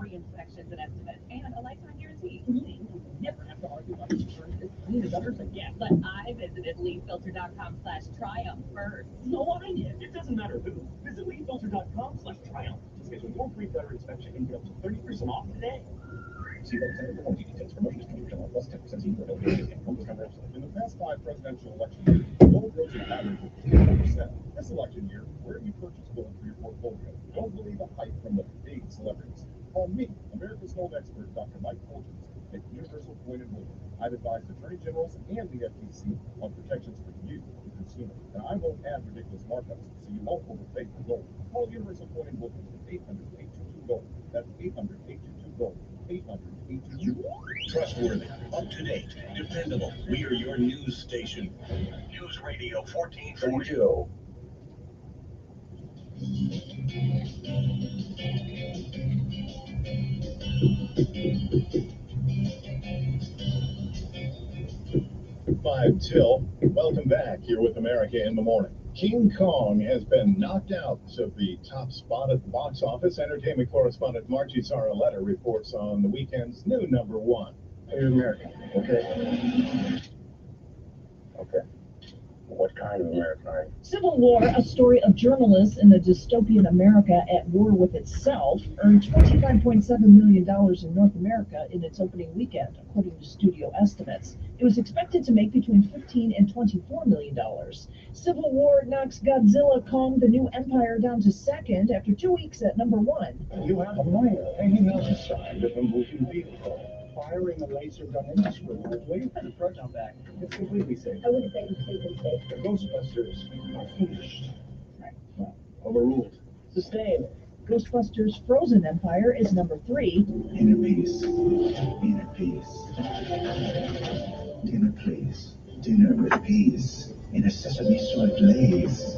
free inspections and estimates, and a lifetime guarantee. Never have to argue about insurance as clean as others again. But I visited leadfilter.com/triumph first. So I did. It doesn't matter who. Visit leadfilter.com/triumph to schedule your free gutter inspection and get up to 30% off today. See website for more details. Promotion is 20% off plus 10% season for notifications and promo website. In the past 5 presidential elections, gold rose an average of 10%. This election year, where do you purchase gold for your portfolio? Don't believe the hype from the big celebrities. Call me, America's gold expert, Dr. Mike Fulgens, at Universal Coin and Gold. I've advised attorney generals and the FTC on protections for you, the consumer. And I won't add ridiculous markups, so you won't overpay for gold. Call Universal Coin and Gold at 800-822-GOLD. That's 800-822-GOLD. 800-822-GOLD. Trustworthy, up to date, dependable. We are your news station. News Radio 1440. 5 till. Welcome back here with America in the Morning. King Kong has been knocked out of the top spot at the box office. Entertainment correspondent Margie Saraletta reports on the weekend's new #1. You're American, okay? Okay. What kind of American are you? Civil War, a story of journalists in a dystopian America at war with itself, earned $25.7 million in North America in its opening weekend, according to studio estimates. It was expected to make between $15 and $24 million. Civil War knocks Godzilla Kong the New Empire down to second after 2 weeks at #1. You have a minor hanging outside of a moving vehicle, firing a laser gun indiscriminately. Put the proton back. It's completely safe. I would say completely safe. The Ghostbusters are finished. Well, overruled. Sustained. Ghostbusters Frozen Empire is #3. Inner peace. Inner peace. Dinner, please. Dinner with peace. In a sesame soy glaze.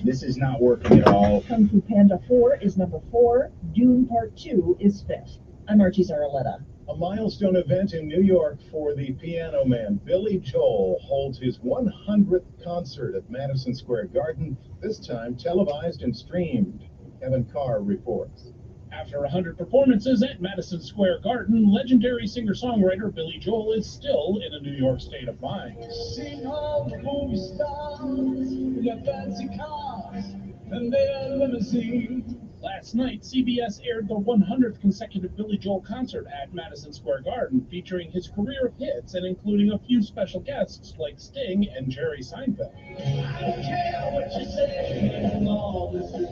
This is not working at all. Kung Fu Panda 4 is #4. Dune Part 2 is 5th. I'm Archie Zaraletta. A milestone event in New York for the piano man. Billy Joel holds his 100th concert at Madison Square Garden, this time televised and streamed. Kevin Carr reports. After 100 performances at Madison Square Garden, legendary singer-songwriter Billy Joel is still in a New York state of mind. Sing all the movie stars in their fancy cars and their limousines. Last night, CBS aired the 100th consecutive Billy Joel concert at Madison Square Garden, featuring his career hits and including a few special guests like Sting and Jerry Seinfeld. I don't care what you say, Lord, this is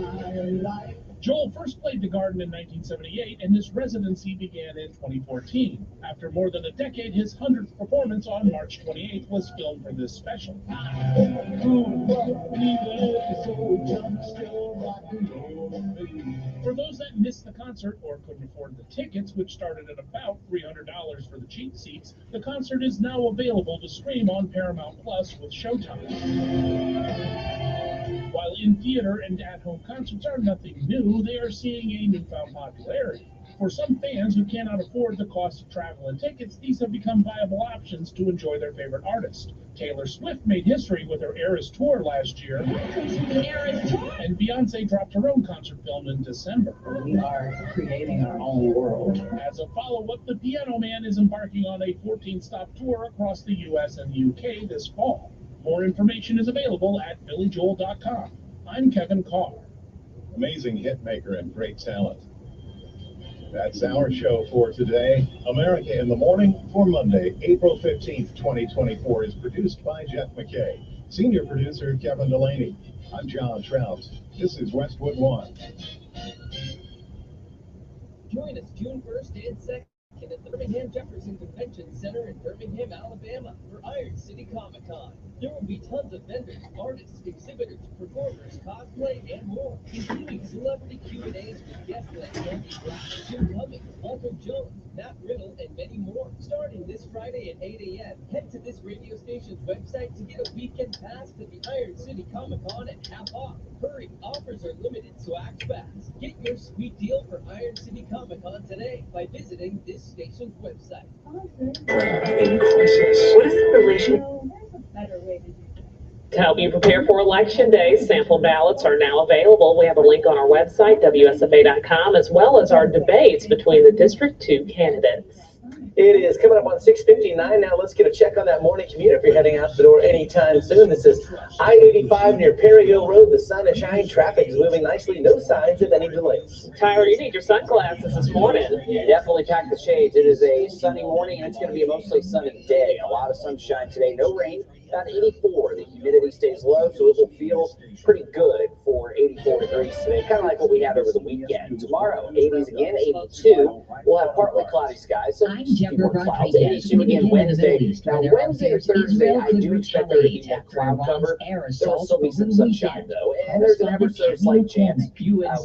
my life. Joel first played the Garden in 1978, and his residency began in 2014. After more than a decade, his 100th performance on March 28th was filmed for this special. For those that missed the concert or couldn't afford the tickets, which started at about $300 for the cheap seats, the concert is now available to stream on Paramount Plus with Showtime. While in-theater and at-home concerts are nothing new, they are seeing a newfound popularity. For some fans who cannot afford the cost of travel and tickets, these have become viable options to enjoy their favorite artist. Taylor Swift made history with her Eras Tour last year, and Beyoncé dropped her own concert film in December. We are creating our own world. As a follow-up, the Piano Man is embarking on a 14-stop tour across the U.S. and the UK this fall. More information is available at BillyJoel.com. I'm Kevin Carr. Amazing hitmaker and great talent. That's our show for today. America in the Morning for Monday, April 15th, 2024 is produced by Jeff McKay. Senior producer Kevin Delaney. I'm John Trout. This is Westwood One. Join us June 1st and 2nd at the Birmingham Jefferson Convention Center in Birmingham, Alabama for Iron City Comic Con. There will be tons of vendors, artists, exhibitors, performers, cosplay, and more, including celebrity Q&As with guests like Andy Black, Jim Cummings, Walter Jones, Matt Riddle, and many more. Starting this Friday at 8 a.m., head to this radio station's website to get a weekend pass to the Iron City Comic Con at half off. Hurry, offers are limited, so act fast. Get your sweet deal for Iron City Comic Con today by visiting this station's website. What is the relation? There's a better way to do that. To help you prepare for Election Day, sample ballots are now available. We have a link on our website, WSFA.com, as well as our debates between the District 2 candidates. It is coming up on 6:59 now. Let's get a check on that morning commute if you're heading out the door anytime soon. This is I-85 near Perry Hill Road. The sun is shining. Traffic is moving nicely. No signs of any delays. Tyler, you need your sunglasses this morning. You definitely pack the shades. It is a sunny morning, and it's going to be a mostly sunny day. A lot of sunshine today. No rain. About 84. The humidity stays low, so it will feel pretty good for 84 degrees today. Kind of like what we had over the weekend. Tomorrow, 80s again, 82. We'll have partly cloudy skies. So more clouds. 82 again Wednesday. Now, Wednesday and Thursday, I do expect there to be more cloud cover. There will still be some sunshine, though. And there's an ever so slight chance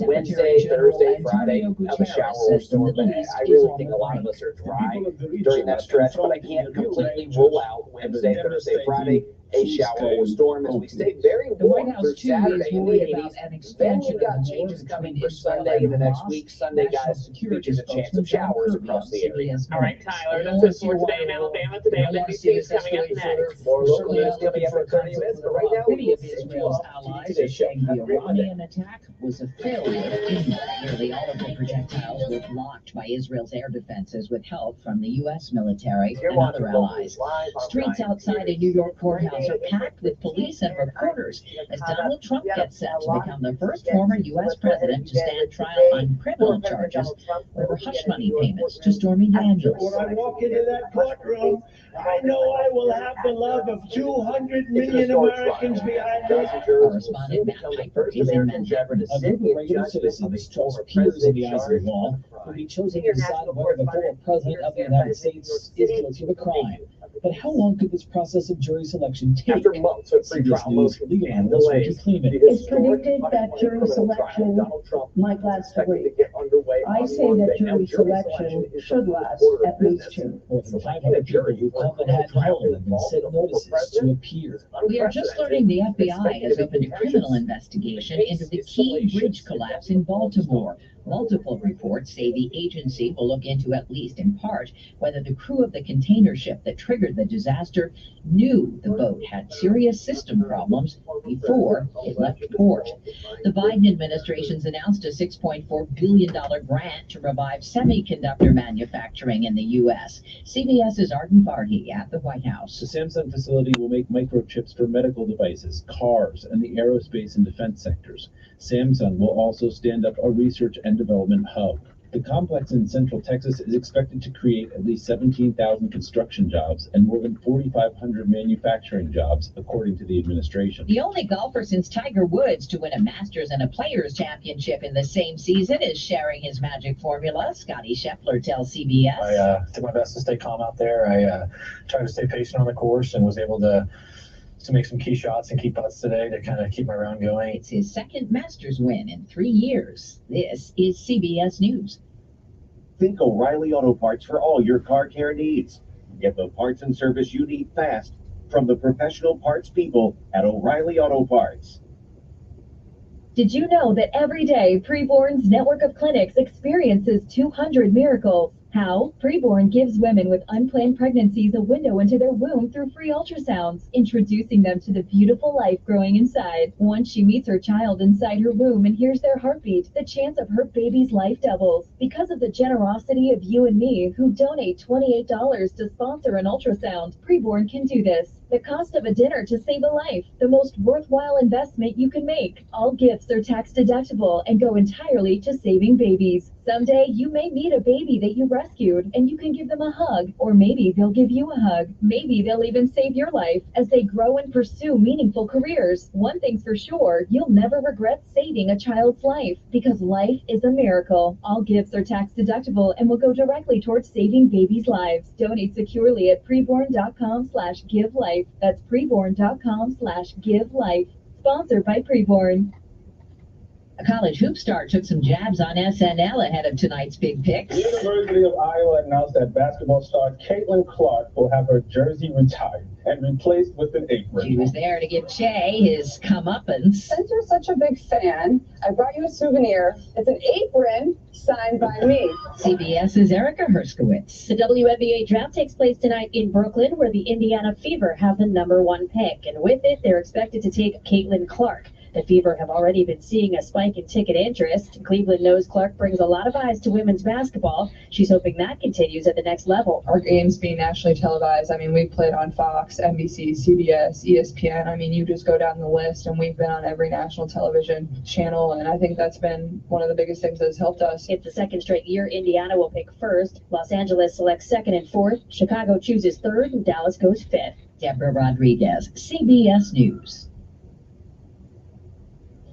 Wednesday, Thursday, Friday of a shower or storm. But I really think a lot of us are dry during that stretch, but I can't completely rule out Wednesday, Thursday, Friday a shower or storm as we stay very warm through Saturday in the 80s. Then we've got changes coming for Sunday in the next week. Sunday, guys, features a chance of showers across the area. All right, Tyler, that's it for today in Alabama. Today on NBC is coming up next. More local news coming up in 30 minutes, but right now we will send you off to today's show. The Iranian attack was a failure. Nearly all of the projectiles were blocked by Israel's air defenses with help from the U.S. military and other allies. Streets outside a New York courthouse are packed with police and reporters as Donald Trump gets set to become the first former U.S. president to stand trial on criminal charges over hush money payments to Stormy Daniels. When I walk into that courtroom, I know I will have the love of 200 million Americans behind me. Correspondent Matt Piper is in Manhattan. A group of regular citizens chose peers in the eyes of the law will be chosen to decide whether the former president of the United States is guilty of a crime. But how long could this process of jury selection take? After months of pre-trial motions and delays, It's predicted that jury selection might last a week. I say that jury selection should last at least 2. More than 500 people who called Manhattan home have been sent notices to appear. We are just learning the FBI has opened a criminal investigation into the key bridge collapse in Baltimore. Multiple reports say the agency will look into, at least in part, whether the crew of the container ship that triggered the disaster knew the boat had serious system problems before it left port. The Biden administration's announced a $6.4 billion grant to revive semiconductor manufacturing in the U.S. CBS's Arden Farhi at the White House. The Samsung facility will make microchips for medical devices, cars, and the aerospace and defense sectors. Samsung will also stand up a research and development hub. The complex in Central Texas is expected to create at least 17,000 construction jobs and more than 4,500 manufacturing jobs, according to the administration. The only golfer since Tiger Woods to win a Masters and a Players Championship in the same season is sharing his magic formula. Scotty Scheffler tells CBS. I did my best to stay calm out there. I tried to stay patient on the course and was able to make some key shots and key putts today to kind of keep my round going. It's his second Masters win in 3 years. This is CBS News. Think O'Reilly Auto Parts for all your car care needs. Get the parts and service you need fast from the professional parts people at O'Reilly Auto Parts. Did you know that every day Preborn's network of clinics experiences 200 miracles? How? Preborn gives women with unplanned pregnancies a window into their womb through free ultrasounds, introducing them to the beautiful life growing inside. Once she meets her child inside her womb and hears their heartbeat, the chance of her baby's life doubles. Because of the generosity of you and me, who donate $28 to sponsor an ultrasound, Preborn can do this. The cost of a dinner to save a life, the most worthwhile investment you can make. All gifts are tax deductible and go entirely to saving babies. Someday you may meet a baby that you rescued and you can give them a hug, or maybe they'll give you a hug. Maybe they'll even save your life as they grow and pursue meaningful careers. One thing's for sure, you'll never regret saving a child's life, because life is a miracle. All gifts are tax deductible and will go directly towards saving babies' lives. Donate securely at preborn.com/give-life. That's preborn.com/give-life. Sponsored by Preborn. A college hoop star took some jabs on SNL ahead of tonight's big picks. The University of Iowa announced that basketball star Caitlin Clark will have her jersey retired and replaced with an apron. She was there to give Che his comeuppance. Since you're such a big fan, I brought you a souvenir. It's an apron signed by me. CBS's Erica Herskowitz. The WNBA draft takes place tonight in Brooklyn, where the Indiana Fever have the #1 pick. And with it, they're expected to take Caitlin Clark. The Fever have already been seeing a spike in ticket interest. Cleveland knows Clark brings a lot of eyes to women's basketball. She's hoping that continues at the next level. Our games being nationally televised. I mean, we played on Fox, NBC, CBS, ESPN. I mean, you just go down the list, and we've been on every national television channel, and I think that's been one of the biggest things that's helped us. It's the second straight year Indiana will pick first. Los Angeles selects second and fourth. Chicago chooses third, and Dallas goes fifth. Deborah Rodriguez, CBS News.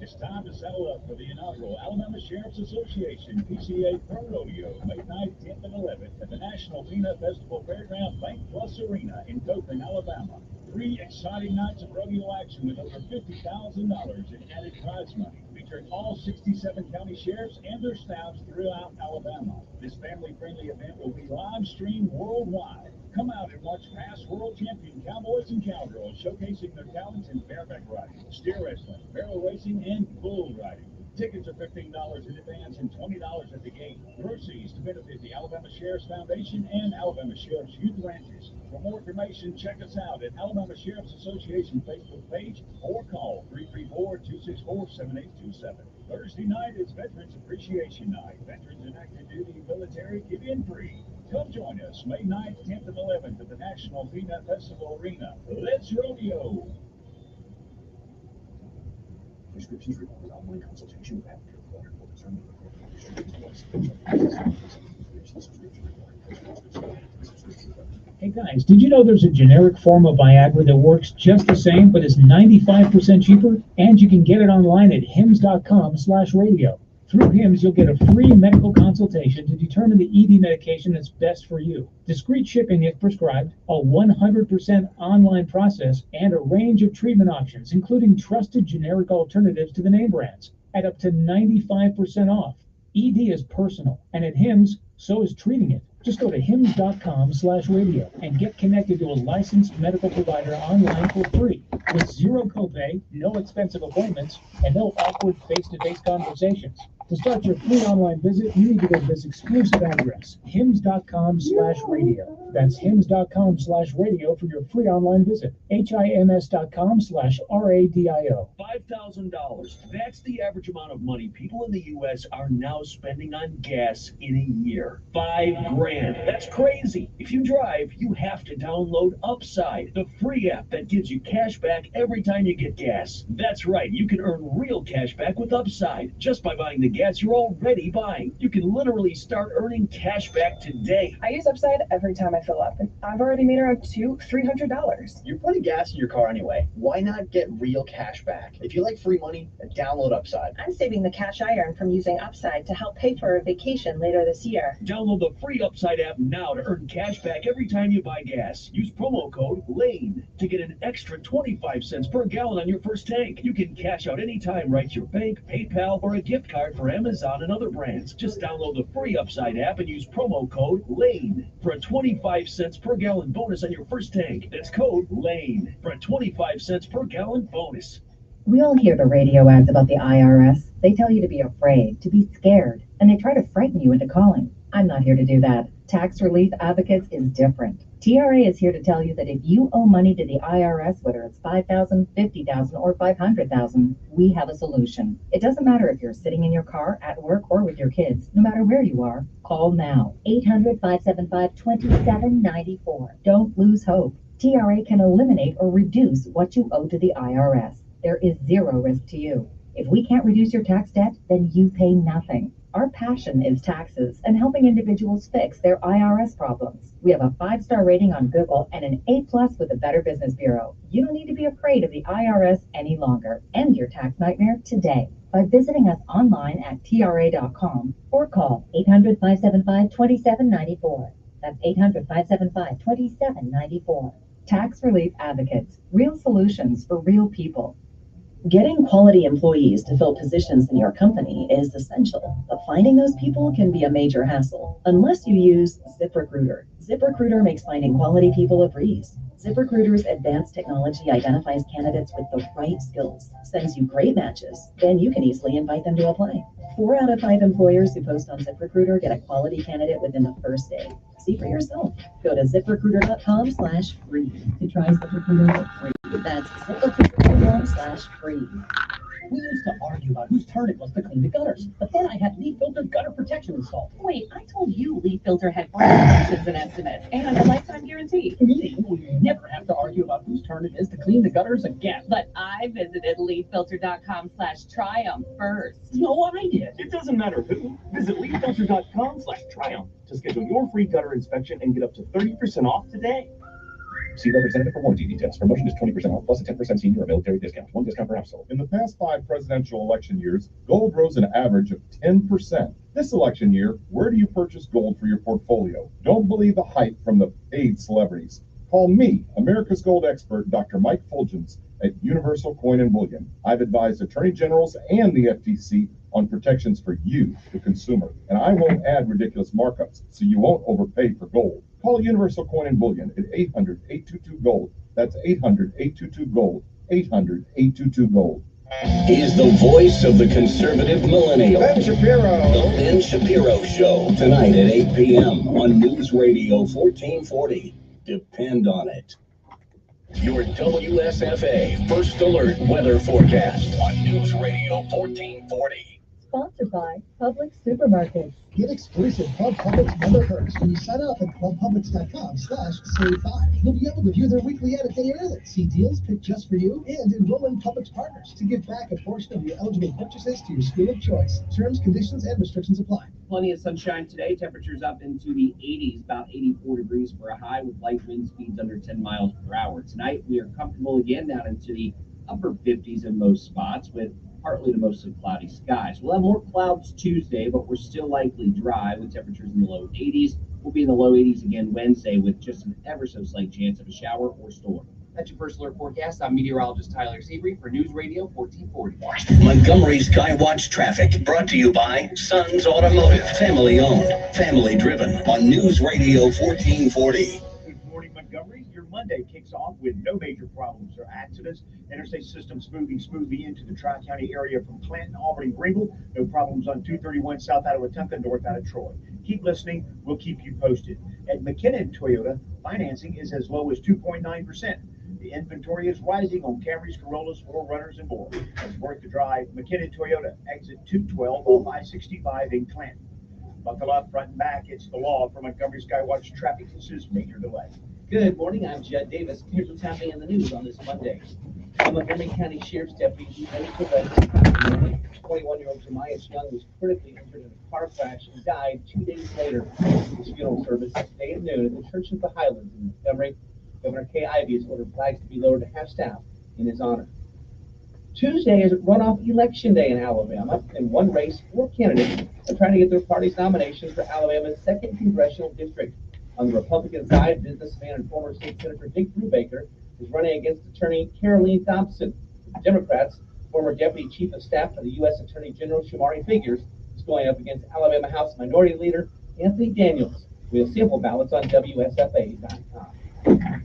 It's time to settle up for the inaugural Alabama Sheriff's Association PCA Pro Rodeo, May 9th, 10th, and 11th at the National Peanut Festival Fairground Bank Plus Arena in Dothan, Alabama. 3 exciting nights of rodeo action with over $50,000 in added prize money, featuring all 67 county sheriffs and their staffs throughout Alabama. This family-friendly event will be live-streamed worldwide. Come out and watch past world champion cowboys and cowgirls showcasing their talents in bareback riding, steer wrestling, barrel racing, and bull riding. Tickets are $15 in advance and $20 at the gate. Proceeds to benefit the Alabama Sheriff's Foundation and Alabama Sheriff's Youth Ranches. For more information, check us out at Alabama Sheriff's Association Facebook page or call 334-264-7827. Thursday night is Veterans Appreciation Night. Veterans and active duty military get in free. Come join us May 9th, 10th, and 11th at the National Peanut Festival Arena. Let's rodeo! Prescriptions required online consultation with healthcare provider for determining Hey guys, did you know there's a generic form of Viagra that works just the same but is 95% cheaper? And you can get it online at hims.com/radio. Through HIMS, you'll get a free medical consultation to determine the ED medication that's best for you. Discreet shipping if prescribed, a 100% online process, and a range of treatment options, including trusted generic alternatives to the name brands, at up to 95% off. ED is personal, and at HIMS, so is treating it. Just go to hims.com/radio and get connected to a licensed medical provider online for free, with zero copay, no expensive appointments, and no awkward face-to-face conversations. To start your free online visit, you need to go to this exclusive address, hims.com/radio. That's hims.com/radio for your free online visit. hims.com/radio. $5,000. That's the average amount of money people in the U.S. are now spending on gas in a year. $5 grand. That's crazy. If you drive, you have to download Upside, the free app that gives you cash back every time you get gas. That's right. You can earn real cash back with Upside just by buying the gas you're already buying. You can literally start earning cash back today. I use Upside every time I fill up, and I've already made around $300. You're putting gas in your car anyway. Why not get real cash back? If you like free money, download Upside. I'm saving the cash I earn from using Upside to help pay for a vacation later this year. Download the free Upside app now to earn cash back every time you buy gas. Use promo code LANE to get an extra 25 cents per gallon on your first tank. You can cash out anytime right to your bank, PayPal, or a gift card for Amazon and other brands. Just download the free Upside app and use promo code LANE for a 25 cents per gallon bonus on your first tank. That's code LANE for a 25 cents per gallon bonus. We all hear the radio ads about the IRS. They tell you to be afraid, to be scared, and they try to frighten you into calling. I'm not here to do that. Tax Relief Advocates is different. TRA is here to tell you that if you owe money to the IRS, whether it's $5,000, $50,000, or $500,000, we have a solution. It doesn't matter if you're sitting in your car, at work, or with your kids. No matter where you are, call now. 800-575-2794. Don't lose hope. TRA can eliminate or reduce what you owe to the IRS. There is zero risk to you. If we can't reduce your tax debt, then you pay nothing. Our passion is taxes and helping individuals fix their IRS problems. We have a 5-star rating on Google and an A+ with the Better Business Bureau. You don't need to be afraid of the IRS any longer. End your tax nightmare today by visiting us online at tra.com or call 800-575-2794. That's 800-575-2794. Tax Relief Advocates. Real solutions for real people. Getting quality employees to fill positions in your company is essential, but finding those people can be a major hassle, unless you use ZipRecruiter. ZipRecruiter makes finding quality people a breeze. ZipRecruiter's advanced technology identifies candidates with the right skills, sends you great matches, then you can easily invite them to apply. 4 out of 5 employers who post on ZipRecruiter get a quality candidate within the first day. See for yourself. Go to ZipRecruiter.com/free to try ZipRecruiter for free. That's ZipRecruiter.com/free. We used to argue about whose turn it was to clean the gutters, but then I had leaf filter gutter protection installed. Wait, I told you Leaf Filter had free inspections and estimates and a lifetime guarantee. We never have to argue about whose turn it is to clean the gutters again. But I visited leaffilter.com/triumph first. No, I did. It doesn't matter who. Visit leaffilter.com/triumph to schedule your free gutter inspection and get up to 30% off today. See representative for warranty details. Promotion is 20% off plus a 10% senior or military discount. One discount per household. In the past 5 presidential election years, gold rose an average of 10%. This election year, where do you purchase gold for your portfolio? Don't believe the hype from the paid celebrities. Call me, America's gold expert, Dr. Mike Fulgens at Universal Coin and Bullion. I've advised attorney generals and the FTC on protections for you, the consumer, and I won't add ridiculous markups, so you won't overpay for gold. Call Universal Coin and Bullion at 800-822-GOLD. That's 800-822-GOLD. 800-822-GOLD. He's the voice of the conservative millennial. Ben Shapiro. The Ben Shapiro Show, tonight at 8 p.m. on News Radio 1440. Depend on it. Your WSFA First Alert Weather Forecast on News Radio 1440. Sponsored by Publix Supermarkets. Get exclusive Club Publix member perks when you sign up at clubpublix.com/save5. You'll be able to view their weekly ad a day early, see deals picked just for you, and enroll in Publix partners to give back a portion of your eligible purchases to your school of choice. Terms, conditions, and restrictions apply. Plenty of sunshine today. Temperatures up into the 80s, about 84 degrees for a high with light wind speeds under 10 miles per hour. Tonight, we are comfortable again down into the upper 50s in most spots with partly to mostly cloudy skies. We'll have more clouds Tuesday, but we're still likely dry with temperatures in the low 80s. We'll be in the low 80s again Wednesday with just an ever so slight chance of a shower or storm. That's your First Alert Forecast. I'm meteorologist Tyler Seabury for News Radio 1440. Montgomery Skywatch Traffic, brought to you by Sons Automotive. Family owned, family driven on News Radio 1440. Good morning, Montgomery. Your Monday kicks off with no major problems or accidents. Interstate systems moving smoothly into the Tri-County area from Clanton, Auburn, and Greenville. No problems on 231 south out of Wetumpka, north out of Troy. Keep listening. We'll keep you posted. At McKinnon Toyota, financing is as low as 2.9%. The inventory is rising on Camrys, Corollas, 4Runners, and more. It's worth the drive. McKinnon Toyota, exit 212 off I-65 in Clanton. Buckle up front and back. It's the law for Montgomery Skywatch Traffic. This is Major Delay. Good morning. I'm Judd Davis. Here's what's happening in the news on this Monday. Montgomery County Sheriff's Deputy 21-year-old Jeremiah Young was critically injured in a car crash and died 2 days later. His funeral service today at noon at the Church of the Highlands in Montgomery. Governor Kay Ivey has ordered flags to be lowered to half staff in his honor. Tuesday is runoff election day in Alabama. In one race, 4 candidates are trying to get their party's nominations for Alabama's 2nd congressional district. On the Republican side, businessman and former state senator Dick Brubaker is running against attorney Caroline Thompson. The Democrats, former deputy chief of staff for the U.S. Attorney General Shamari Figures is going up against Alabama House Minority Leader Anthony Daniels. We have sample ballots on WSFA.com.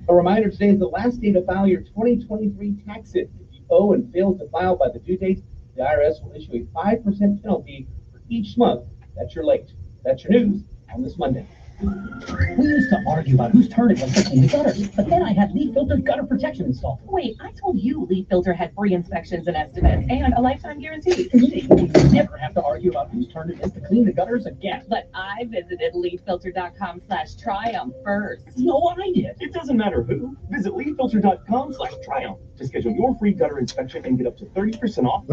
A reminder, today is the last day to file your 2023 taxes. If you owe and fail to file by the due date, the IRS will issue a 5% penalty for each month that you're late. That's your news on this Monday. We used to argue about whose turn it was to clean the gutters, but then I had leaf filter gutter protection installed. Wait, I told you Leaf Filter had free inspections and estimates and a lifetime guarantee. We never have to argue about whose turn it is to clean the gutters again. But I visited leaffilter.com/triumph first. No, I did. It doesn't matter who. Visit leaffilter.com/triumph to schedule your free gutter inspection and get up to 30% off.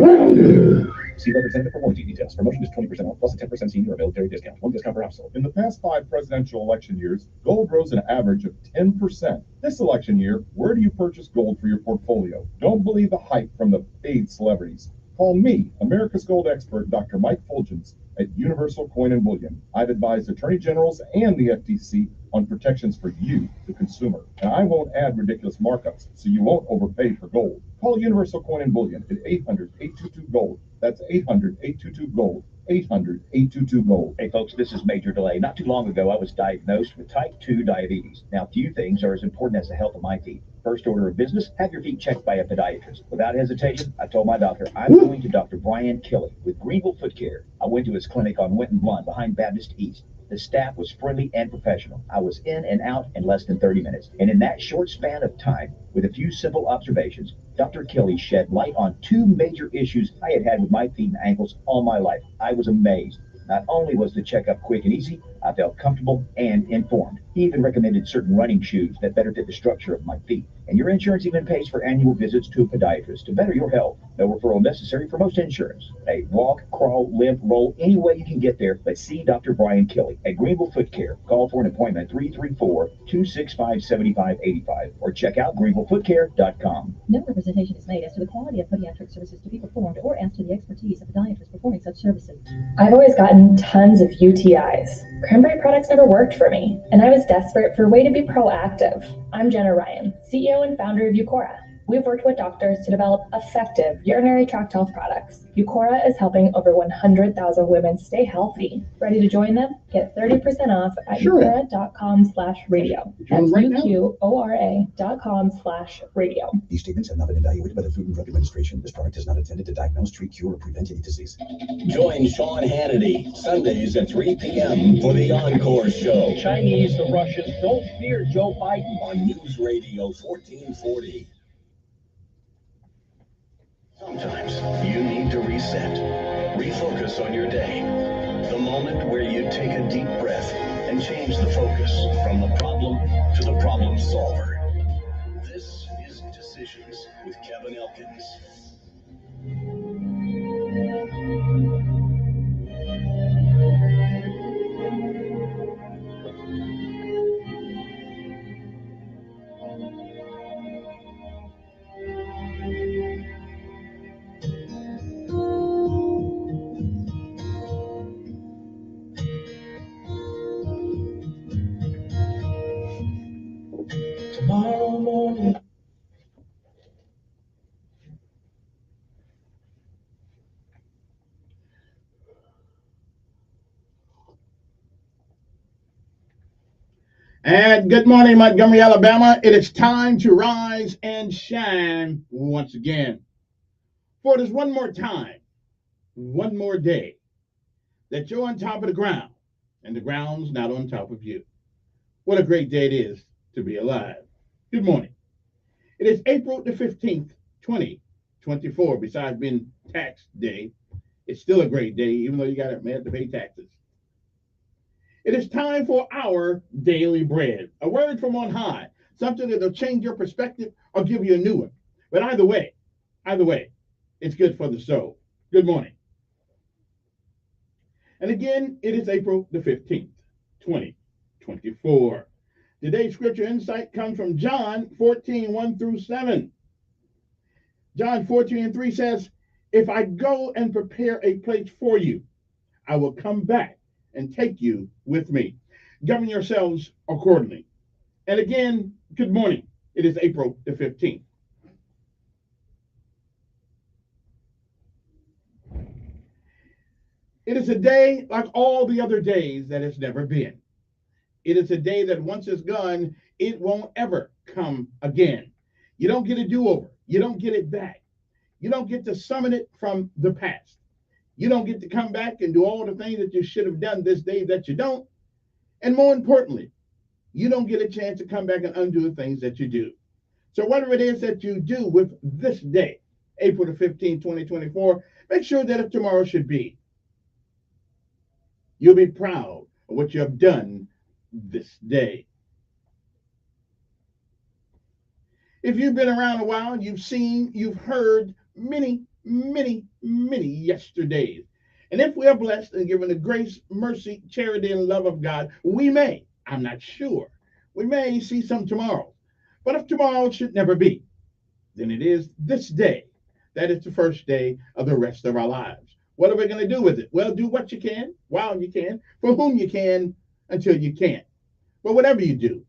See representative for warranty details. Promotion is 20% off plus a 10% senior or military discount. One discount per household. In the past 5 presidential election years, gold rose an average of 10%. This election year, where do you purchase gold for your portfolio? Don't believe the hype from the paid celebrities. Call me, America's Gold expert, Dr. Mike Fulgens at Universal Coin and Bullion. I've advised attorney generals and the FTC on protections for you, the consumer. And I won't add ridiculous markups, so you won't overpay for gold. Call Universal Coin and Bullion at 800-822-GOLD. That's 800-822-GOLD. 800-822-GOLD. Hey folks, this is Major Delay. Not too long ago, I was diagnosed with type 2 diabetes. Now, few things are as important as the health of my feet. First order of business, have your feet checked by a podiatrist. Without hesitation, I told my doctor I'm going to Dr. Brian Kelly with Greenville Foot Care. I went to his clinic on Winton Blunt behind Baptist East. The staff was friendly and professional. I was in and out in less than 30 minutes. And in that short span of time, with a few simple observations, Dr. Kelly shed light on two major issues I had had with my feet and ankles all my life. I was amazed. Not only was the checkup quick and easy, I felt comfortable and informed. He even recommended certain running shoes that better fit the structure of my feet. And your insurance even pays for annual visits to a podiatrist to better your health. No referral necessary for most insurance. Hey, walk, crawl, limp, roll, any way you can get there, but see Dr. Brian Kelly at Greenville Foot Care. Call for an appointment 334-265-7585 or check out greenvillefootcare.com. No representation is made as to the quality of podiatric services to be performed or as to the expertise of podiatrists performing such services. I've always gotten tons of UTIs. Cranberry products never worked for me, and I was desperate for a way to be proactive. I'm Jenna Ryan, CEO and founder of Eucora. We've worked with doctors to develop effective urinary tract health products. Eucora is helping over 100,000 women stay healthy. Ready to join them? Get 30% off at eucora.com/radio. That's UQORA.com/radio. These statements have not been evaluated by the Food and Drug Administration. This product is not intended to diagnose, treat, cure, or prevent any disease. Join Sean Hannity Sundays at 3 p.m. for the Encore Show. Chinese, the Russians, don't fear Joe Biden. On News Radio 1440. Sometimes you need to reset, refocus on your day. The moment where you take a deep breath and change the focus from the problem to the problem solver. This is Decisions with Kevin Elkins. Tomorrow morning. And good morning, Montgomery, Alabama. It is time to rise and shine once again. For it is one more time, one more day, that you're on top of the ground, and the ground's not on top of you. What a great day it is to be alive. Good morning. It is April the 15th, 2024. Besides being tax day, it's still a great day, even though you got to pay taxes. It is time for our daily bread, a word from on high, something that will change your perspective or give you a new one. But either way, it's good for the soul. Good morning. And again, it is April the 15th, 2024. Today's scripture insight comes from John 14:1-7. John 14:3 says, "If I go and prepare a place for you, I will come back and take you with me." Govern yourselves accordingly. And again, good morning. It is April the 15th. It is a day like all the other days that has never been. It is a day that once it's gone, it won't ever come again. You don't get a do-over. You don't get it back. You don't get to summon it from the past. You don't get to come back and do all the things that you should have done this day that you don't. And more importantly, you don't get a chance to come back and undo the things that you do. So whatever it is that you do with this day, April the 15th, 2024, make sure that if tomorrow should be, you'll be proud of what you have done this day. If you've been around a while, you've heard many yesterdays. And if we are blessed and given the grace, mercy, charity, and love of God, we may, I'm not sure, we may see some tomorrow. But if tomorrow should never be, then it is this day that it's the first day of the rest of our lives. What are we going to do with it? Well, do what you can, while you can, for whom you can, until you can't. But whatever you do,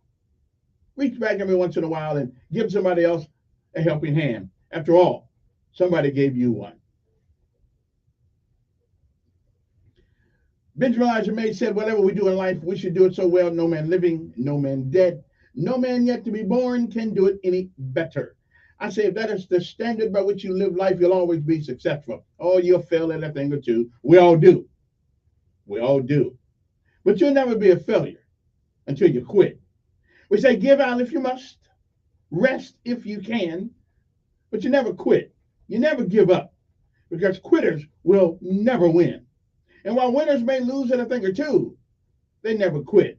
reach back every once in a while and give somebody else a helping hand. After all, somebody gave you one. Benjamin Elijah May said, whatever we do in life, we should do it so well, no man living, no man dead, no man yet to be born can do it any better. I say, if that is the standard by which you live life, you'll always be successful. Oh, you'll fail at a thing or two. We all do. We all do. But you'll never be a failure until you quit. We say, give out if you must, rest if you can, but you never quit. You never give up, because quitters will never win. And while winners may lose at a thing or two, they never quit.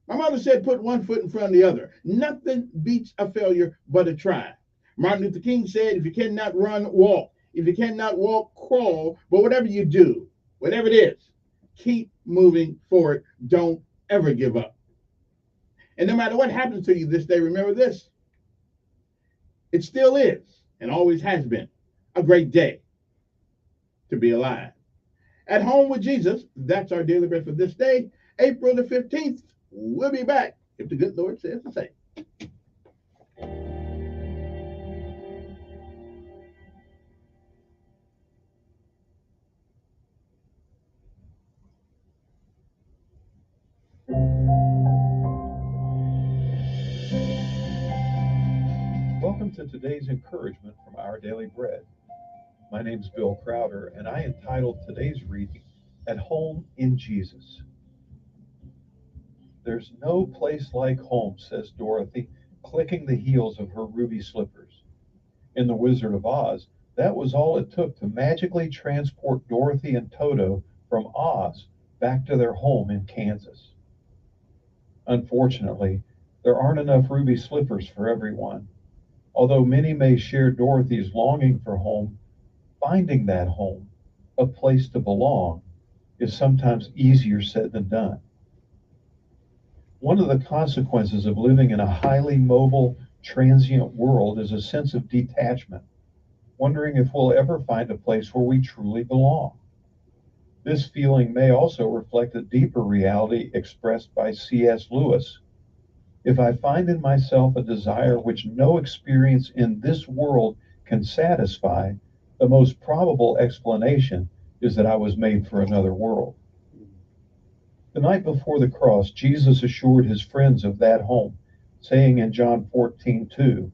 My mother said, put one foot in front of the other. Nothing beats a failure but a try. Martin Luther King said, if you cannot run, walk. If you cannot walk, crawl. But whatever you do, whatever it is, keep moving forward. Don't ever give up. And no matter what happens to you this day, remember this. It still is, and always has been, a great day to be alive. At Home with Jesus, that's our daily bread for this day, April the 15th. We'll be back if the good Lord says the same. Welcome to today's encouragement from Our Daily Bread. My name is Bill Crowder, and I entitled today's reading, At Home in Jesus. There's no place like home, says Dorothy, clicking the heels of her ruby slippers. In The Wizard of Oz, that was all it took to magically transport Dorothy and Toto from Oz back to their home in Kansas. Unfortunately, there aren't enough ruby slippers for everyone. Although many may share Dorothy's longing for home, finding that home, a place to belong, is sometimes easier said than done. One of the consequences of living in a highly mobile, transient world is a sense of detachment, wondering if we'll ever find a place where we truly belong. This feeling may also reflect a deeper reality expressed by C.S. Lewis. If I find in myself a desire which no experience in this world can satisfy, the most probable explanation is that I was made for another world. The night before the cross, Jesus assured his friends of that home, saying in John 14:2,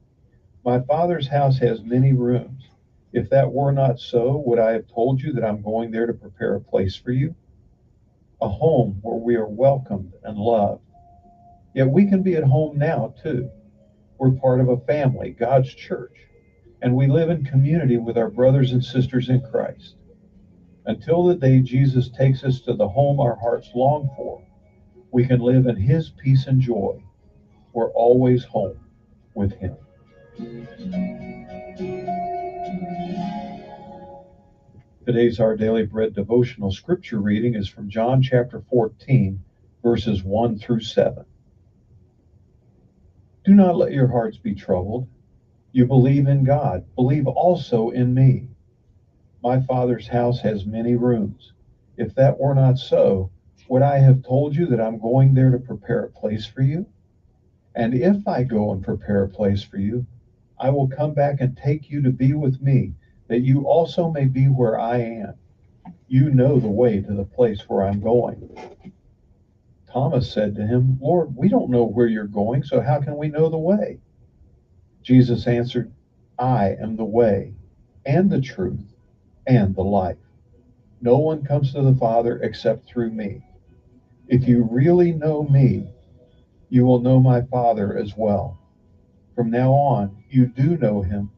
"My Father's house has many rooms. If that were not so, would I have told you that I'm going there to prepare a place for you?" A home where we are welcomed and loved. Yet we can be at home now, too. We're part of a family, God's church, and we live in community with our brothers and sisters in Christ. Until the day Jesus takes us to the home our hearts long for, we can live in his peace and joy. We're always home with him. Today's Our Daily Bread devotional scripture reading is from John chapter 14, verses 1 through 7. Do not let your hearts be troubled. You believe in God, believe also in me. My Father's house has many rooms. If that were not so, would I have told you that I'm going there to prepare a place for you? And if I go and prepare a place for you, I will come back and take you to be with me, that you also may be where I am. You know the way to the place where I'm going. Thomas said to him, Lord, we don't know where you're going, so how can we know the way? Jesus answered, I am the way, and the truth, and the life. No one comes to the Father except through me. If you really know me, you will know my Father as well. From now on, you do know him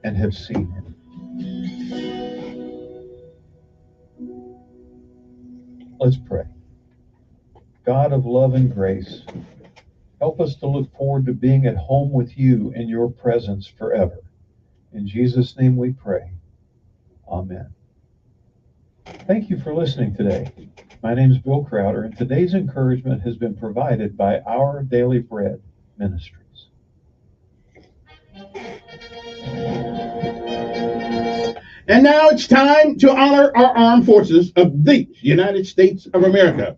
and have seen him. Let's pray. God of love and grace, help us to look forward to being at home with you in your presence forever. In Jesus' name we pray. Amen. Thank you for listening today. My name is Bill Crowder, and today's encouragement has been provided by Our Daily Bread Ministries. And now it's time to honor our armed forces of the United States of America.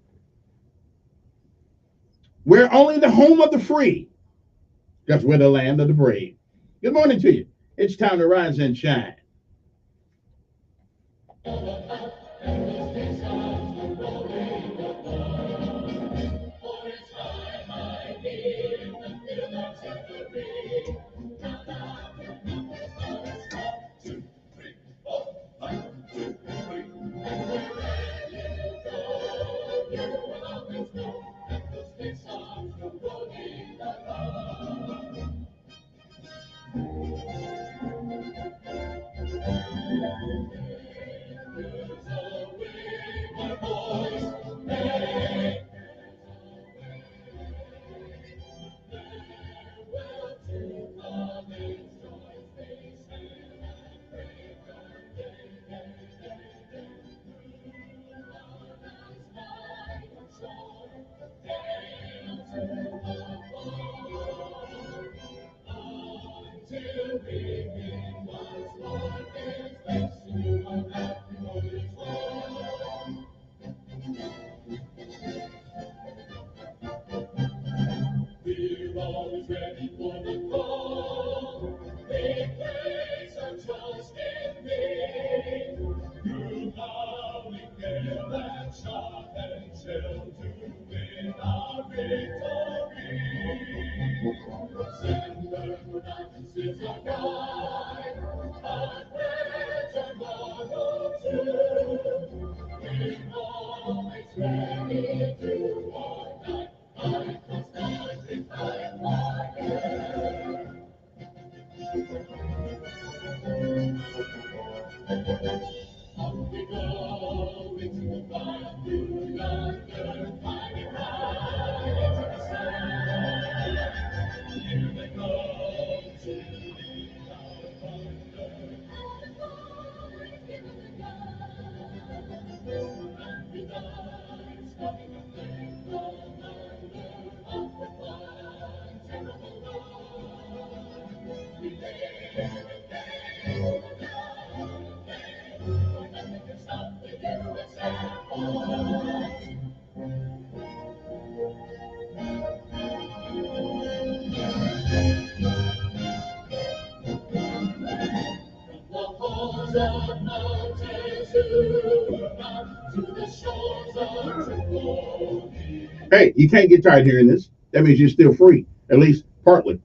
We're only the home of the free, because we're the land of the brave. Good morning to you. It's time to rise and shine. Hey, you can't get tired hearing this. That means you're still free, at least partly.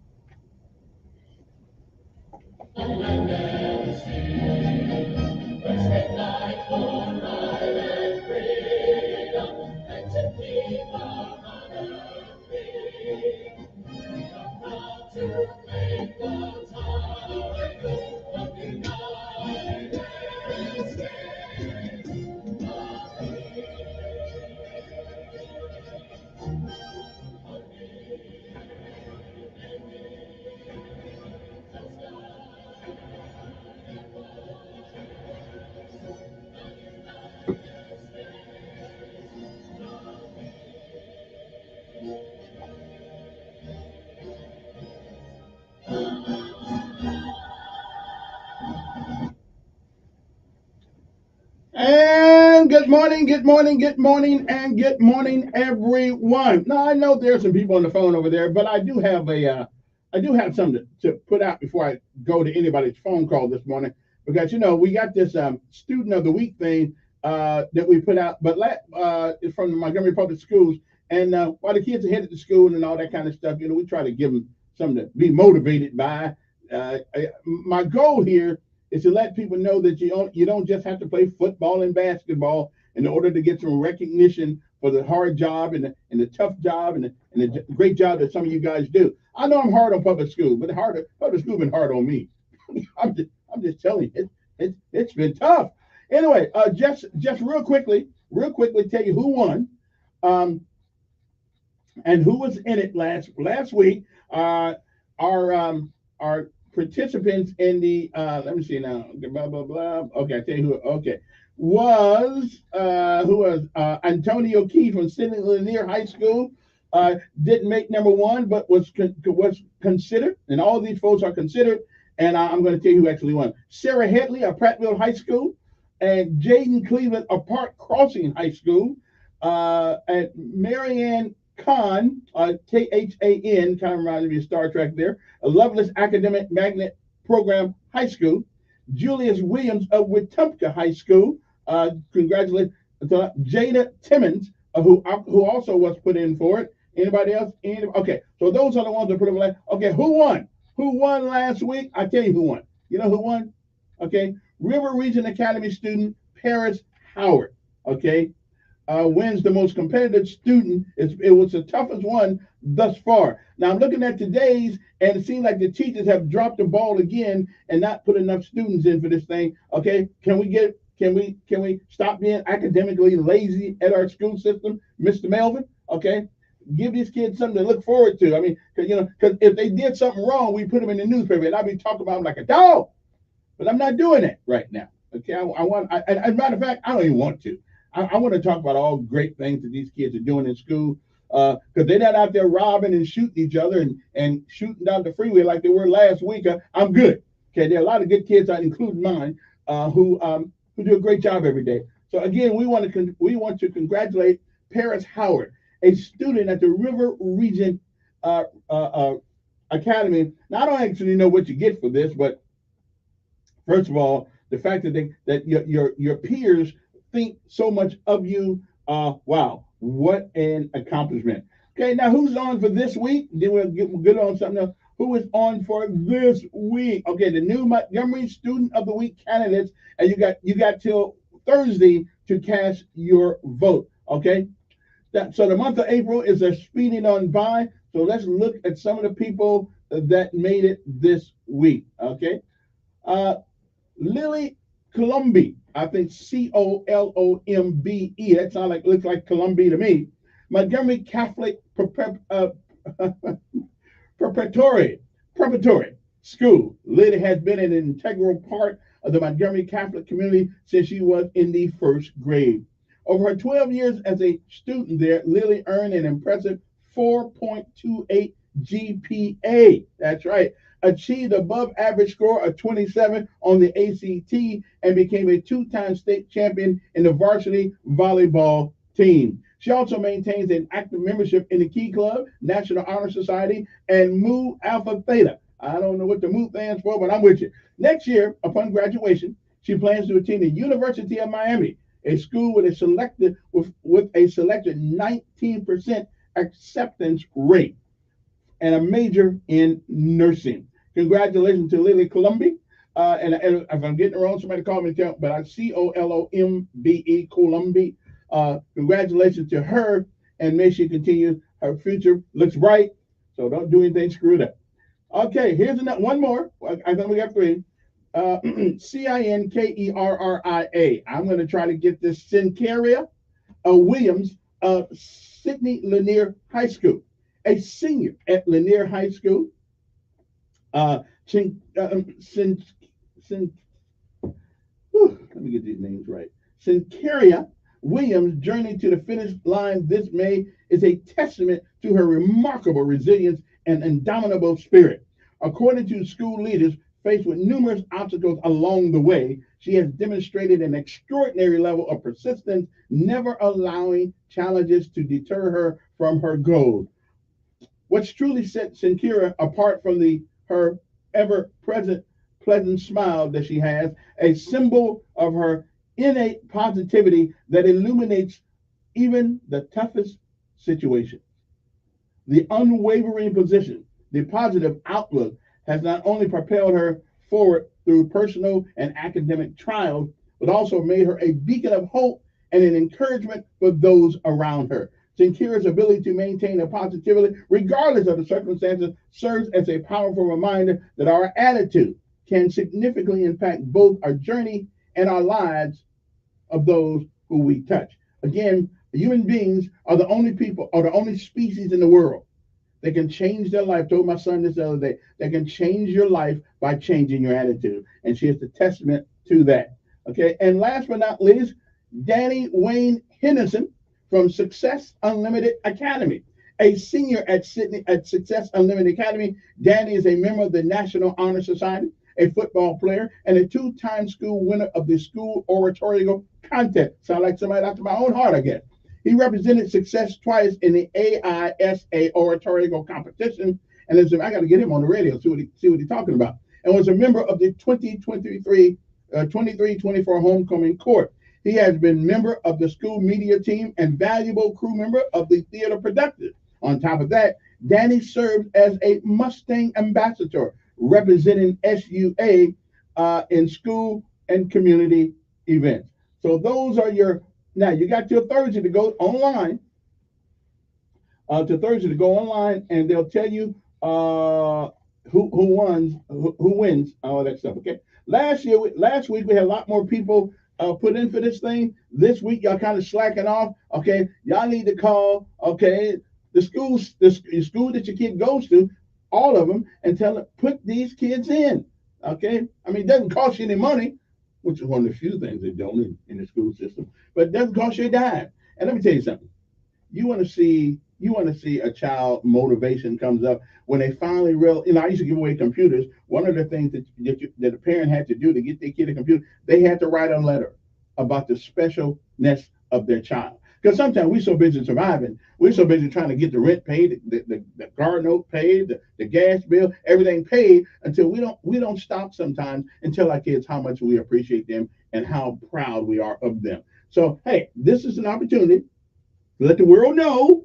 And good morning, good morning, good morning, and good morning, everyone. Now I know there's some people on the phone over there, but I do have something to put out before I go to anybody's phone call this morning, because we got this student of the week thing that we put out, but it's from the Montgomery Public Schools, and while the kids are headed to school and all that kind of stuff, we try to give them something to be motivated by. My goal here is to let people know that you don't just have to play football and basketball in order to get some recognition for the hard job and the tough job and the great job that some of you guys do. I know I'm hard on public school, but public school been hard on me. I'm just telling you, it's been tough. Anyway, just real quickly, tell you who won, and who was in it last week. Our participants in the let me see now, blah blah blah. Okay, I tell you who. Okay, was Antonio Key from Sidney Lanier High School. Didn't make number one, but was considered, and all these folks are considered. And I'm going to tell you who actually won. Sarah Headley of Prattville High School and Jaden Cleveland of Park Crossing High School. And Marianne Khan, Khan, kind of reminds me of Star Trek there, a Loveless Academic Magnet Program High School. Julius Williams of Wetumpka High School. Congratulations to Jada Timmons, who also was put in for it. Anybody else? Okay, so those are the ones that put in last. Okay, who won? Who won last week? I tell you who won. You know who won? Okay, River Region Academy student Paris Howard. Okay, wins the most competitive student. It was the toughest one thus far. Now I'm looking at today's, and it seems like the teachers have dropped the ball again and not put enough students in for this thing. Okay, can we stop being academically lazy at our school system, Mr. Melvin? Okay, give these kids something to look forward to. I mean, because if they did something wrong, we put them in the newspaper, and I'd be talking about them like a dog. But I'm not doing it right now. Okay, as a matter of fact, I don't even want to. I want to talk about all great things that these kids are doing in school, because they're not out there robbing and shooting each other and shooting down the freeway like they were last week. I'm good. Okay, there are a lot of good kids, including mine, who do a great job every day. So again, we want to congratulate Paris Howard, a student at the River Region Academy. Now I don't actually know what you get for this, but first of all, the fact that your peers think so much of you, wow, what an accomplishment. Okay, now who's on for this week? Then we'll get on something else. Who is on for this week? Okay, the new Montgomery Student of the Week candidates, and you got till Thursday to cast your vote. Okay, so the month of April is speeding on by. So let's look at some of the people that made it this week. Okay, Lily Colombi, I think Colombe. That looks like Columbia to me. Montgomery Catholic Preparatory School. Lily has been an integral part of the Montgomery Catholic community since she was in the first grade. Over her 12 years as a student there, Lily earned an impressive 4.28 GPA. That's right. Achieved above average score of 27 on the ACT and became a two-time state champion in the varsity volleyball team. She also maintains an active membership in the Key Club, National Honor Society, and Mu Alpha Theta. I don't know what the Mu stands for, but I'm with you. Next year, upon graduation, she plans to attend the University of Miami, a school with a selected 19% acceptance rate and a major in nursing. Congratulations to Lily Colombi. And if I'm getting it wrong, somebody call me, but I Colombe, Colombi. Congratulations to her, and may she continue. Her future looks bright, so don't do anything screwed up. Okay, here's one more. I think we got three. Cinkerria. I'm going to try to get this. Cinkerria Williams of Sidney Lanier High School, a senior at Lanier High School. Let me get these names right. Cinkerria Williams' journey to the finish line this May is a testament to her remarkable resilience and indomitable spirit. According to school leaders, faced with numerous obstacles along the way, she has demonstrated an extraordinary level of persistence, never allowing challenges to deter her from her goals. What's truly set Cinkerria apart from her ever-present pleasant smile that she has, a symbol of her innate positivity that illuminates even the toughest situation. The unwavering position, the positive outlook has not only propelled her forward through personal and academic trials, but also made her a beacon of hope and an encouragement for those around her. Cinkerria's ability to maintain a positivity, regardless of the circumstances, serves as a powerful reminder that our attitude can significantly impact both our journey and our lives of those who we touch. Again, human beings are the only people, or the only species in the world that can change their life. I told my son this the other day, that can change your life by changing your attitude. And she is the testament to that. Okay, and last but not least, Danny Wayne Henderson from Success Unlimited Academy. A senior at Success Unlimited Academy, Danny is a member of the National Honor Society a football player, and a two-time school winner of the school oratorical contest. Sound like somebody after my own heart, I guess. He represented success twice in the AISA oratorical competition, and I got to get him on the radio, see what he's talking about, and was a member of the 23-24 homecoming court. He has been member of the school media team and valuable crew member of the theater production. On top of that, Danny served as a Mustang ambassador, representing SUA in school and community events. So those are your, now you got till Thursday to go online, and they'll tell you who wins, all that stuff, okay? Last week we had a lot more people put in for this thing. This week y'all kind of slacking off, okay? Y'all need to call, okay, the school that your kid goes to, all of them, and tell them, put these kids in, okay? I mean, it doesn't cost you any money, which is one of the few things they don't in the school system, but it doesn't cost you a dime. And let me tell you something. You want to see a child motivation comes up when they finally I used to give away computers. One of the things that a parent had to do to get their kid a computer, they had to write a letter about the specialness of their child. Because sometimes we're so busy surviving, we're so busy trying to get the rent paid, the car note paid, the gas bill, everything paid, until we don't stop sometimes and tell our kids how much we appreciate them and how proud we are of them. So hey, this is an opportunity to let the world know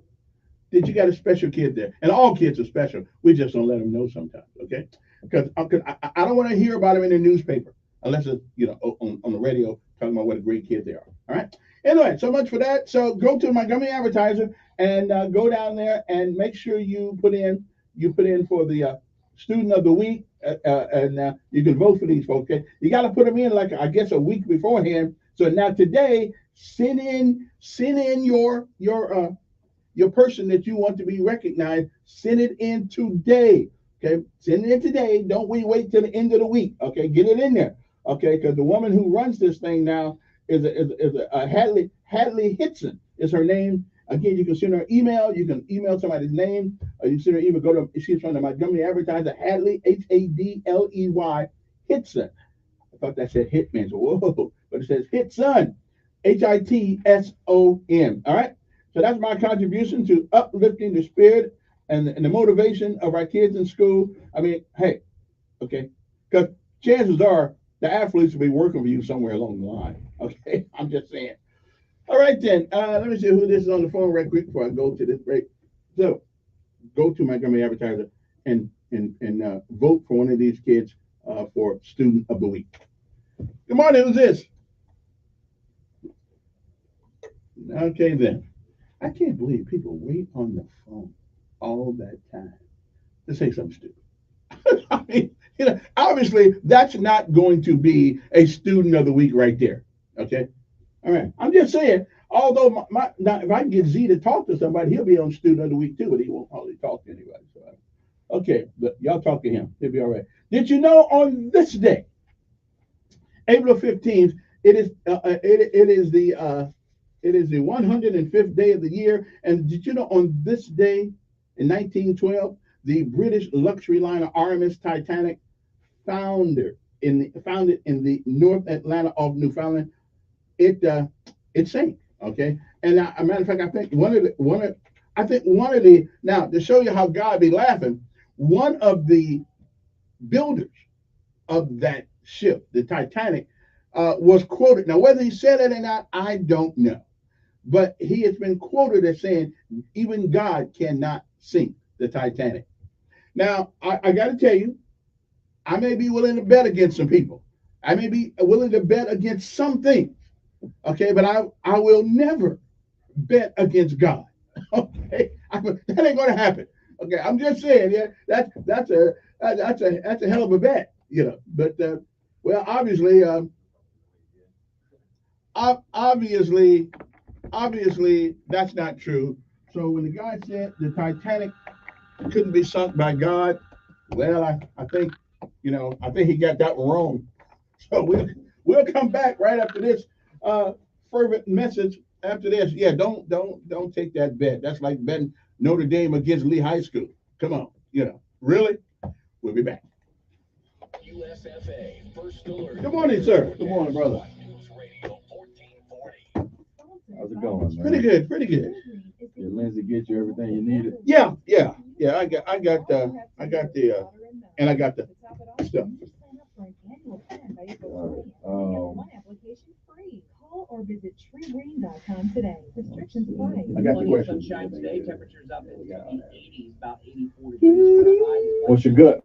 that you got a special kid there. And all kids are special. We just don't let them know sometimes, okay? Because I don't want to hear about them in the newspaper unless it's, on the radio talking about what a great kid they are, all right? Anyway, so much for that. So go to Montgomery Advertiser and go down there and make sure you put in for the Student of the Week, and you can vote for these folks, okay? You got to put them in, like, I guess, a week beforehand. So now today, send in your person that you want to be recognized. Send it in today, okay? Send it in today. Don't wait till the end of the week, okay? Get it in there, okay? Because the woman who runs this thing now is a Hadley Hitson is her name. Again, you can send her email. You can email somebody's name, or you send her email. She's from the Montgomery Advertiser. Hadley, Hadley Hitson. I thought that said Hitman. So whoa, but it says Hitson, Hitson. All right. So that's my contribution to uplifting the spirit and the motivation of our kids in school. I mean, hey, okay, because chances are the athletes will be working for you somewhere along the line. Okay, I'm just saying. All right, then. Let me see who this is on the phone right quick before I go to this break. So go to Montgomery Advertiser and vote for one of these kids for Student of the Week. Good morning. Who's this? Okay, then. I can't believe people wait on the phone all that time to say something stupid. I mean, obviously that's not going to be a Student of the Week right there. Okay, all right. I'm just saying. Although now, if I can get Z to talk to somebody, he'll be on Student of the Week too, but he won't hardly talk to anybody. So, okay, but y'all talk to him. He'll be all right. Did you know on this day, April 15th, it is the 105th day of the year. And did you know on this day in 1912, the British luxury liner RMS Titanic, founded in the North Atlantic of Newfoundland, it sank. Okay, and as a matter of fact, I think one of the now, to show you how God be laughing, one of the builders of that ship, the Titanic, was quoted. Now, whether he said it or not, I don't know. But he has been quoted as saying, even God cannot sink the Titanic. Now, I got to tell you, I may be willing to bet against some people. I may be willing to bet against some things. Okay, but I will never bet against God. Okay, that ain't going to happen. Okay, I'm just saying, yeah, that's a hell of a bet, But well, obviously, that's not true. So when the guy said the Titanic couldn't be sunk by God, well, I think he got that one wrong. So we'll come back right after this fervent message. After this, yeah, don't take that bet. That's like betting Notre Dame against Lee High School. Come on, really? We'll be back. WSFA First Alert. Good morning, sir. Good morning, brother. News Radio 1440. How's it going, man? Pretty good, pretty good. Did Lindsay get you everything you needed? Yeah. I got the and I got the stuff. Call or visit treegreen.com today. Restrictions apply. I got the Plenty of question. sunshine today. Temperatures up into the 80s, about 84 degrees. What's your gut?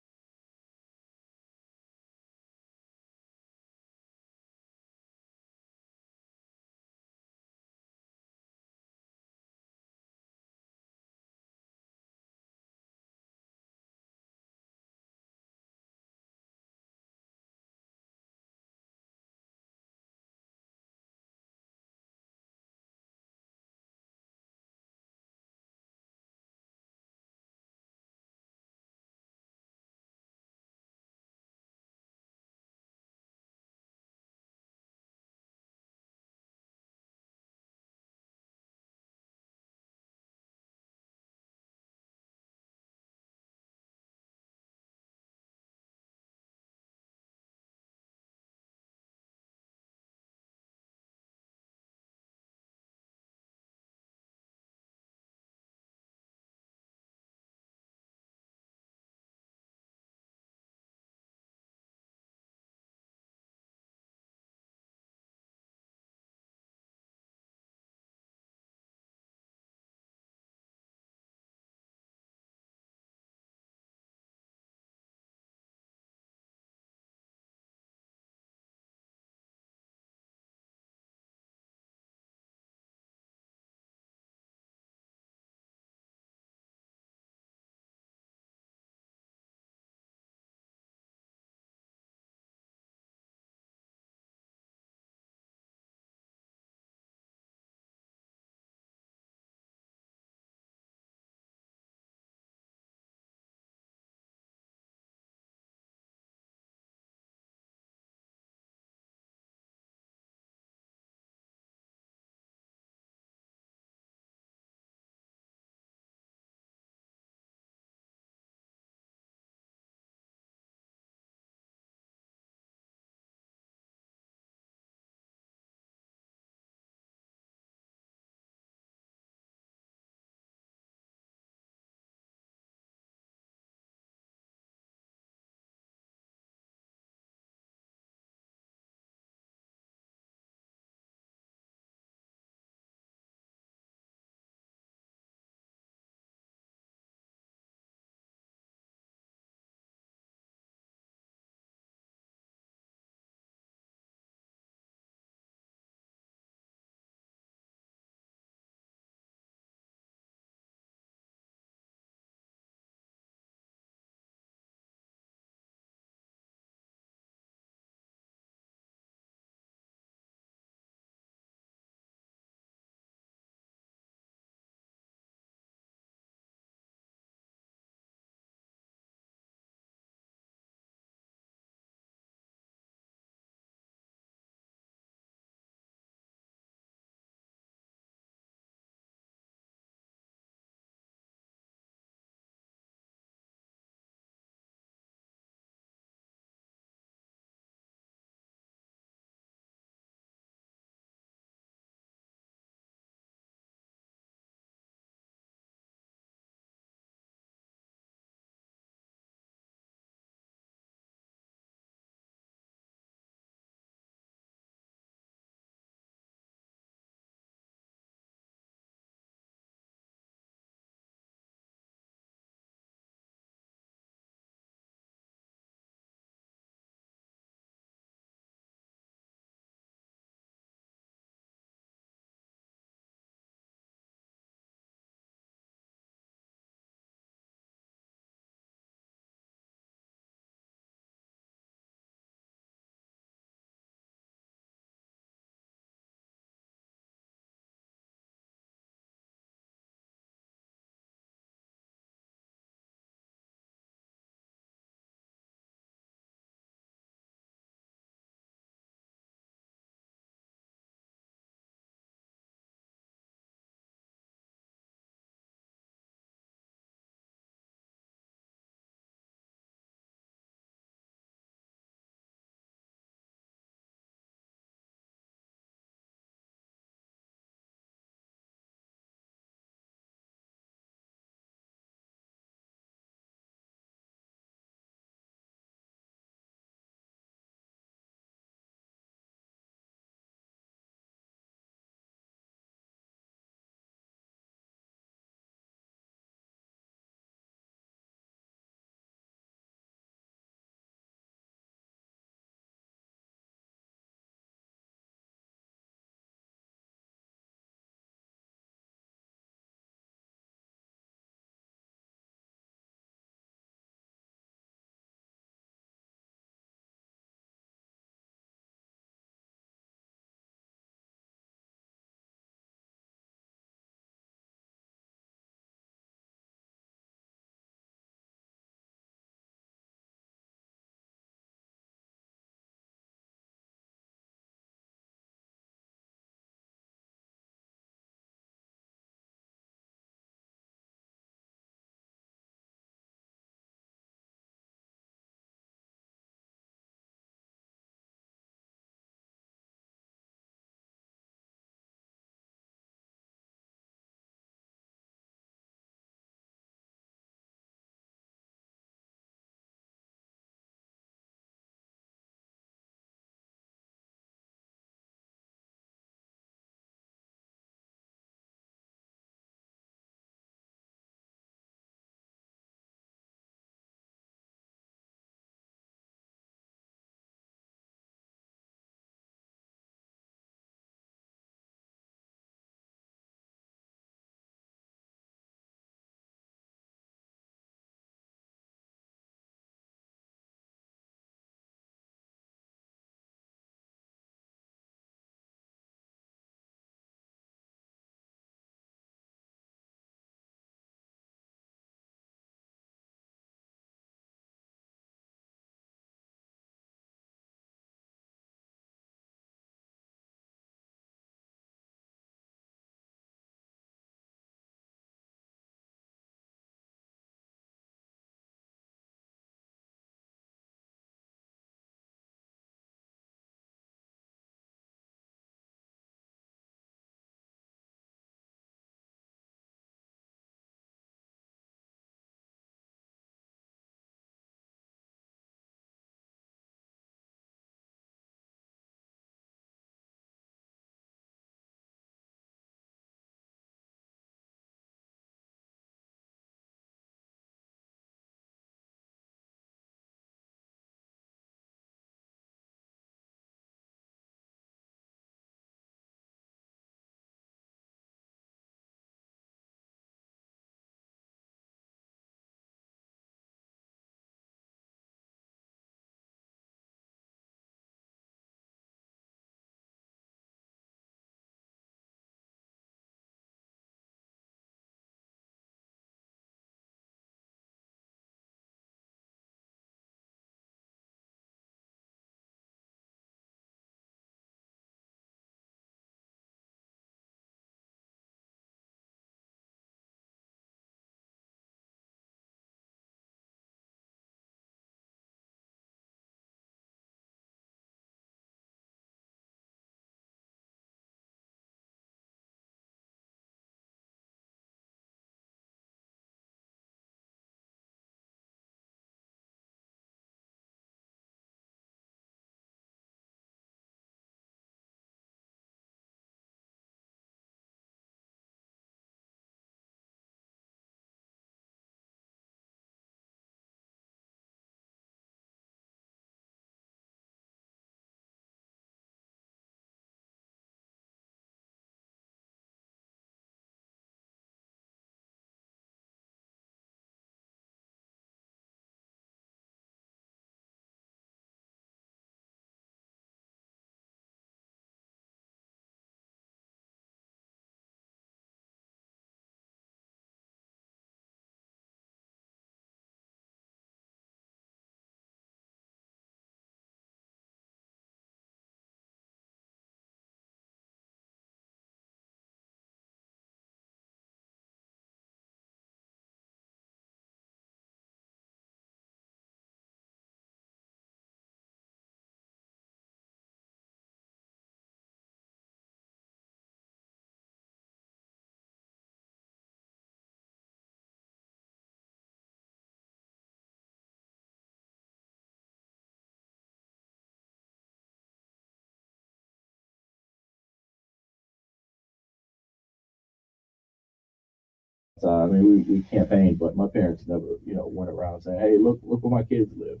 I mean, we campaigned, but my parents never, went around saying, "Hey, look where my kids live."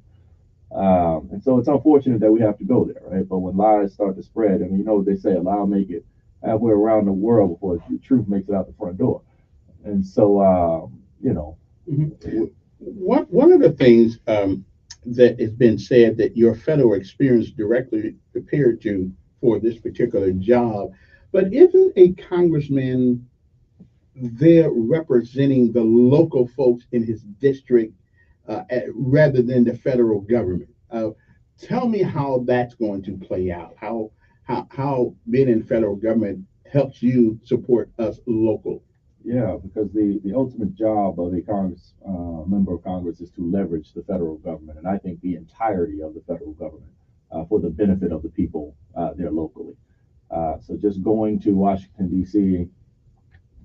And so it's unfortunate that we have to go there, right? But when lies start to spread, I mean, what they say, a lie will make it halfway around the world before the truth makes it out the front door. And so, One of the things that has been said that your federal experience directly prepared you for this particular job, but isn't a congressman there representing the local folks in his district rather than the federal government? Tell me how that's going to play out. How being in federal government helps you support us local. Yeah, because the ultimate job of a member of Congress is to leverage the federal government, and I think the entirety of the federal government for the benefit of the people there locally. So just going to Washington, D.C.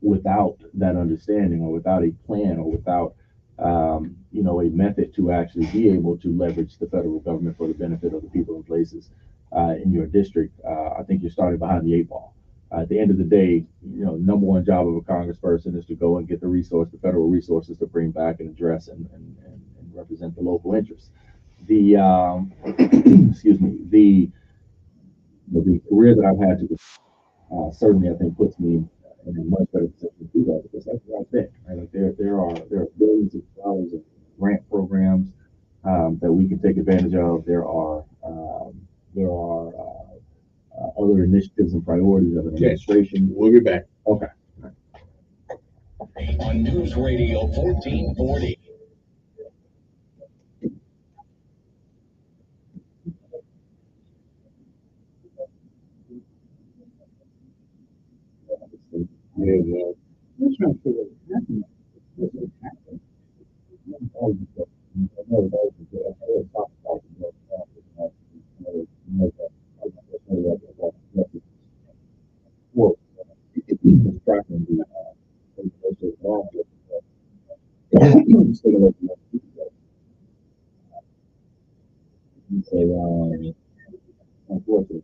without that understanding or without a plan or without a method to actually be able to leverage the federal government for the benefit of the people and places in your district, I think you're starting behind the 8 ball. At the end of the day, number one job of a congressperson is to go and get the federal resources to bring back and address and represent the local interests. The excuse me, the career that I've had to certainly I think puts me in a much better position to do that, because that's what I think. Right? Like there are billions of dollars of grant programs that we can take advantage of. There are other initiatives and priorities of an administration. We'll be back. Okay. On News Radio 1440. Unfortunately,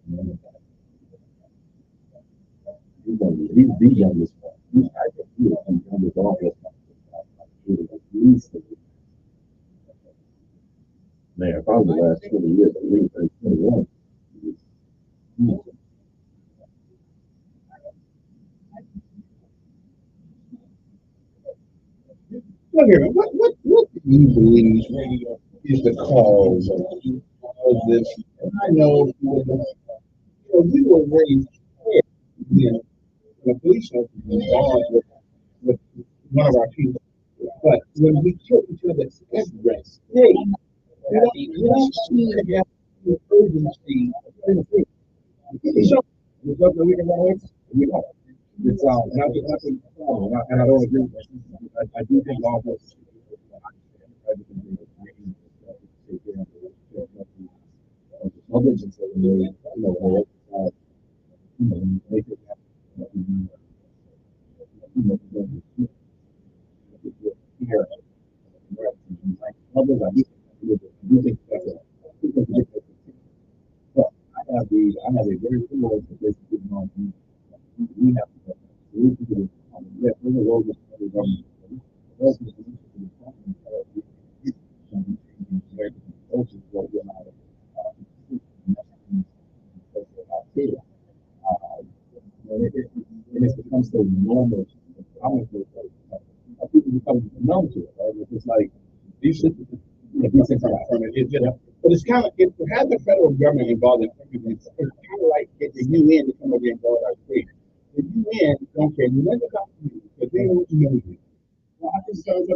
he's the youngest one. I think he was the youngest office. Man, probably the last 20 years, at least 21. Look here, what do you believe is the cause of this? I know we were raised here, when a police officer was involved with one of our people. But when we took each other's address, you don't see the urgency of anything. So, there's nothing we can run away from. We don't. It's and I think and I don't agree with that. I do think law enforcement public and so they could here. Public, I do think that's I have a very similar situation on. We have to yeah, there's a role that the government. And it's become so normal. People become numb to it, right? It's like these things are from it. But it's kind of to have the federal government involved in everything. It's kind of like get the UN to come over and involve our state. The UN don't care when they come to you because they don't know you. Well, I just started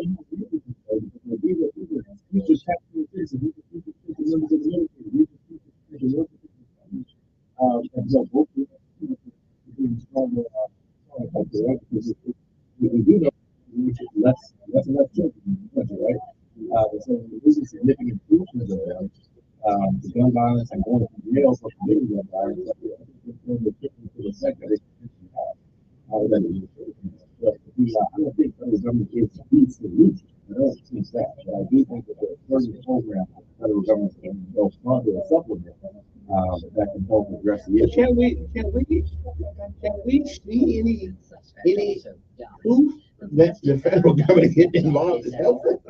these just have to do this. These are members of the military. These are and so both stronger. We do know less and less children in the country, right? So this is significant portions of them. The gun violence and going to jail for committing gun violence. To the sector they have. But I don't think the government is the solution. I don't think that. But I do think that there are certain programs that the federal government can go further and supplement that can help address the issue. Can we see any proof let the federal government get involved is helpful.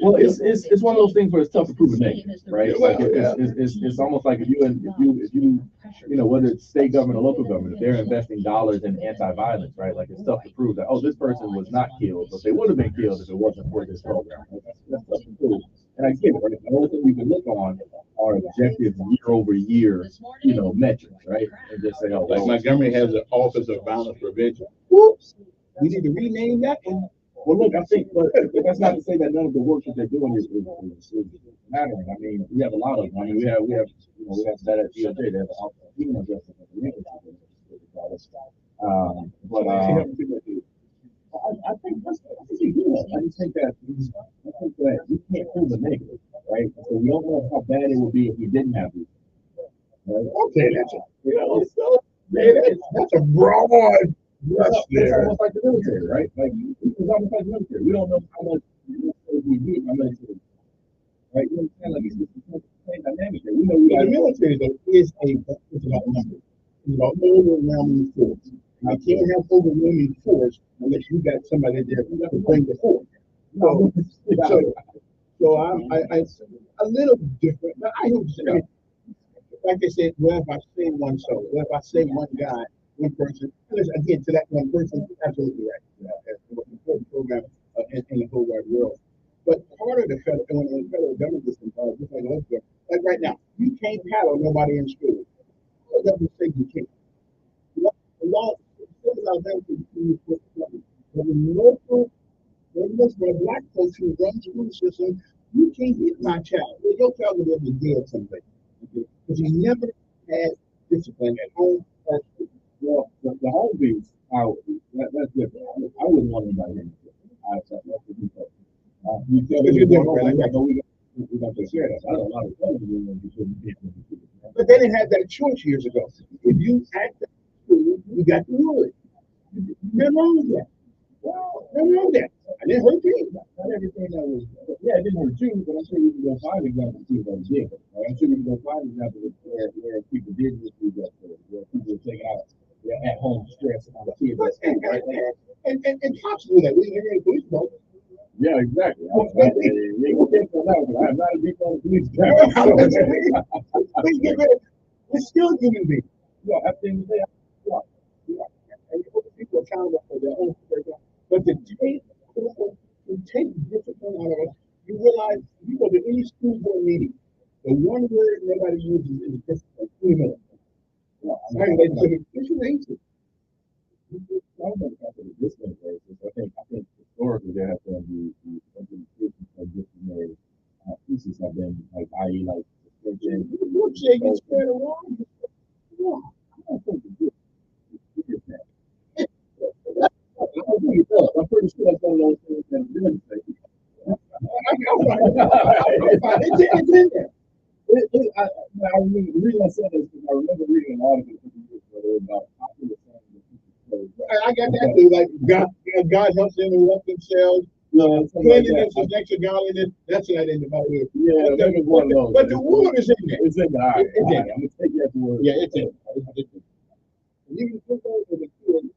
Well, it's one of those things where it's tough to prove a negative, right? Like it's almost like if you know, whether it's state government or local government, if they're investing dollars in anti-violence, right? Like it's tough to prove that, oh, this person was not killed, but they would have been killed if it wasn't for this program. That's tough to prove. And I get it, right? The only thing you can look on are objective year-over-year, you know, metrics, right? And just say, oh, like Montgomery has an Office of Violence Prevention. Whoops, we need to rename that one. Well, look, I think, but that's not to say that none of the work that they're doing is mattering. I mean, we have a lot of them. I mean, we have that at DOJ. They have an human justice. I think that's good. I just think that we can't prove a negative, right? So we don't know how bad it would be if we didn't have these. Right? Okay, that's a broad brush there. It's almost like the military, right? Like it's almost like the military. We don't know how much we need, how much, right? You understand? Like it's the same dynamic. We know the military though is it's about numbers. It's about overwhelming force. You can't have overwhelming force unless you got somebody there to bring the force. So I a little different. But I hope so. Like I said, well, if I say one soul, well, if I say one guy, one person, again, to that one person, absolutely right. That's the most important program in the whole wide world. But part of the federal government is involved, just like elsewhere. Like right now, you can't paddle nobody in school. It doesn't say you can't. The law says out there for the local, for black folks who run the school system, you can't hit my child. Well, your child will be dead someday. Because he never had discipline at home or school. Well, the home base, that's different. I wouldn't want anybody in it. That's the default. We're going to share that. I don't know a lot of but they didn't have that choice years ago. If you act at school, you got to do it. Nothing wrong with that. Nothing wrong with that. I didn't hurt you. Not everything that was, yeah, it didn't hurt you, but I'm sure you can go find examples too that did. Right? I'm sure you can go find examples where people did misuse that, where people were taking out their at-home stress on the kids. And possibly that we hear the police department. Yeah, exactly. I'm not a big fan of police. We're still human beings. Yeah, I think they are. And people are accountable for their own behavior. But to take discipline out of us, you realize you go to any school board meeting, the one word nobody uses is discipline. Email. I think historically there have been the implementations of disciplinary pieces have been like, i.e., like suspension. You say you spread around. No, I don't think it is that. I'm pretty sure that's one of those things that demonstrate. It's in there. The reason I said this is because I remember reading an article about popular saying that I got that too. Like God helps them who help themselves. Cleanliness is next to godliness. That's what I didn't know. Yeah, that was one of those. But the word is in there. It's in there. All right. I'm gonna take that word. Yeah, it's in there. You can put over the kids,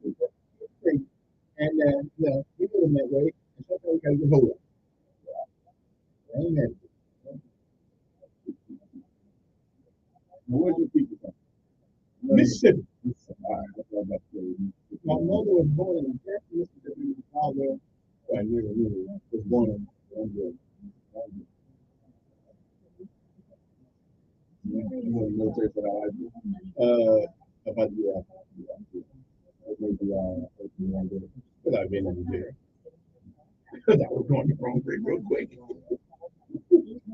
and you do them that way. And sometimes we gotta get hold of it. Amen. Where'd you people from? Mississippi. All right. My mother was born in Mississippi. My father, was born in Military for that. about because I've been in there. Because I was going the wrong way real quick.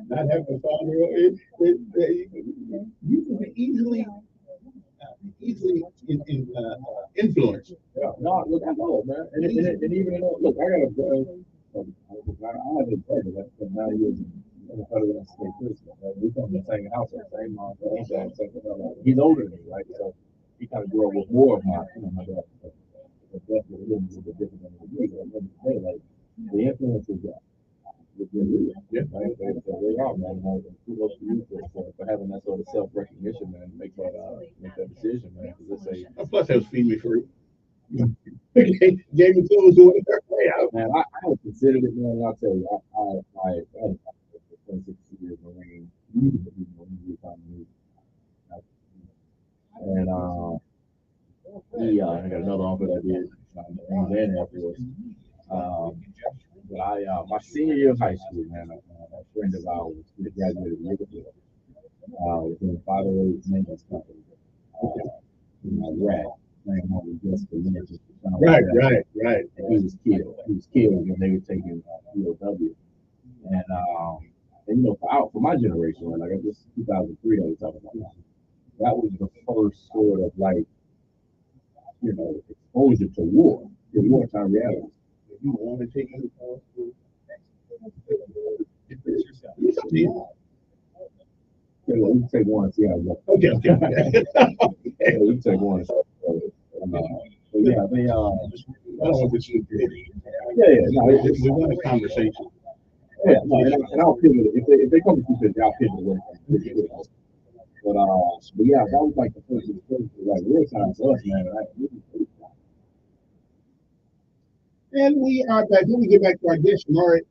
Not having a father, you can be easily influenced. Yeah, no, look, I know, man. And even look, I got a brother. I have a brother that's been 9 years in the federal state prison. We come from the same house, same mom, same dad, he's older than me, right? So he kind of grew up with more of my dad. But definitely a little bit different than me. But at the end of the day, like the influence is that. Yeah, right. They are, man. Kudos to you for having that sort of self-recognition, man. Make that decision, man. Because it's plus, they was feeding me free. Gave me clothes to wear. Man, I had considered it, man. I'll tell you, I had 26 years Marine, and I got another uncle that did Marines and Air Force. But my senior year of high school, man, a friend of ours, we graduated a year before, was in the 508 maintenance company in Iraq, playing on just the minutes. Right. And he was killed. He was killed when they were taking POW. And for my generation, like this is 2003 that we're talking about. That was the first sort of like, exposure to war, to wartime reality. You want to take any calls? We can take one and see how it goes. Okay. We can take one. But yeah, they I don't want this to be. No, we want a conversation. Yeah, no, and I'll pivot it. If they come to you, I'll pivot away. But yeah, that was like the first like real time for us, man. And we are back. When we get back to our guest, Maury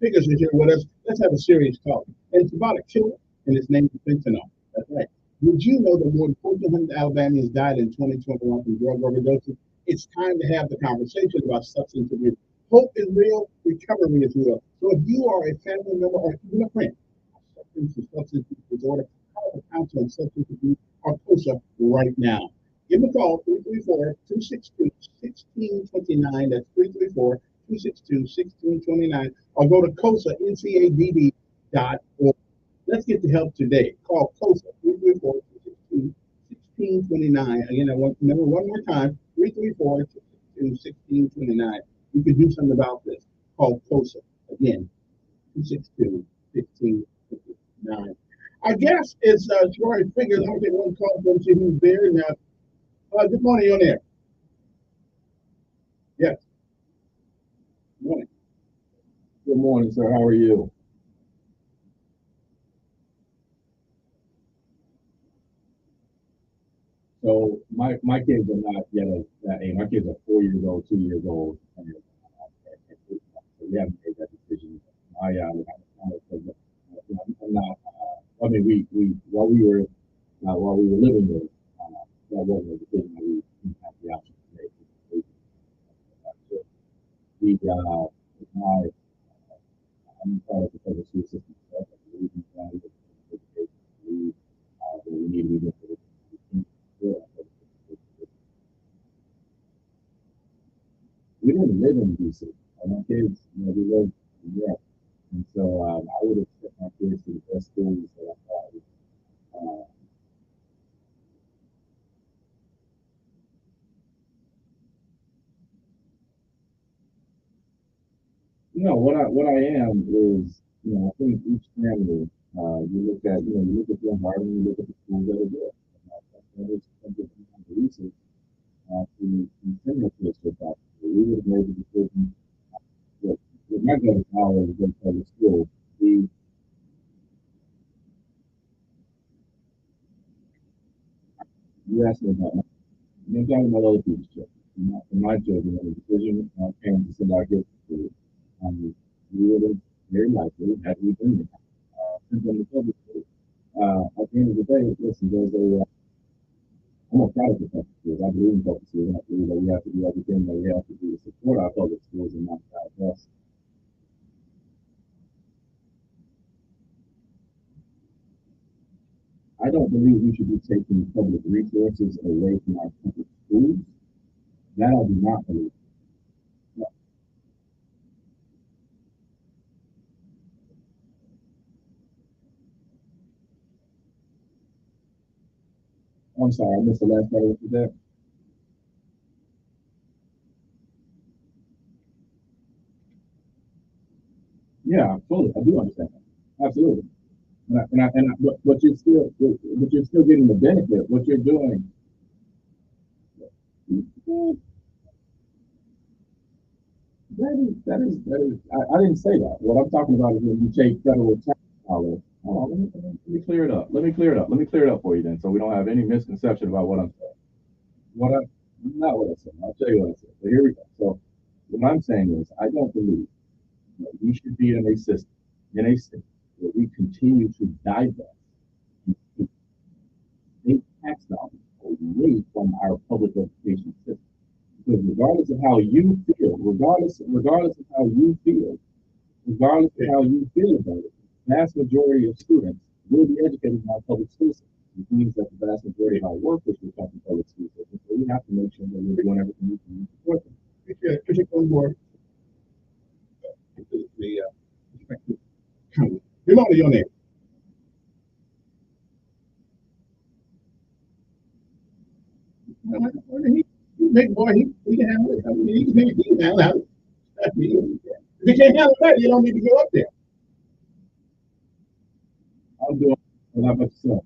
Figures is here with us. Let's have a serious talk. And it's about a killer, and his name is fentanyl. That's right. Did you know that more than 1,400 Alabamians died in 2021 from drug overdoses? It's time to have the conversation about substance abuse. Hope is real, recovery is real. So if you are a family member or even a friend, substance abuse disorder, call the Council on Substance Abuse or COSA right now. Give them a call, 334-262-1629. That's 334-262-1629. Or go to COSA.org. Let's get the help today. Call COSA, 334-262-1629. Again, number one more time, 334-262-1629. You can do something about this. Call COSA. Again, 262-1629. Our guest is Troy Figures. I'll get one call from see who's there. Now, good morning, you're on air. Yes. Good morning. Good morning, sir. How are you? So my kids are not yet at that age. My kids are 4 years old, 2 years old. And we haven't made that decision. I'm not. I mean, we while we were living there, that wasn't a decision that we didn't have the option to make. I'm part of the public school system. We need to be we didn't live in DC. My kids, we lived in Europe. And so I would have sent my kids to the best schools that I thought what I am is, I think each family, you look at the environment, you look at the schools that are there. That is something the research to send their kids to that. We would have made the decision with my daughter's knowledge of public school. You asked me about I'm talking about other people's children. For my children, the decision came to send our kids to school. We would have very likely had we been there. Since I'm the public school. At the end of the day, listen, I'm a product of public schools. I believe in public schools, and I believe that we have to do everything that we have to do to support our public schools and not our best. I don't believe we should be taking public resources away from our public schools. That I do not believe. No. I'm sorry, I missed the last part of what you said. Yeah, fully. I do understand that. Absolutely. But you're still getting the benefit. What you're doing. That is. I didn't say that. What I'm talking about is when you take federal tax dollars. Hold on, let me clear it up. Let me clear it up for you then, so we don't have any misconception about what I'm saying. Not what I said. I'll tell you what I said. So here we go. So What I'm saying is, I don't believe that we should be in a system, in a state, where we continue to divest state tax dollars away from our public education system. Because regardless of how you feel, regardless of how you feel, regardless of how you feel about it, the vast majority of students will be educated in our public school system. Which means that the vast majority of our workers will come from public school system. So we have to make sure that we're doing everything we can to support them. Particular board. Good morning, your name. He big boy, he can handle it. I mean, he can handle it. If he can't handle that, you don't need to go up there. I'm doing what I'm upset.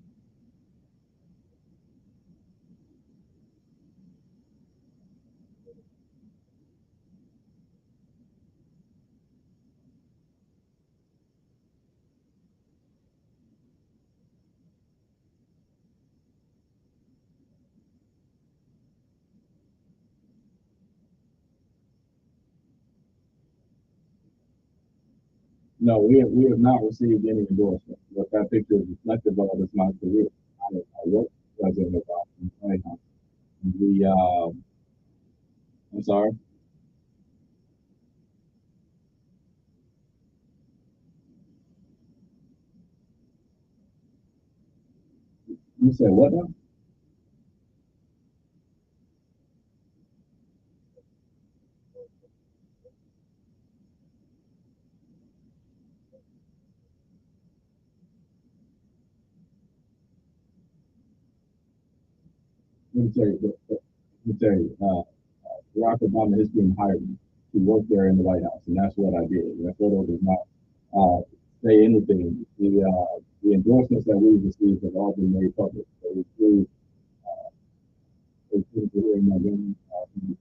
No, we have not received any endorsement. What that picture is reflective of is my career. I worked for President Obama in the White House. We, I'm sorry. You said what now? Let me tell you, Barack Obama has been hired to work there in the White House, and that's what I did. That photo does not say anything. The endorsements that we've received have all been made public. They include here in Montgomery,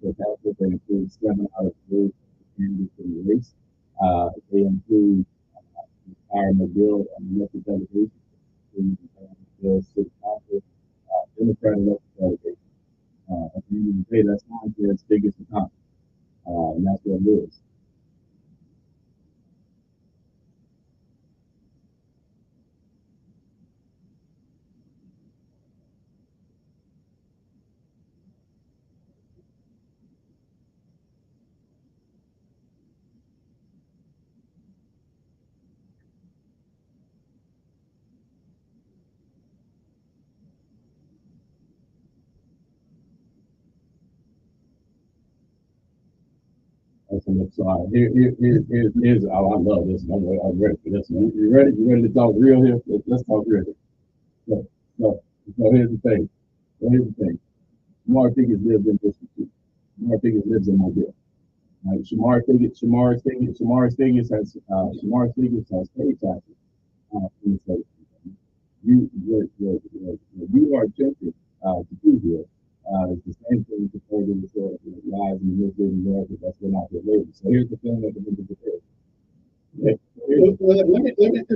they include 7 out of 8 candidates in the race. They include hiring a bill and elected delegation, the city council, Democratic elected delegation. At the end of the day, that's not as big as the top, and that's what it is. So here's oh, I love this. I'm ready for this. You ready? You ready to talk real here? Let's talk real. So here's the thing. Shamar Figgins lives in District 2. Shamar Figgins lives in Mobile. Right? Shamar Figgins has paid taxes in the state. You are attempting to do here. It's the same thing before the lies and misleading narrative that's been out there lately. So here's the thing that the people prepare. Let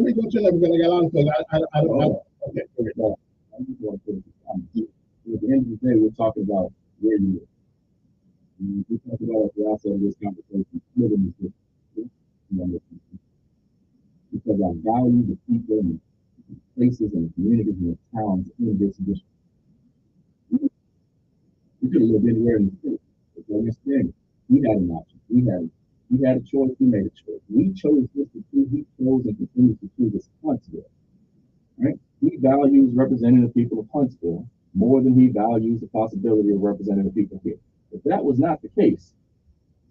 me go to that because I got on because I don't know. Okay, I'm just going to put it. At the end of the day, we're talking about where you live. We talk about at the outset of this conversation, living is different. Because I value the people and the places and the communities and the towns in this district. We could have lived anywhere in the state. But understand, we had an option. We had a choice. We made a choice. We chose District 2. He chose and continues to choose this Huntsville. Right? He values representing the people of Huntsville more than he values the possibility of representing the people here. If that was not the case,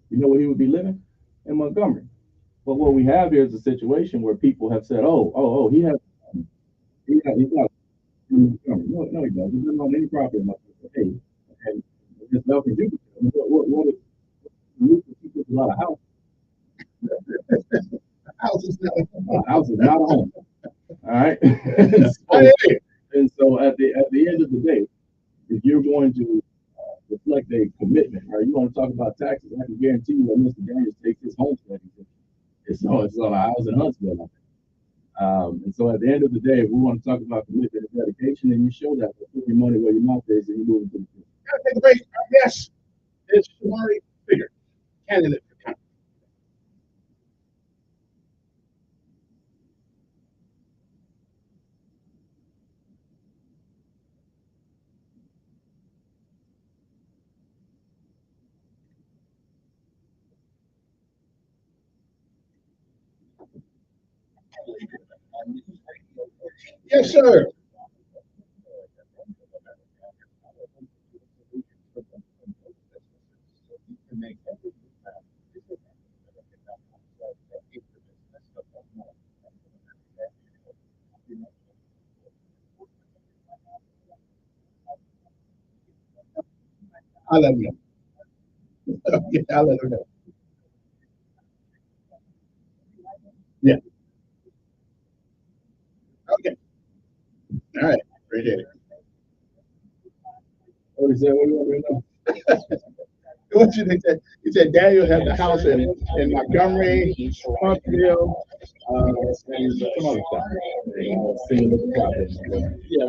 you know where he would be living? In Montgomery. But what we have here is a situation where people have said, he's not in Montgomery. No, he doesn't. He doesn't own any property in Montgomery. Hey, and it's nothing you can do. What if you a lot of houses? House is not a home. All right. and so at the end of the day, if you're going to reflect a commitment, or you want to talk about taxes, I can guarantee you when Mr. Daniels takes his homestead, it's on a house in Huntsville. And so at the end of the day, if we want to talk about commitment and dedication, then you show that by putting your money where your mouth is and you move into the future. Great. Our guest is Shamari Figgins, candidate for Yes, sir. I love you. Yeah, I love you. Yeah. Okay. All right. Appreciate it. What is that? What do you want me to know? What you think? He said Daniel had the house in Montgomery, Huntsville, and some other stuff. Yeah.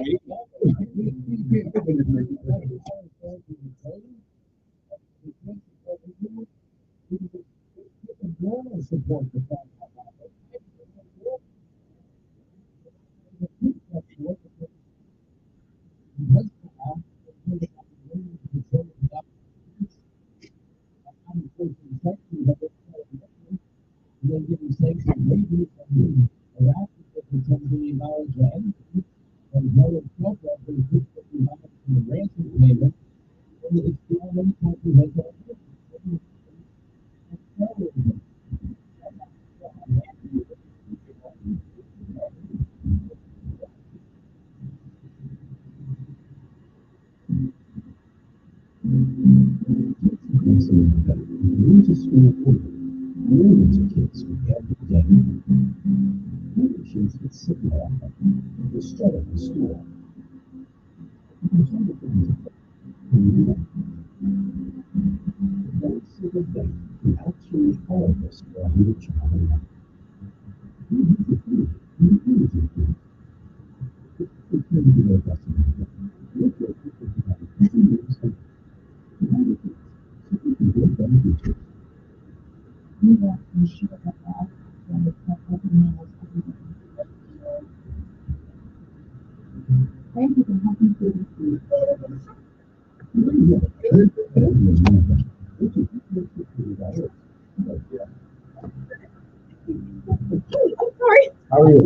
Sorry. How are you?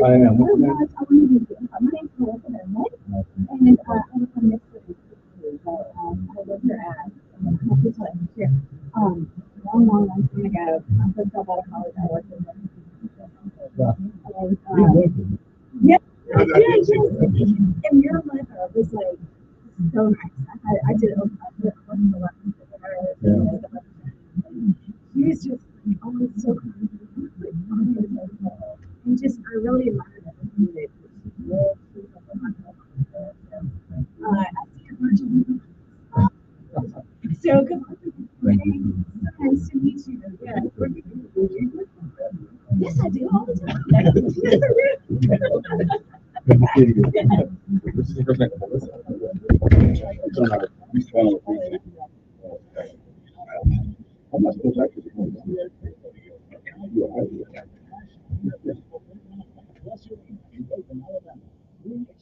I am. My name's Melissa Burnett, and I'm from Mississippi. I live here at here. Long time ago, I first got out of college. I worked in yeah, and your mother was like so nice. I did she was just always so kind and just I really admired everything that I see her virtually. So good luck with your training. Nice to meet you. Yeah. Yes, I do all the time.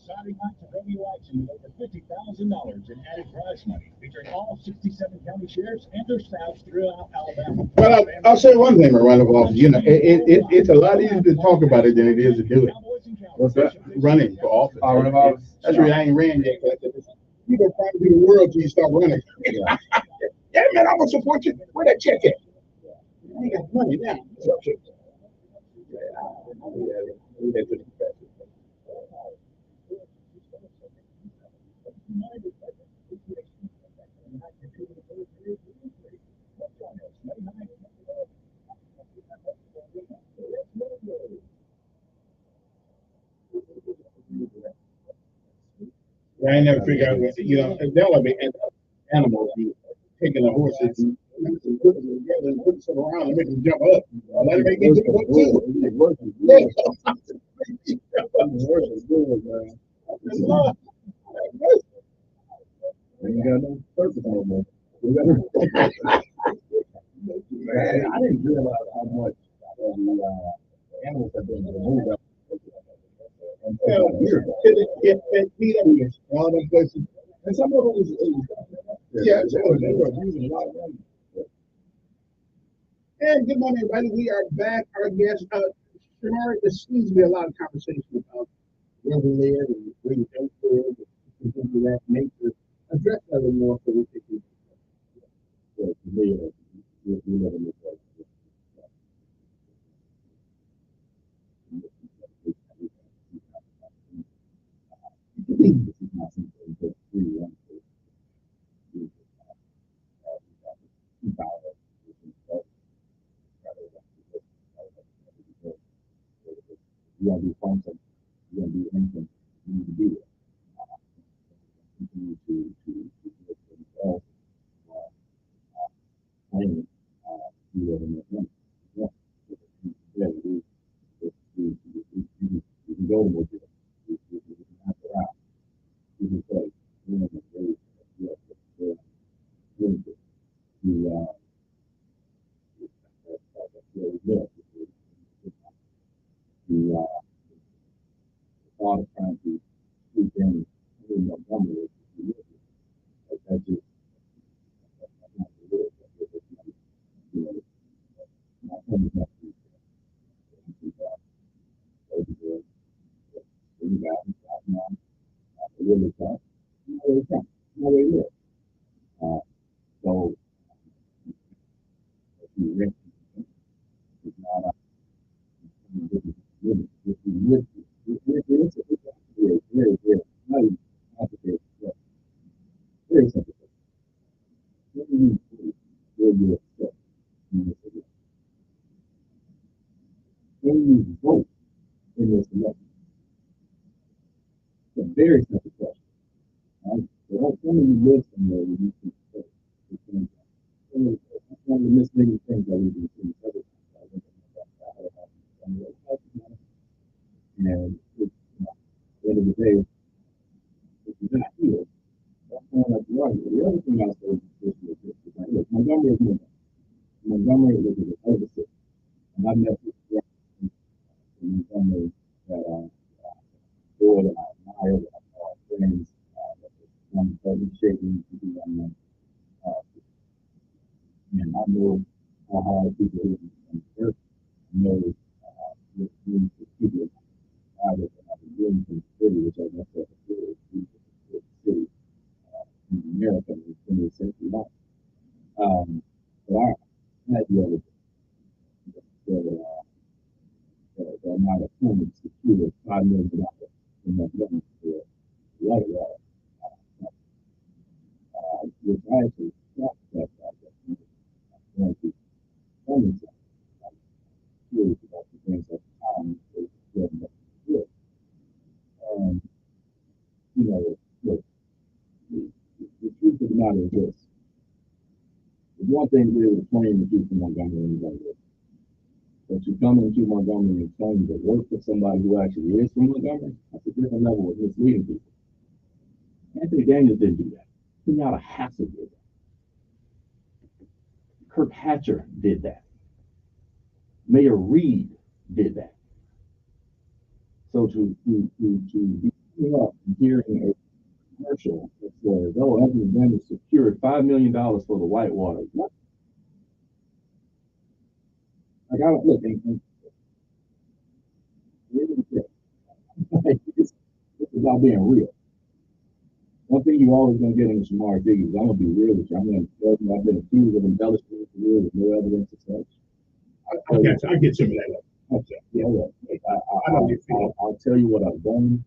Saturday night to radio action with over $50,000 in added prize money, featuring all 67 county sheriffs and their staffs throughout Alabama. Well, I'll say one thing, right off. You know, it's a lot easier to talk about it than it is to do it. What's that? Running for office. Running for office. That's why I ain't ran yet. You gonna try to do the world till you start running. Yeah, man, I'm gonna support you. Where that check at? I ain't got money now. I ain't never figured out, you know, there will be animals taking the horses and putting them together and putting some around and make them jump up. Let it make me jump up too. Yeah. You got no purpose no more. Man, I didn't realize how much the animals have been removed out. It beat up against all them places. And some of it yeah, they were abusing a lot of money. And good morning, everybody. We are back. Our guest, Shamara, there seems to be a lot of conversation about where we live and where you think live, and things of that nature. Address that a little more so we can keep it. We live in this place. This is not something that we want to do. You gotta be functional. You gotta be anything. You need to be there. Continue to look for themselves. Playing. You live in that moment. Yeah. Yeah. We can go to more people. We can have it out. We can play. We can play. Yeah. The thought of trying to sweep in Montgomery, that's just not the way. You know, not only that, really tough. No way live. So if you rent, it's not very simple. When you vote in this election, it's a very simple question. Right? So don't tell me you live somewhere where you can vote. That's one of the misleading things that we've been seeing several times. And it's, at the end of the day, if you're not here, that's not like you are here. The other thing I say is this: Montgomery is Montgomery. Montgomery is a overseas, and I've met with in Montgomery that board and I admire, friends, one doesn't shake me to be on and I know how hard people live in the earth. I know what means for people out of Wilmington City, which I guess that's a good city in America in the 20th century. But I had the other the amount of funds secured $5 million in that government for light water, which I actually stopped that project. Going to funding curious about the things at the time they were good. And you know, look, the truth of the matter is this. It's one thing to be able to claim that you're from Montgomery and anybody else. But you come into Montgomery and claim to work for somebody who actually is from Montgomery, that's a different level of misleading people. Anthony Daniels didn't do that. Kenyatta Hassel did that. Kirk Hatcher did that. Mayor Reed did that. So to be coming up and hearing a commercial that says, "Oh, Anthony Daniels secured $5 million for the Whitewater." What? Like, I don't look. This is about being real. One thing you're always going to get in Shamar Diggs, I'm going to be real with you. I'm going to tell you I've been accused of embellishing the career with no evidence of such. I get some of that. Okay. Yeah, I'll tell you what I've done.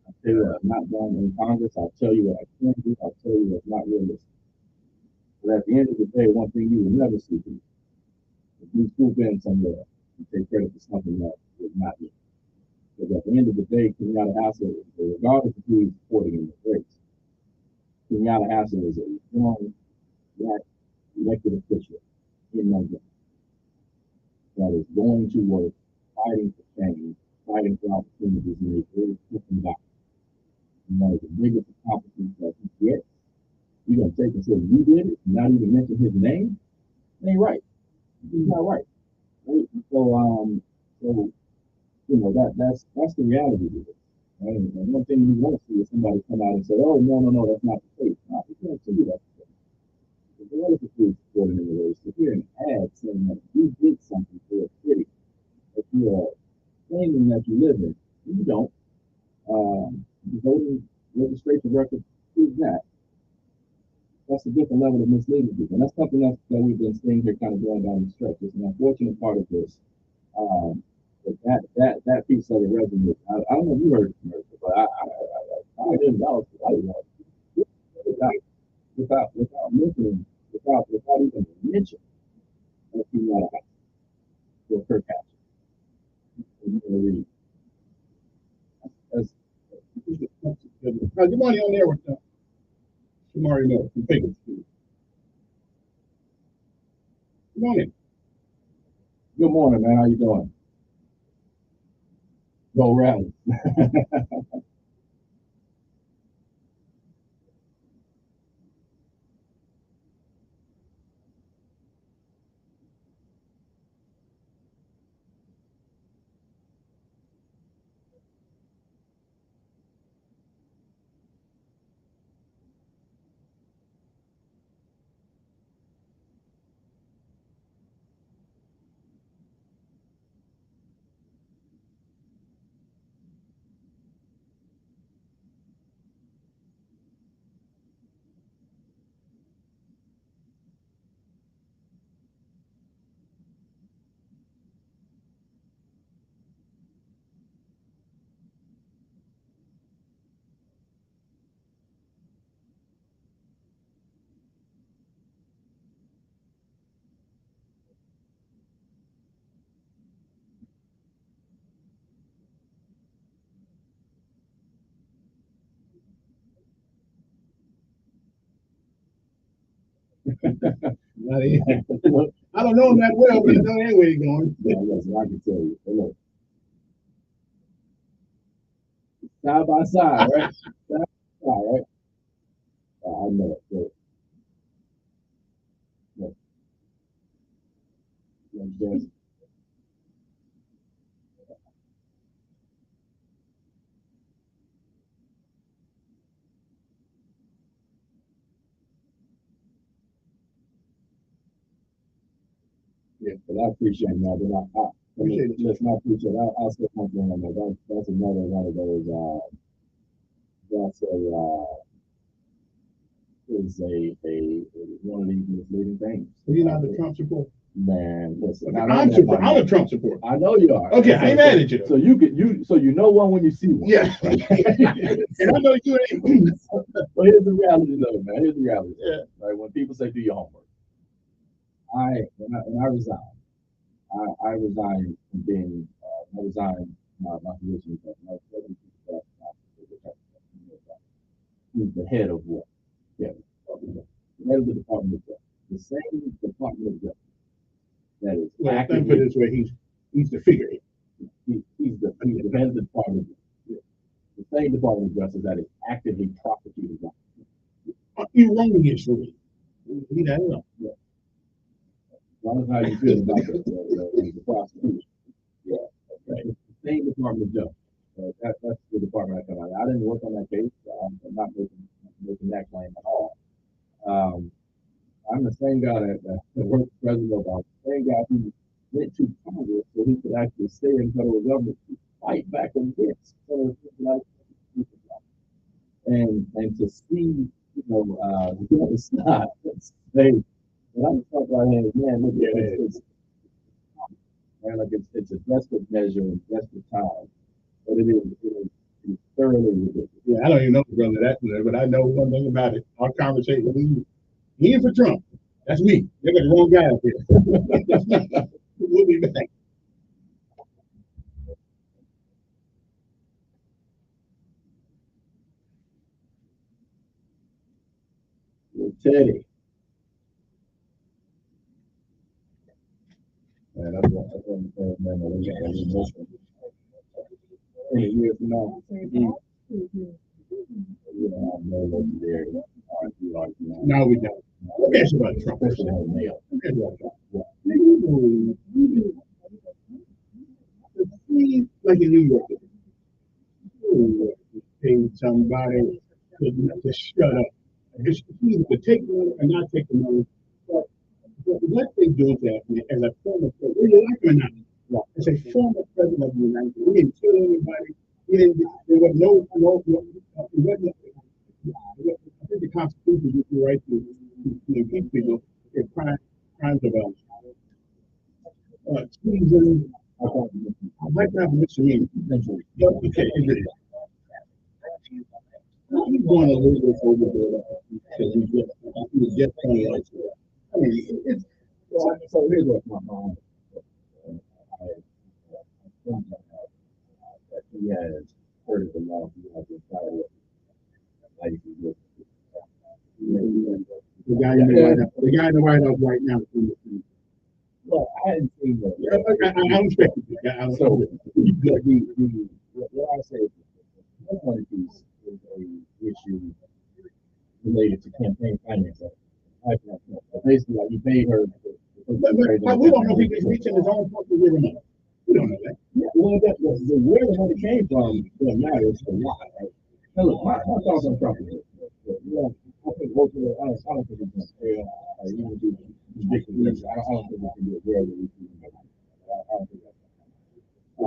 I'll tell you what I've not done in Congress. I'll tell you what I can do. I'll tell you what's not realistic. But at the end of the day, one thing you will never see is if you swoop in somewhere and take credit for something that was not you. Because at the end of the day, Kenyatta Hassel, regardless of who he's supporting in the race, Kenyatta Hassel is a young, black elected official in Montgomery that is going to work, fighting for change, fighting for opportunities in a very different environment. And one of the biggest accomplishments that he gets, you're going to take and say, you did it, and not even mention his name? It ain't right. He's not right. Right? So you know, that's the reality of it. Right? And one thing you want to see is somebody come out and say, "Oh, no, that's not the case." No, we can't see that. The relative is supporting in the race. If you're an ad saying that you did something for a city that you are claiming that you live in, you don't. voting registration record is that. That's a different level of misleading people. And that's something that we've been seeing here kind of going down the stretch. It's an unfortunate part of this. But that piece of the resume, I don't know if you heard it, but I didn't know. Without mentioning, without even mentioning that you not a for per capita. Good morning on there with Shamari Miller from Pickens. Good morning. Good morning, man. How you doing? Go Rally. I don't know him that well, but I know that way he's going. Yeah, listen, I can tell you. Look. Side by side, right? Side by side, right? I know it. Good. Look. You understand? Yeah, but I appreciate that. But listen, I appreciate it. I'll say one thing on that. That's another one of those. That's a one of these misleading things. You're not a Trump supporter. Man, listen. I'm a Trump supporter. I know you are. Okay, I ain't mad at you. So you know one when you see one. Yeah. And I know you ain't. But here's the reality though, man. Here's the reality. Yeah. Right. When people say do your homework. When I resigned, I resigned from being I resigned my position as who's the head of what? Yeah. The head of the Department of Justice. The same Department of Justice that is acting for this way, he's the figurehead. He's the head of the Department of Justice. The same Department of Justice that is actively prosecuting. Erroneous for me. Leave that alone. Yeah. As long as how you feel about the prosecution. Yeah. Okay. It's the same Department of Justice. That's the department I come out of. I didn't work on that case. I'm not making that claim at all. I'm the same guy that worked for President Obama, the same guy who went to Congress so he could actually stay in federal government to fight back against and to see, the other side say, and I'm talking about, hey, man, look at it. It's a desperate measure and desperate time. But it is thoroughly ridiculous. Yeah, I don't even know the brother that good, but I know one thing about it. Our conversation, he ain't for Trump. That's me. They got the wrong guy up here. We'll be back. Teddy. Man, that's what man. 20 years from now. No, we don't. Let me ask you about Trump. Like in New York, paying somebody to shut up. It's either to take money or not take the money. But what they do is that as a former president, whether you like him or not, as a former president of the United States, he didn't kill anybody. He didn't there was it wasn't, I think the Constitution gives you the right to impeach people if crimes of treason. I might not have misdemeanor. Okay, he's going a little bit overboard because he's just pointing out. I mean, it's so here's what my mom. I think that he has heard of the law. He has entire life. The guy in the White House right now. Well, I hadn't seen that. I don't expect it. So, what I say is, one of these is a issue related to campaign finance. Basically, like he paid her. But we don't know if he's reaching his own pocket with money. We don't know that. Yeah, well, where the money came from doesn't matter. It's the why. Right? Now, look, my thoughts on Trump is, I think hopefully, I don't think it's going to fail. Even do ridiculous. I don't think we can do it where we can. I don't think that's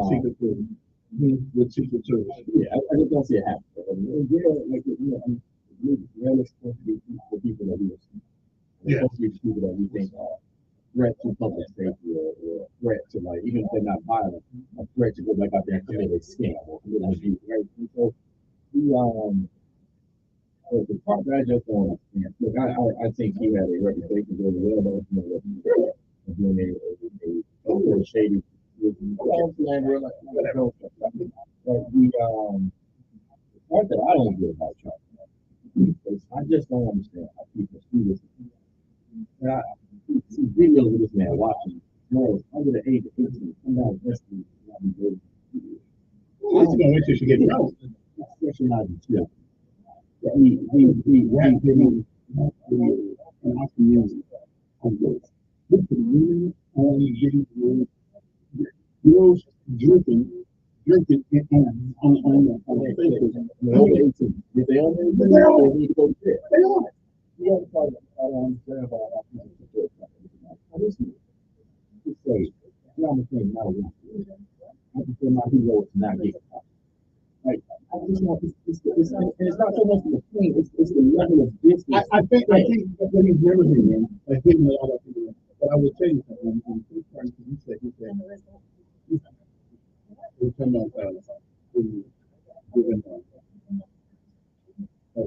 Secret Service. With Secret Service. Yeah, I just don't see it happen. Like, we're supposed to be the people that we are. We're supposed to be the people that we think are threat to public safety or a threat to, like, even if they're not violent, a threat to go back out there and commit a scam or commit a abuse, right? And so the part that I just don't understand. Look, I think he had a reputation very well known of being a shady. But the part that I don't get about Trump is I just don't understand how people see this. And I see videos of this man watching girls under the age of 18 come out dressing. It's going to wait till she gets out. Especially not in children. He rapped in our community on this. Girls drinking on the Facebook. Did they all know? They all. They all. The other part I don't understand about our people. I just say, I'm saying now, I just feel my hero is not getting caught. Like, I just want it's not so much the thing, it's the level of business. I think that he's never been in. I think a lot of people, but I will tell you something. He said, we come out given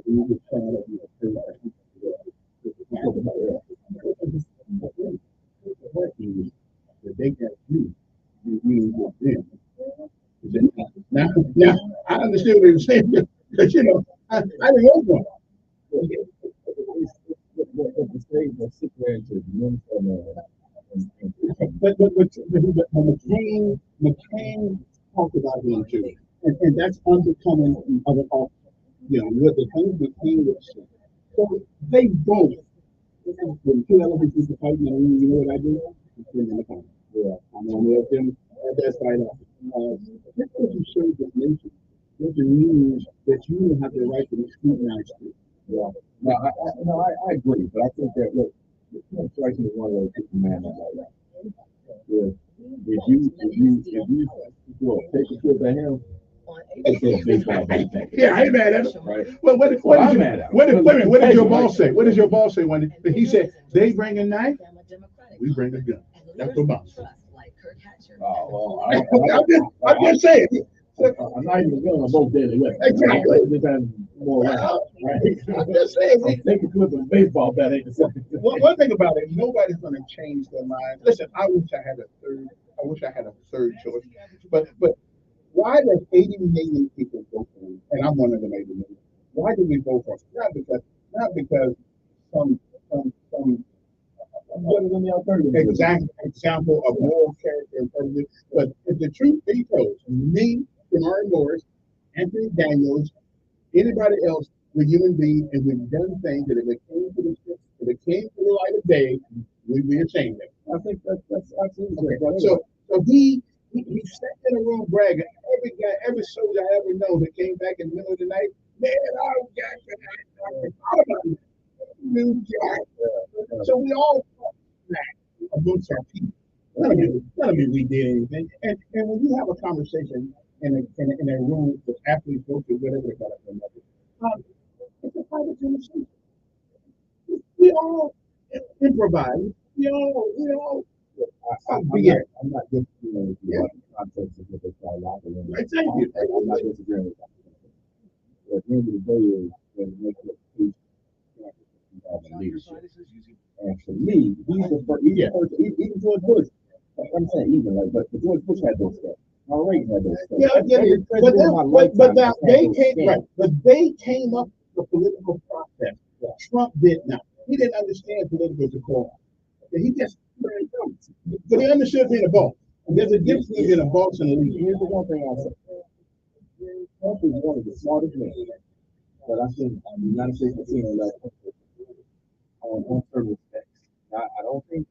we just try to they got you with them. Now, I understand what he was saying, because, I didn't know one. But McCain talked about him too, and that's unbecoming of an office. What the things McCain would say. So they both. When two elephants used to fight in the room, you know what I do? Yeah, I'm on with them. That's right. Just because you serve this nation doesn't mean that you don't have the right to be scrutinized. Yeah. No, I agree, but I think that look, strikes me as one of those people, man. If you take a trip at him, yeah, I ain't mad at him. Right. Well, what did your boss say? What does your boss say when he said they bring a knife, we bring a gun? That's the boss. Oh, well, I'm just saying. I'm not even going on both days. Exactly. More right. I'm just saying. Take a clip of a baseball bat. One thing about it, nobody's going to change their mind. Listen, I wish I had a third choice. But why does 80 million people vote for him? And I'm one of them 80 million. Why do we vote for him? Not because some example of moral character and purpose. But if the truth be told, me, Jamari Morris, Anthony Daniels, anybody else, we're human beings, and we've done things that if it came to the light of day, we'd be ashamed of it. I think that's absolutely right. So he sat in a room bragging. Every soldier I ever know that came back in the middle of the night, man, I thought about it. So we all amongst our people. None of it we did anything. And when you have a conversation, in a room with athletes, coaches, whatever they call it. It's a private conversation. We all improvise. We all. I'm not disagreeing with you on the context of what they call locker room. Thank you. I'm not disagreeing with that. But at the end of the day, is when you make a case for leadership. And for me, he's the first, even George Bush. I'm saying even like, but George Bush had those steps. Reagan had those steps. Yeah, I get it. But now they came up with the political process. Trump did not. He didn't understand political decorum. He just, but he understood being a boss. There's a difference between being a boss and a leader. Here's the one thing I'll say. Trump is one of the smartest men that I think the United States has seen in the last on certain respects. I don't think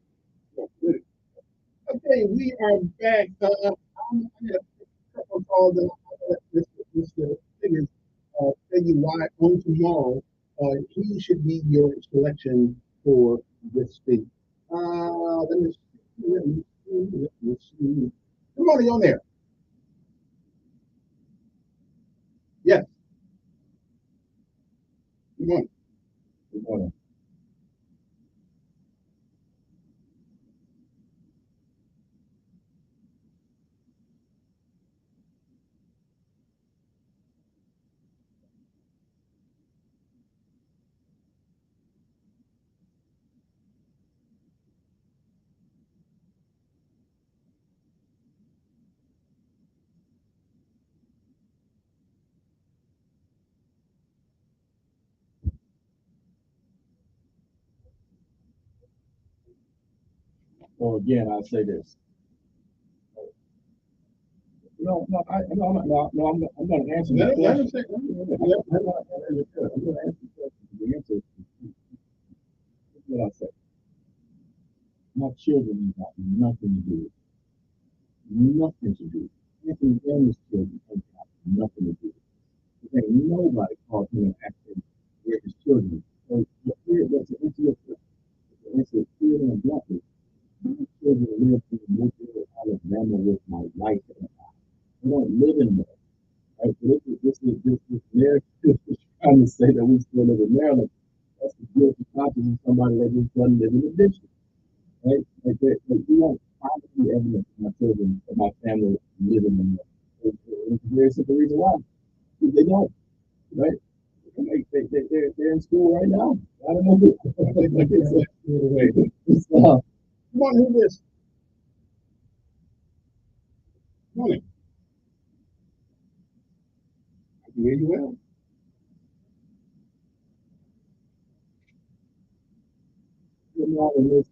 politically. Okay, we are back. I'm going to couple of calls and Mr. Figures tell you why on tomorrow he should be your selection for this speech. Let me see. Good morning, on there. Yes. Good morning. Good morning. So again, I'll say this. I'm going to answer that question. I'm going to answer the answer. Here's what I say. My children have nothing to do with it. Nothing to do with it. Anthony and his children have nothing to do with it. There ain't nobody called him and asked him where his children are. So here, that's an answer your question. The answer is clear and bluntly. My children live in Mobile, Alabama with my wife and I. We don't live in there. Right? So this narrative is trying to say that we still live in Maryland. That's the guilty conscience of somebody that just doesn't live in the district. Right? Like we don't find any evidence of my children or my family living in there. It's a very simple reason why. They don't. Right? They're in school right now. I don't know. Come on, who this? Morning. I can hear you well. Good morning,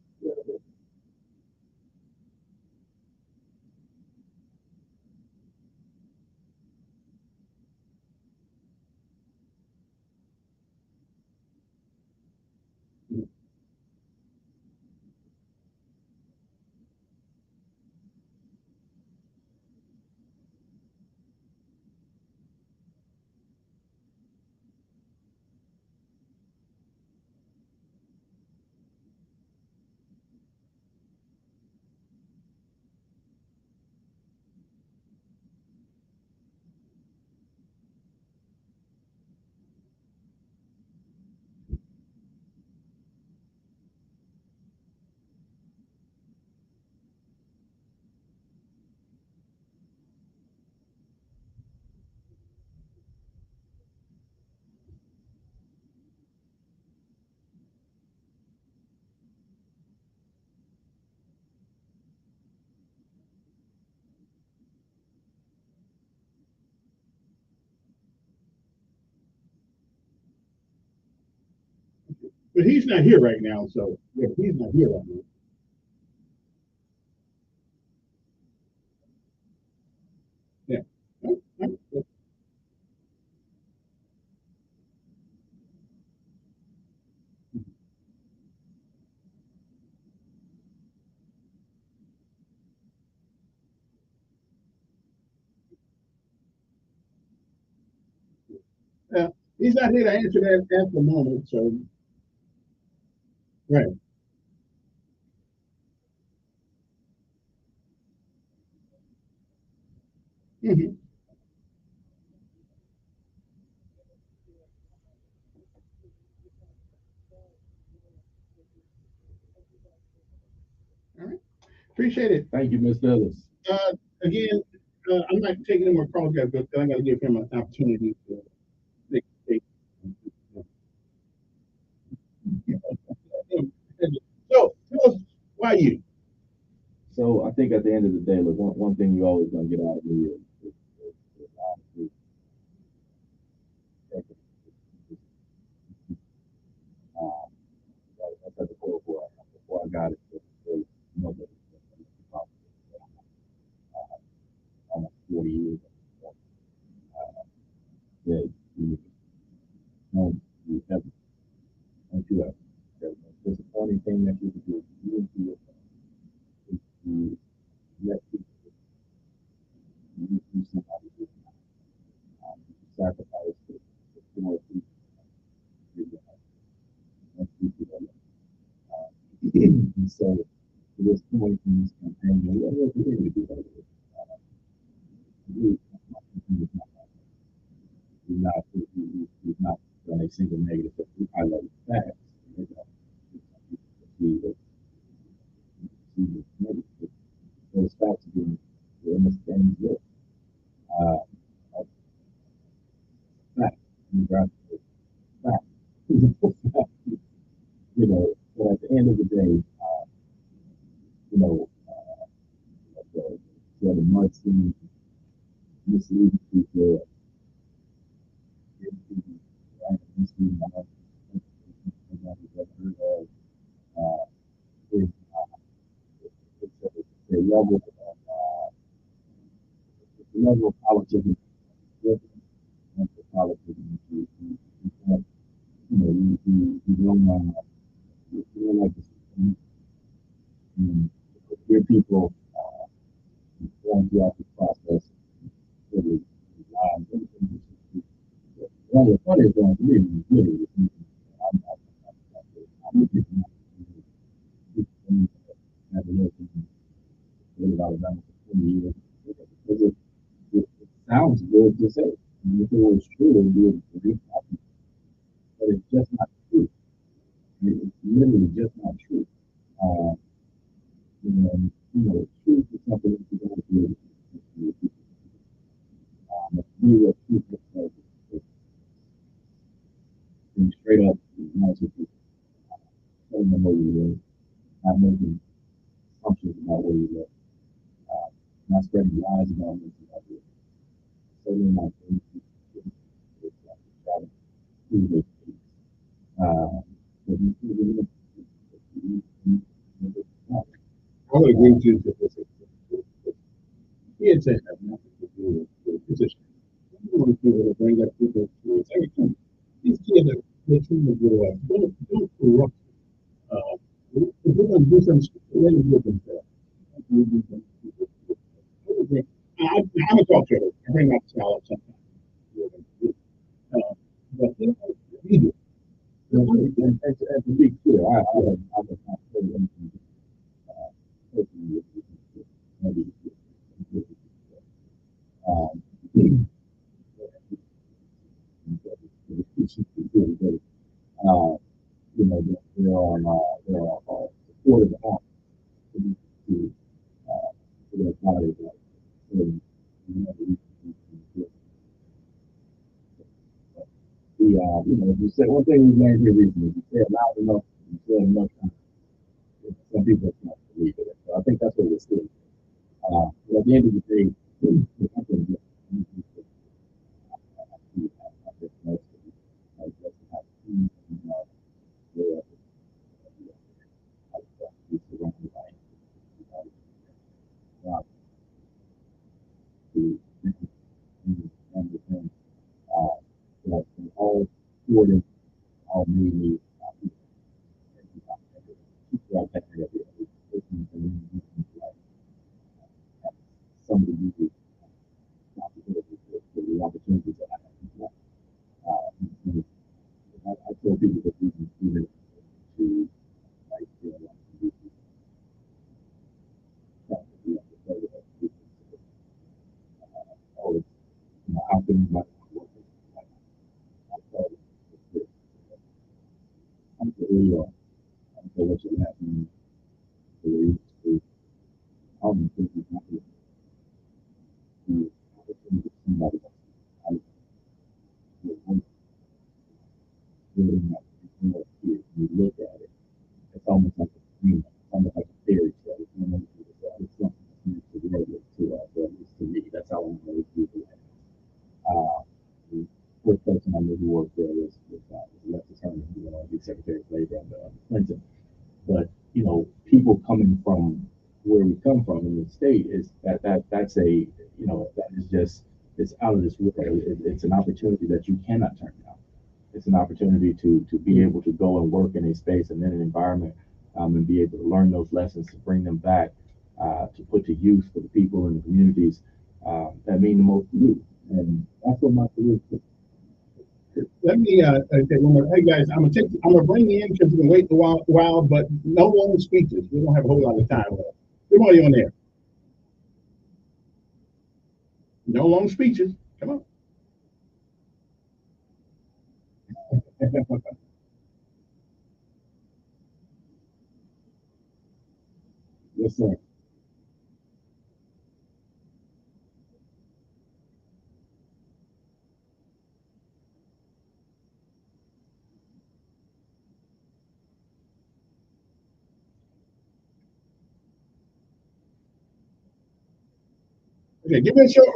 But he's not here right now, so yeah, he's not here right now. Yeah. Yeah. He's not here to answer that at the moment, so right. Mm-hmm. Appreciate it. Thank you, Mr. Ellis. Again, I'm not taking any more calls, guys, but I got to give him an opportunity to take. So tell us why you. So I think at the end of the day, look, one thing you always gonna get out of me is honesty. That's at the core of who I am. Before I got it, there's no better almost 40 years. That you don't you ever. The most disappointing thing that you can do, you and to yourself, is to let people do somebody do sacrifice the more people. And so, to this point in this campaign, what else are we going to do about it? We've not done a single negative, but we highlighted facts. Those facts are being understanding good. Fact. Fact. But at the end of the day, the mud scene, misleading people, misleading it's a level of politics. You don't like to hear people going throughout the process. One of the funniest ones to me was really I've been working in Alabama for 20 years. Because it sounds good to say. And if it was true, it would be great, but it's just not true. It's literally just not true. Truth is something that you don't do. Do what truth looks like. Being straight up, honest with people. Telling them where you live, not making assumptions about where you live, not spreading lies about what you live. Saying my things, I would agree with you that kids that have nothing to do with position. I want people to bring up people to every time. These kids are they're trying to grow up. Don't corrupt. If we're going to do something, let them do themselves. I'm a talk show. I bring up scholars sometimes. But we do. And to be clear, I have not heard anything personally. There are supportive acts to their body. If you say one thing we learned here recently, if you say it loud enough, you say it enough times, some people can't believe it. So I think that's what we're seeing. But at the end of the day, all supporting, all media, some of the opportunities that I have. I tell people that we can see it to like how can you I'm for real. I'm for what you have in the those people. The first person I knew who worked there was Lester Turner, who went on to be Secretary of Labor under Clinton. But people coming from where we come from in the state is that's a that is just it's out of this world. It's an opportunity that you cannot turn down. It's an opportunity to be able to go and work in a space and in an environment and be able to learn those lessons, to bring them back, to put to use for the people in the communities that mean the most to you. And that's what my career is. Let me take one more. Hey guys, I'm gonna bring you in because we've been waiting a while, but no long speeches. We don't have a whole lot of time left. Come on, you on there. No long speeches. Come on. Yes, sir. Okay, give me a short.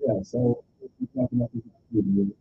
Yeah, so we're talking about this. We did.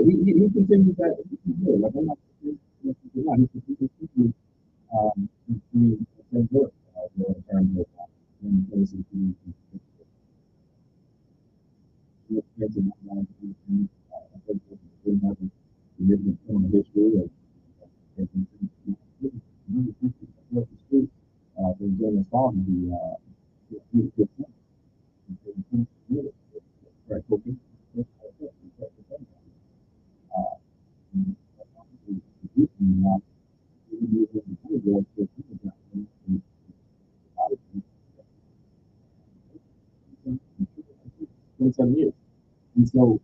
We continued that. Like I'm not. He continued the same work in terms of in places history for James Bond, some years. And so,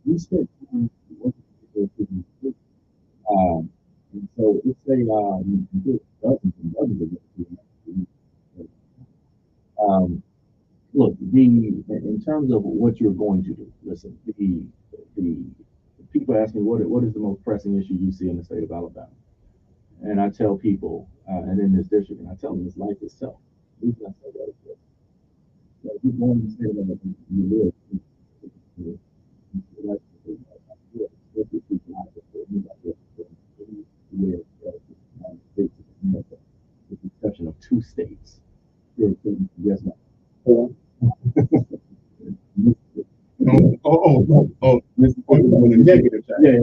we spent time working with and so it's dozens and dozens of look, in terms of what you're going to do, listen, the people ask me what is the most pressing issue you see in the state of Alabama? And I tell people, and in this district, and I tell them it's life itself. You're born in the state of Alabama, you live. With the exception of 2 states. Yes, no. On the negative side. Yeah.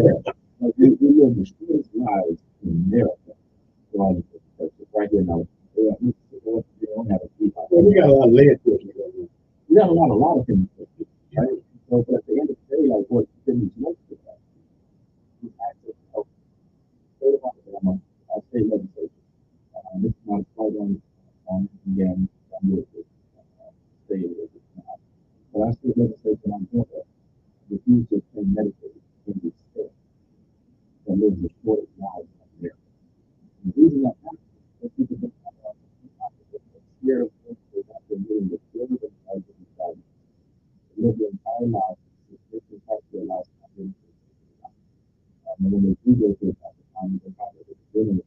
We live the shortest lives in America. Right here now. We got a lot of lead to it. We got a lot of things. Right? So at the end of the day, like what cities most of that is access to health. State of Alabama, our state legislature. This is not a fight again, I'm with it. State of it. But our state legislature on Florida refused to extend Medicaid in the state that lives the shortest lives in America. And the reason that happens is people don't have scared of things they're not willing to live their lives in society. Live their entire lives, this is part of their lives. And when they do go through a time, they're not able to live in it.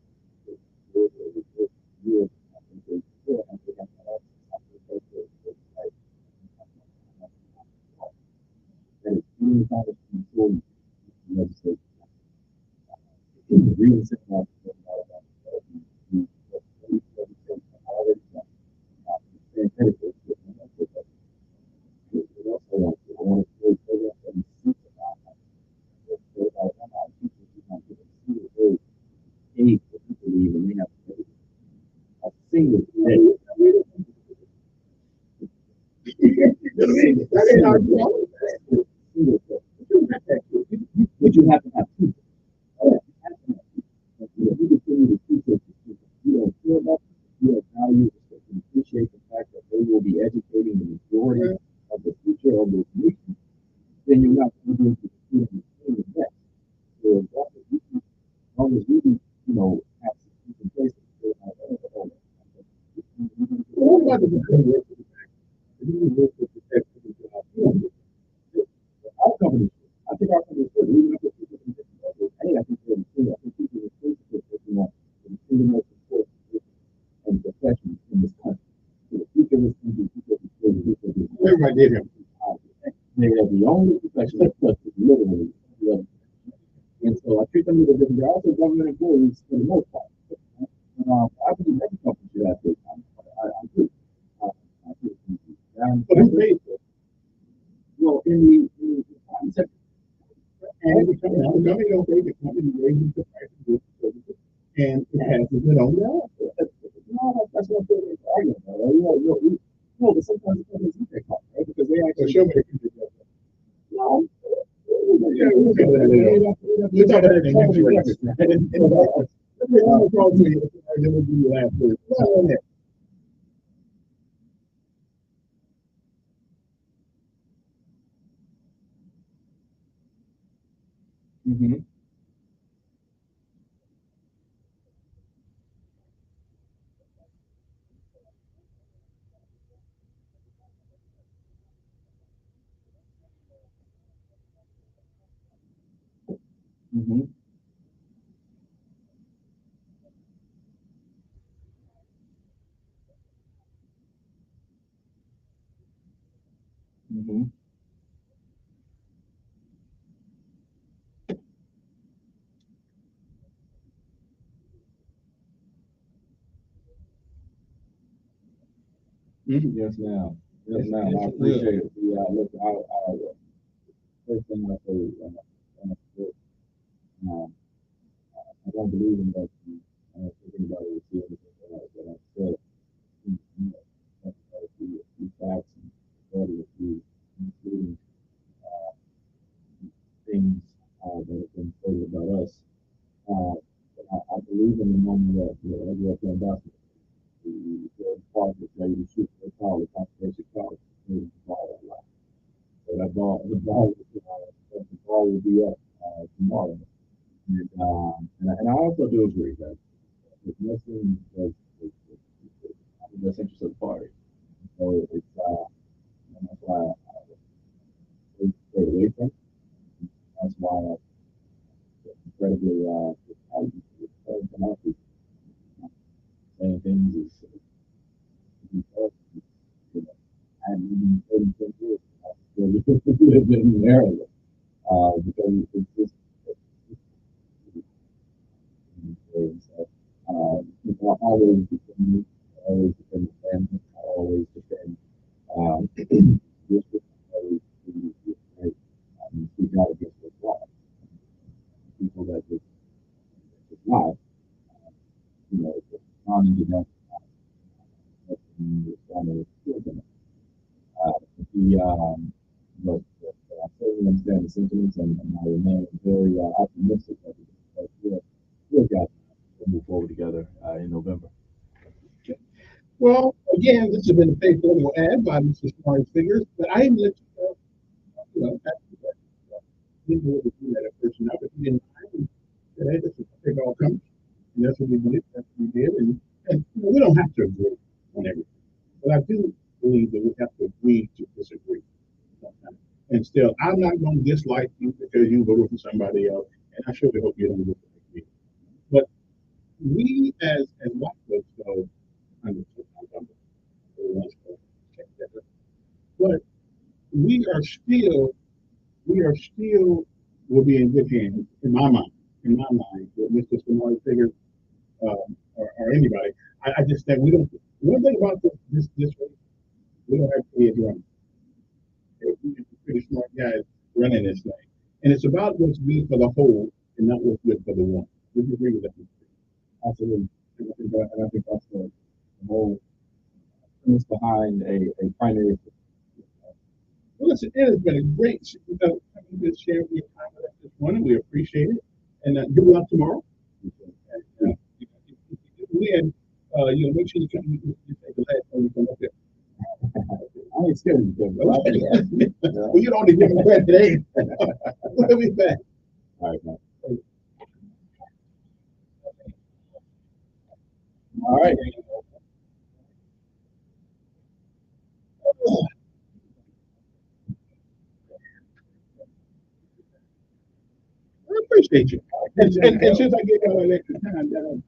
employees in legislation. Really saying that already done. And critical. I want to create programs that we see any people even they have a single day. But you have to have people. You continue to teach us. You don't feel that. You don't value and appreciate the fact that they will be educating the majority of the future of this nation. Then you're not going to do the best. So as long as we, have systems in place. Our company, I think our company should. We have to people can think about this. Hey, I think they're too. I think people are thinking that we want to be the most important and professionals in this country. So the future of this country, everybody did him. They are the only professional that literally. And so I treat them with a different. They're also government employees for the most part. I believe every company should have this. I agree. But who pays for it? Well, in the private sector. And the company don't pay, the company raises the price of goods and services, and it passes it on down. That's what they're arguing about. But sometimes the companies do take off, right? Because they actually show me the future. No. Yeah, we'll talk about that later. We'll talk about that next week. I'll call to you, and then we'll do the last word. Mm-hmm. Mm-hmm. Mm-hmm. Mm-hmm. Yes, ma'am. Yes, ma'am. I appreciate it. Yeah, look, first thing I say, I don't believe in that. I don't think anybody would see anything that I said. A few facts and study a few including things that have been stated about us. But I believe in the moment that as a ambassador, the part that they shoot their call, the conservation call, the ball. So the ball will be up tomorrow. And I also do agree that it's missing the best interest of the party. So it's and that's why I stay away from it. That's why I incredibly saying things is because I haven't even 36 years. I still live in the area because it's just people always defend me, always defend the family, always defend district, always speak out against the law. People that just lie, responding to that, responding to them. But I certainly understand the sentiments, and I remain very optimistic that we'll get to move forward together in November. Well, again, this has been a faithful ad by Mr. Smart's Figures, but I didn't let didn't really do that at first, but he didn't say, hey, this is a big all comes. And that's what we did, that's what we did, and we don't have to agree on everything. But I do believe that we have to agree to disagree sometimes. And still, I'm not going to dislike you because you voted for somebody else, and I surely hope you don't vote for me. But we, as white folks, go but we are still, we we are still will be in good hands in my mind. In my mind, with Mr. Samari Figure or anybody. I just think we don't. One thing about this race, we don't have kids running. We're pretty smart guys running this thing, and it's about what's good for the whole and not what's good for the one. Would you agree with that? Absolutely. And I think that's the whole premise behind a primary. Well, listen, it has been a great having this share with your time with us this morning. We appreciate it, and good luck tomorrow. And, win, make sure you take the last one you come up here. I ain't scared of you, Kevin. Well, you don't need to give me credit today. We'll be back. All right, man. All right. I appreciate you. And since I gave y'all an extra time, that'll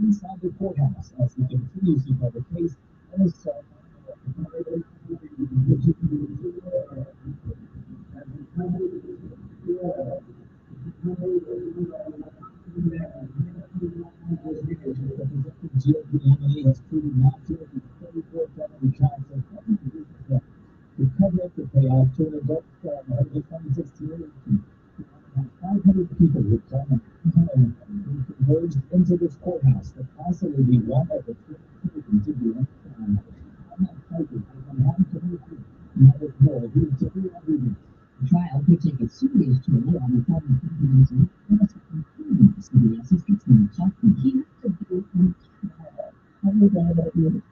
inside the courthouse as he continues to cover the case and is has proven not guilty to 34 felony counts of to cover up the payoff to an adult of the 2016 500 people who converged into this courthouse that possibly be one of the three people to do any crime. I'm not fighting. I'm not committed. Never know. He was every other day. The trial could take a serious toll on the public confidence in CBS's Katrina Chuck and he has to do in trial. Every day that you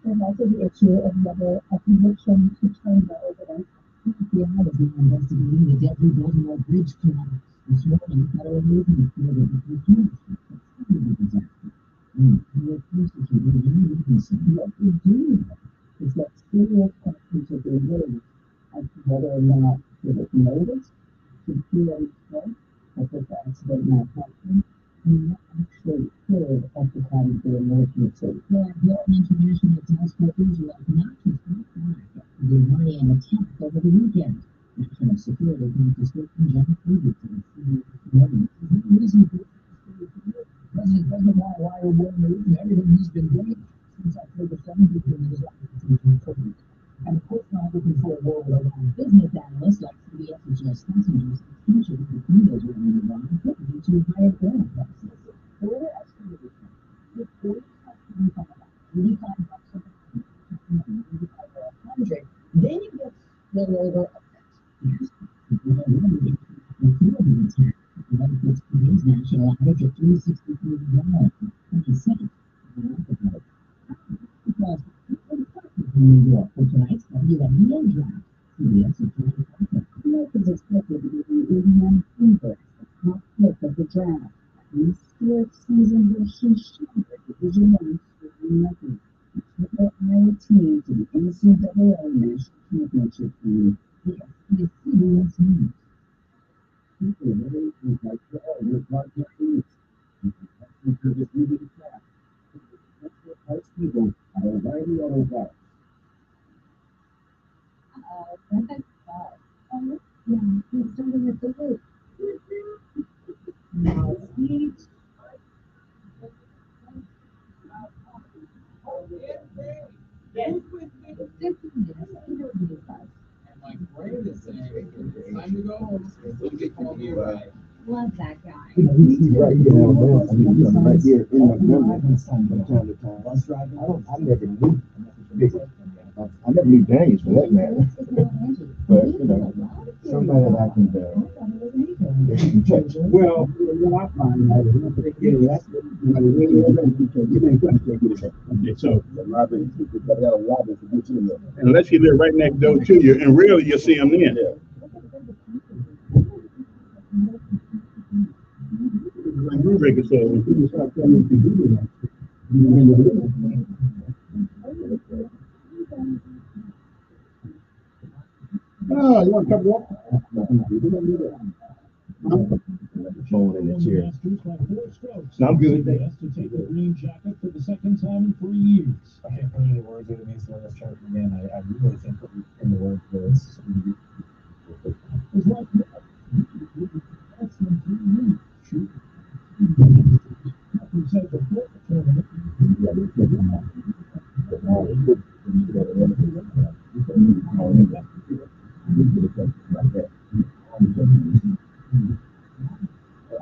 there's also the issue of whether a conviction to turn the evidence. The FBI is now investigating the deadly Baltimore Bridge collapse. This morning, federal news reported that the disaster. He refused to keep it in witnessing. What we do is that serious questions are being raised as to whether or not it was noticed, security threat, if it's accident malfunction, and what actually occurred at the time of the emergency. There are international task forces who have not just looked back at the Iranian attack over the weekend. National Security Officer John Kirby to the reason for President doesn't want to lie or war news and everything he's been doing since October 7th between his office and of course not looking for a war with Iran. Business analysts like CBS's Jeff Spencer's tension between those Iran and Iran could lead to higher oil prices. Further estimated with 85 bucks a barrel, 100, then you get spillover effects. Benefits today's national average of $363 because New York for tonight's WNBA draft. CBS is expected to be the Indiana Fever, the top pick of the draft. The historic season where she shattered Division I record. Triple Iowa team to the NCAA National Championship game. Yes, is CBS News. People really look like with Mark Martinez. Because it's really fast. Most people are already on a route. That's yeah, he's starting with the loop. Now, speech. Yes. 15 minutes, interview us. And my brain is saying, it's time to go home. Somebody call me a ride. Love that guy. He's right here in Alabama. I mean, he's right here in Montgomery from time to time. I never knew. I never knew Daniels for that matter. But, you know, somebody that I can touch. Well, what I find out is once they get arrested, you ain't going to get it. Okay, so, unless you live right next door to you, and rarely you see them then. Like Rubric is saying, when people start telling you to do that, oh, you want a cup of water? Phone in the chair. No, I'm good. To take the green jacket for the second time in 3 years. I can't put any words in it means to let us try it again. I really think that in the word for it's like that's in 3 years. Shoot. We said before the tournament.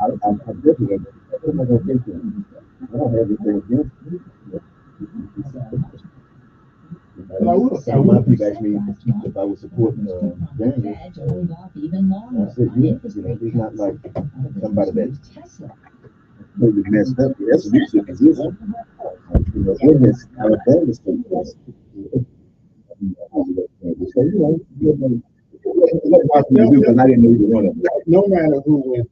I definitely I'm not gonna think that. I don't have anything against it. But I will. A lot of people ask me if I would support Daniel. I said, yeah, you know, he's not like somebody that's maybe messed up. That's what you should consider. You know, in this Alabama state, so, you know, what do because I didn't know you were running. No matter who wins.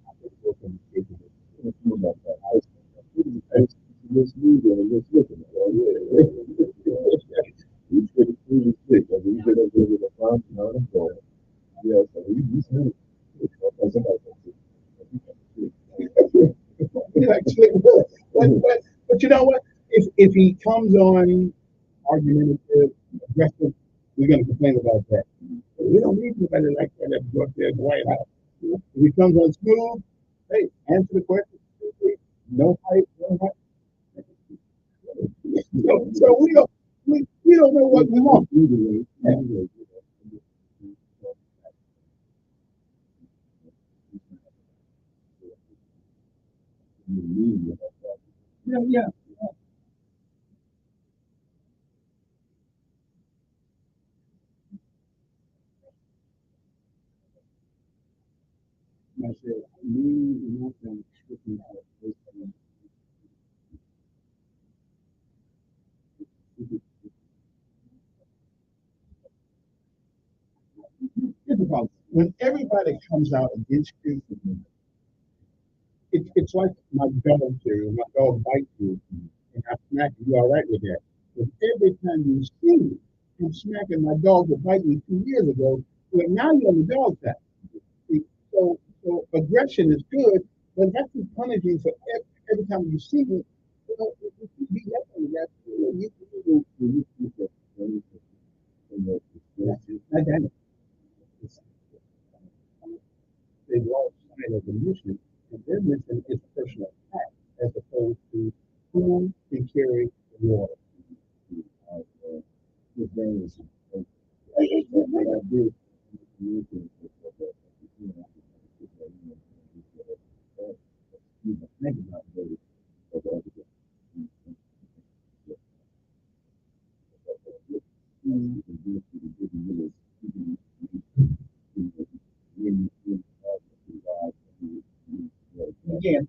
But you know what? If he comes on argumentative, aggressive, we're going to complain about that. But we don't need anybody like that that go up there in the White House. If he comes on smooth, hey, answer the question. No fight, no fight. So we don't know what we want. Yeah. I said, here's the problem. When everybody comes out against you, it's like my dog here. My dog bites you, and I smack you. You all right with that? But every time you see me, I'm smacking my dog that bite me 2 years ago. Well, now you're on the dog side. So aggression is good, but if I keep punishing for every time you see me, you know, you keep beating up on that. Not that. They lost sight of the mission, and their mission is personal attack as opposed to who can carry the water. Again,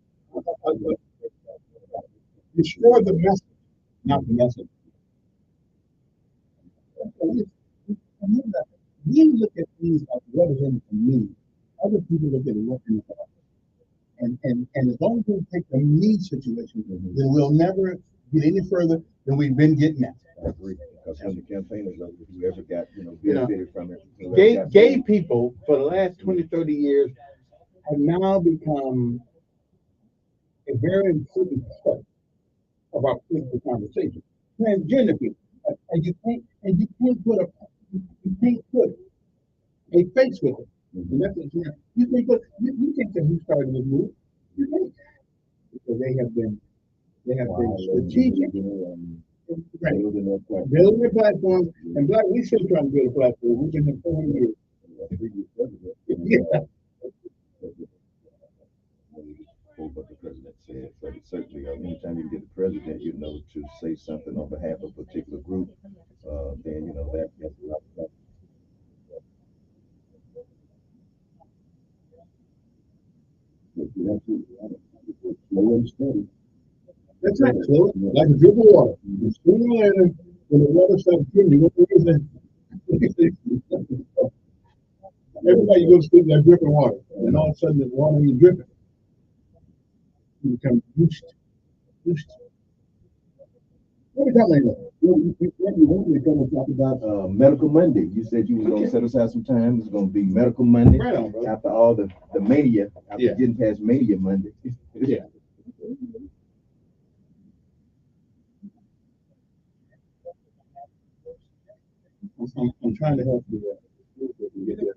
destroy the message, not the message. We look at things as what is in it for me. Other people look at what in it for us. And as long as we take the me situation, then we'll never get any further than we've been getting at. I agree. Because when the campaigners, whoever got, benefited from it. Gay people for the last 20, 30 years have now become a very important part of our political conversation. transgender people, and you can't put a face with it. And that's what you can't say who started this move. You can't, because they have been strategic. Right. Building a platform, and Black, we still trying to build a platform. We've been here 4 years. Yeah. What the president said, but certainly, anytime you get the president, to say something on behalf of a particular group, then that's a lot of. Slow and steady. That's right. Slow, like a drip of water. Sooner or later, when the water starts dripping, what is it? Everybody goes through that dripping water, and all of a sudden, the water is dripping. You become used. What are we talking about? You wanted to come and talk about Medical Monday. You said you were going to set aside some time. It's going to be Medical Monday. Right on, bro. After all the mania, after getting past Mania Monday. Yeah. I'm trying to help you get there.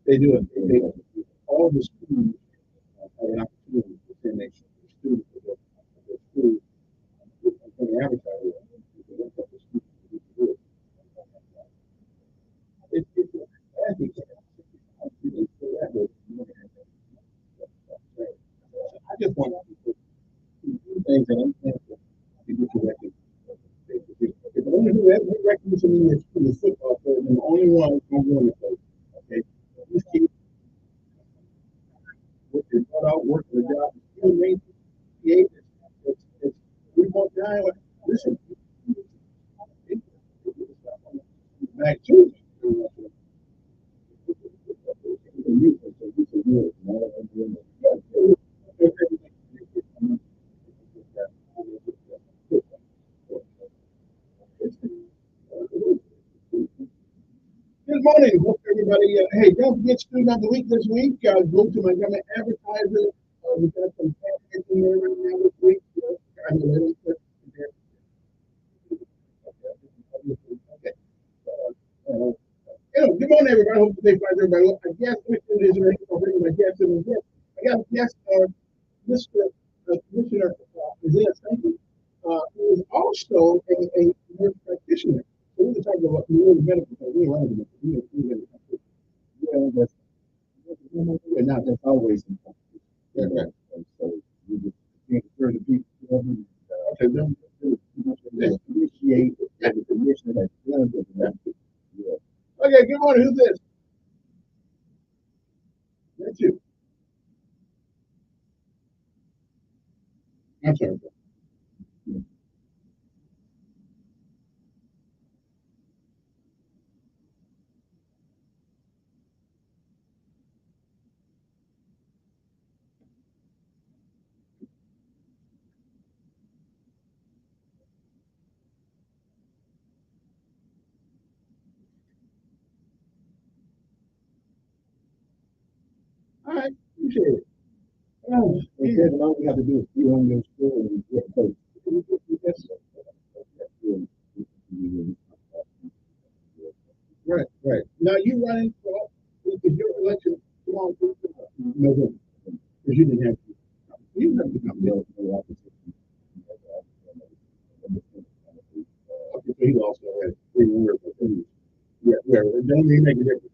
They do it. All the schools have an opportunity to send their students to their school and advertise it. I just want to do things that I'm thankful to get corrected. If I only do that, recognition in the football player, I'm the only one who's going to win the place. Okay? These kids work their butt out, work their job, still make it's 3.9. Listen, back to Good morning. Hope everybody, hey, don't forget Student of the Week this week. Go to Montgomery Advertiser. We've got some candidates in there right now this week. Good morning, everybody. Hope today finds everybody. Well, I guess which one is ready for bringing my guest in the guest. I got a guest, Mr. Commissioner Isaiah Sankey, who is also a nurse practitioner. So we're talking about the medical thing. We learned it. And not that's always important. And so we just encourage the people to appreciate the commission has done that. Okay, good morning. Who's this? That's you. I'm sorry. All right, appreciate it. Kevin, all we have to do is be on your school and get coached. Right. Now you running for if your election tomorrow, November, because you didn't have to. You didn't have to come. Okay, so he lost already. Yeah, it don't really make a difference.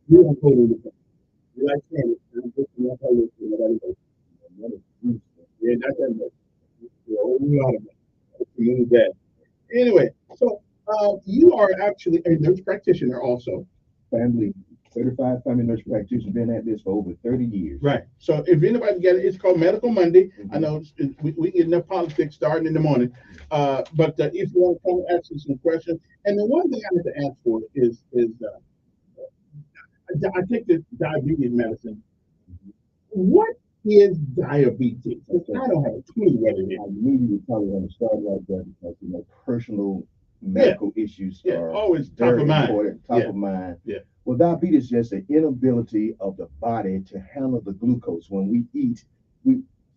You don't vote in the you like saying it. I'm just not telling you nobody votes. Yeah, not that much. You're only out of it. Move that. Anyway, so you are actually a nurse practitioner also. Certified family nurse practitioner, been at this for over 30 years. Right. So if anybody get it, it's called Medical Monday. I know we get enough politics starting in the morning. But if you want to come ask us some questions, and the one thing I have to ask for is I take this diabetes medicine. What is diabetes? I don't have a clue what it is. I knew you would probably want to start like that because personal medical issues are always very top of mind. important, top of mind. Yeah. Well, diabetes is just an inability of the body to handle the glucose. When we eat,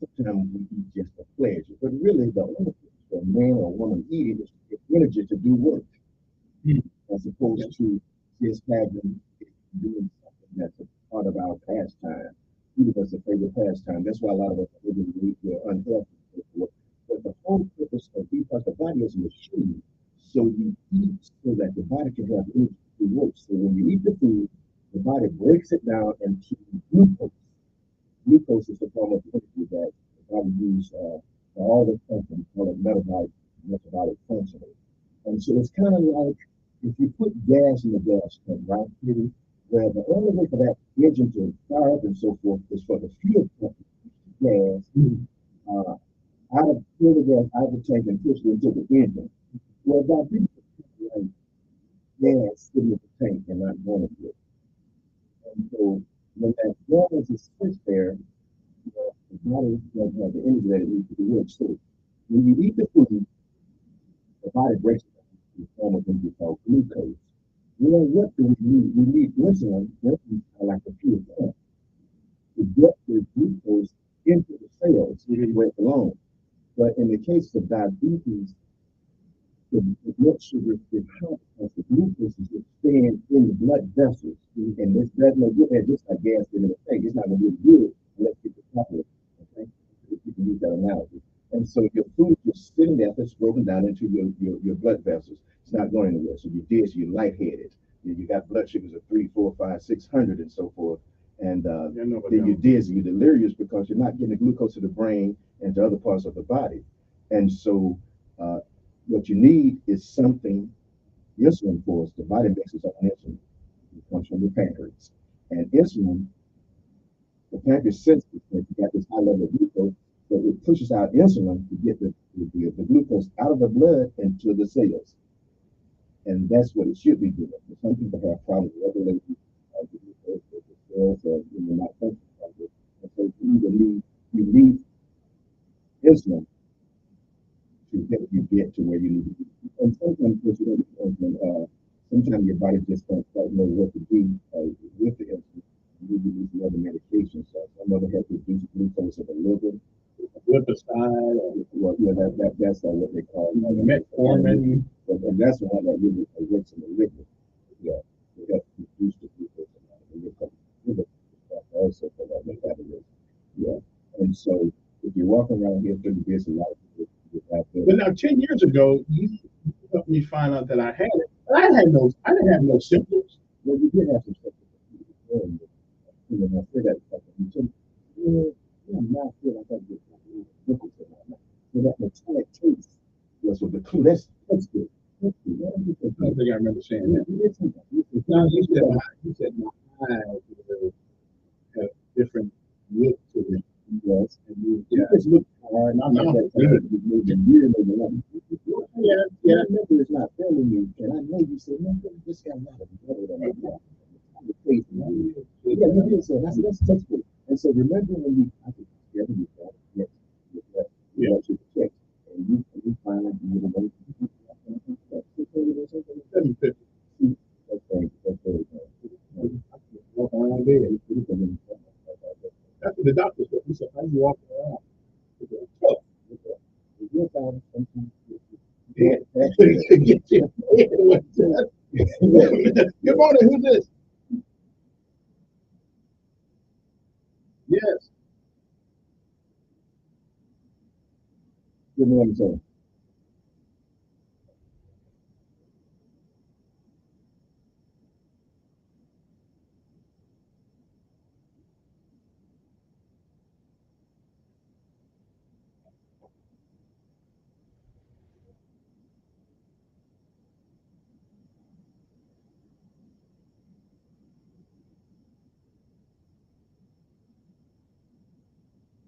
sometimes we eat just for pleasure, but really the only thing for a man or woman eating is to get energy to do work, as opposed to just having doing something that's a part of our pastime. Eating is a favorite pastime. That's why a lot of us are really weak, we're unhealthy. And so forth. But the whole purpose of because the body is a machine, so you eat so that the body can have energy to work. So when you eat the food, the body breaks it down into glucose. Glucose is the form of energy that the body uses for all the functions, call it metabolic functioning. And so it's kind of like if you put gas in the gas tank, right, Kitty, where the only way for that engine to fire up and so forth is for the fuel tank gas out of fill the gas out of the tank and push it into the engine. Well, diabetes is like gas sitting in the tank and not going to it. And so when that gas is sits there, the body doesn't have the energy that it needs to do work. So when you eat the food, the body breaks it down into the form of energy called glucose. Well, what do we need? We need insulin. Insulin is like a fuel pump to get the glucose into the cells where it belongs. But in the case of diabetes, the blood sugar is high because the glucose is staying in the blood vessels. And this does no good at just like gas in the tank. It's not going to do good unless people properly. Okay? If you can use that analogy. And so your food is sitting there, it's broken down into your blood vessels. It's not going anywhere. So you're dizzy, you're lightheaded. You got blood sugars of 3, 4, 5, 600 and so forth. And then you're dizzy, you're delirious because you're not getting the glucose to the brain and to other parts of the body. And so what you need is something insulin for us. The body makes its own insulin. It comes from the pancreas. And insulin, the pancreas senses that you got this high level of glucose, so it pushes out insulin to get the glucose out of the blood into the cells. And that's what it should be doing. Some people have problems regulating the glucose with the cells or not functioning properly. And so you need insulin to help you get to where you need to be. And sometimes, sometimes your body just don't quite know what to do with the insulin. You use some other medications. So some other have reduced glucose in the liver. Lipocide, well, yeah, that's what they call metformin. And that's the one that really works in the liver. Yeah, it helps reduce the glucose in the liver also for that metabolism. Yeah, and so if you walk around here pretty busy, a lot of people. But now, 10 years ago, you helped me find out that I had it. I didn't have no symptoms. Well, you did have some symptoms. You know, I said that you said, I'm not sure I got this. So that metallic taste was with the clue. That's good. That's good. I don't think I remember saying that. No, you said my eyes have different look to them. Yes, and you just look hard. I'm not that good. Yeah. I remember it's not telling you, and I know you said, man, this guy not better than that. Yeah, you did say that's good. And so remember when you check and you find out you need a that's what the doctor said. He said, how you walking around? Good morning, who's this? Yes. Good morning, sir.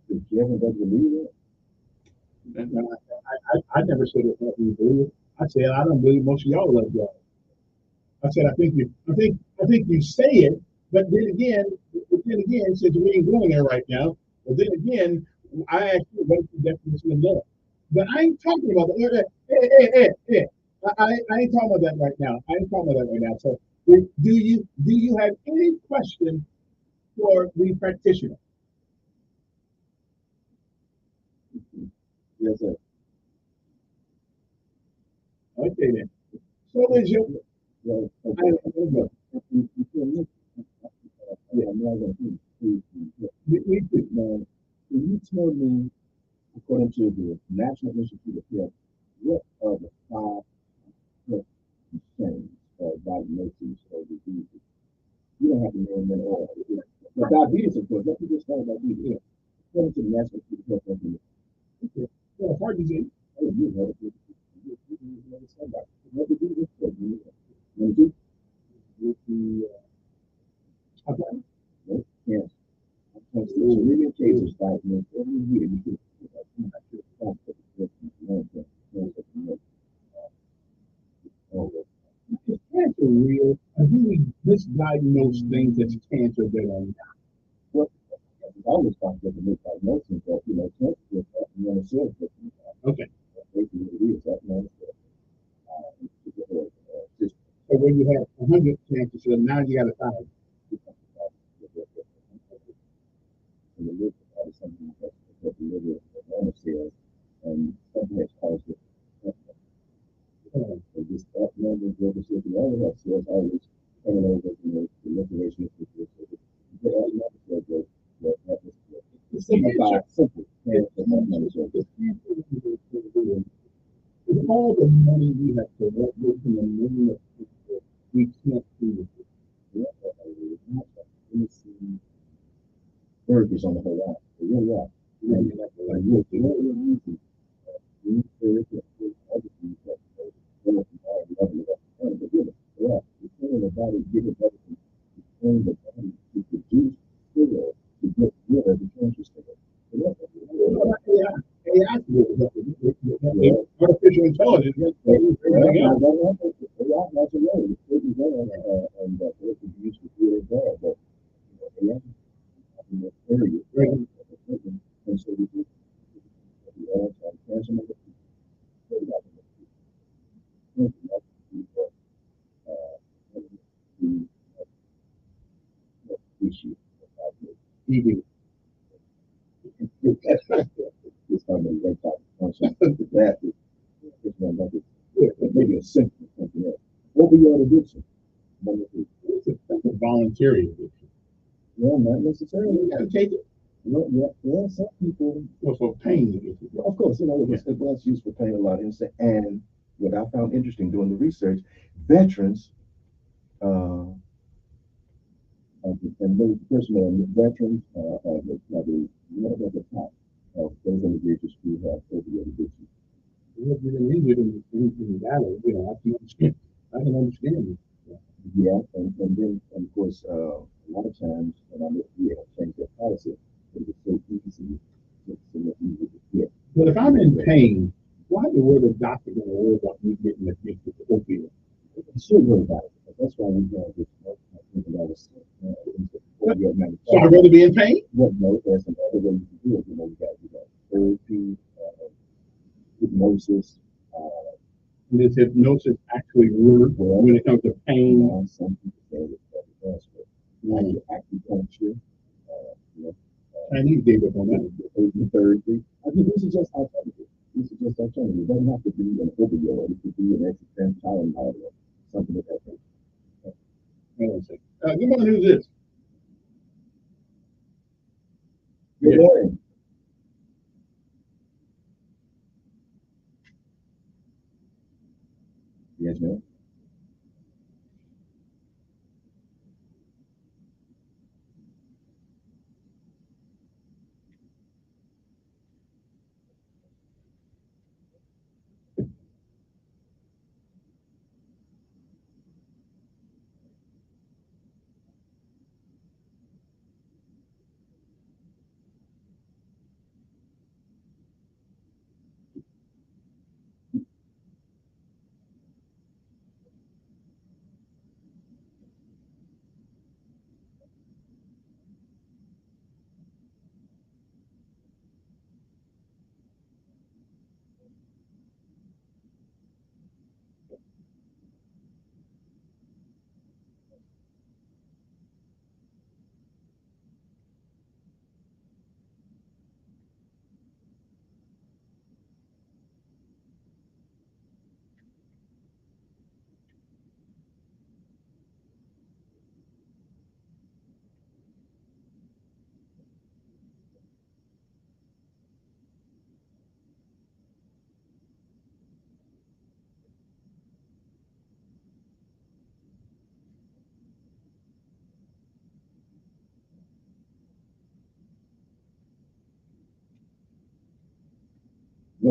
Did Kevin believe it? I never said it helped me believe it. I said I don't believe most of y'all love y'all. I said I think you say it, but then again, since we ain't going there right now, but then again, I asked you what's the definition of love. But I ain't talking about that. Hey. I ain't talking about that right now. So do you have any question for the practitioner? Yes, sir. Okay then. So is your well, okay. Yeah, I'm not gonna we could now, can you tell me, according to the National Institute of Health, what are the five health concerns or diagnoses or diseases? You don't have to name them all. But diabetes, of course, let's just start with diabetes. Yeah. According to the National Institute of Health, okay. Well, heart disease. Oh, you heard it. What disease is that? Number two, with the okay. No, yes. There's a million cases diagnosed every year. You can is cancer real? Or do we misdiagnose things as cancer that are not? Well, it's always possible to misdiagnose, but cancer is not a cell. Okay. Basically, it is that. So when you have 100 cancer cells, now you got 1,000. And the liver is something that the liver cells, and something that's caused it. So this abnormal liver cells, the other health cells always coming over, the liberation of the cells. It's simple. With all the money we have to work with and the million of people, we can't do it. Let me see. Burgers on the horizon. You're right. You're easy. You need to other things that the body give it everything. Train the body to produce sugar to get rid of the cancer cells. Artificial intelligence. Maybe a simple something else. Opioid addiction. That's a voluntary addiction. Well, not necessarily. You gotta take it. Well, some people. Well, for pain. Of course, it's used for pain a lot. And what I found interesting doing the research, veterans, and those personal veterans, at the top of those individuals who have opioid addiction. If you're injured in battle, I can understand it. Yeah, and then, of course, a lot of times, and change their policy, it's so easy. But if I'm in pain, why the word the doctor going to worry about me getting addicted to opioid? You should worry about it, because that's why we have this. So I'd rather be in pain? Well, no, there's some other ways to do it. You got therapy, hypnosis. Does hypnosis actually work when it comes to pain? Some people say it does work. Acupuncture. Chinese gave up on that. Therapy. I think this is just alternative. It doesn't have to be an opioid. It could be an extra Tylenol or something like that. Hang on a second. Good morning. Who's this? Good morning. Yes, ma'am.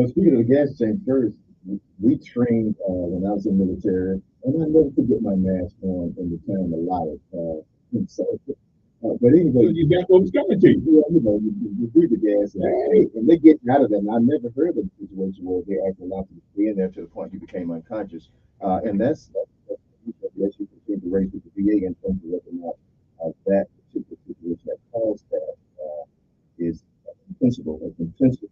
Well, speaking of the gas tank first, we trained when I was in the military, and I never could get my mask on in the time allotted. And so, but anyway, So you got what was coming to you. yeah, you breathe the gas, and they get out of that. And I never heard of a situation where they actually allowed you to be in there to the point you became unconscious. And that's you continue to raise with the VA in terms of whether or not that particular situation that caused that is compensable, a compensable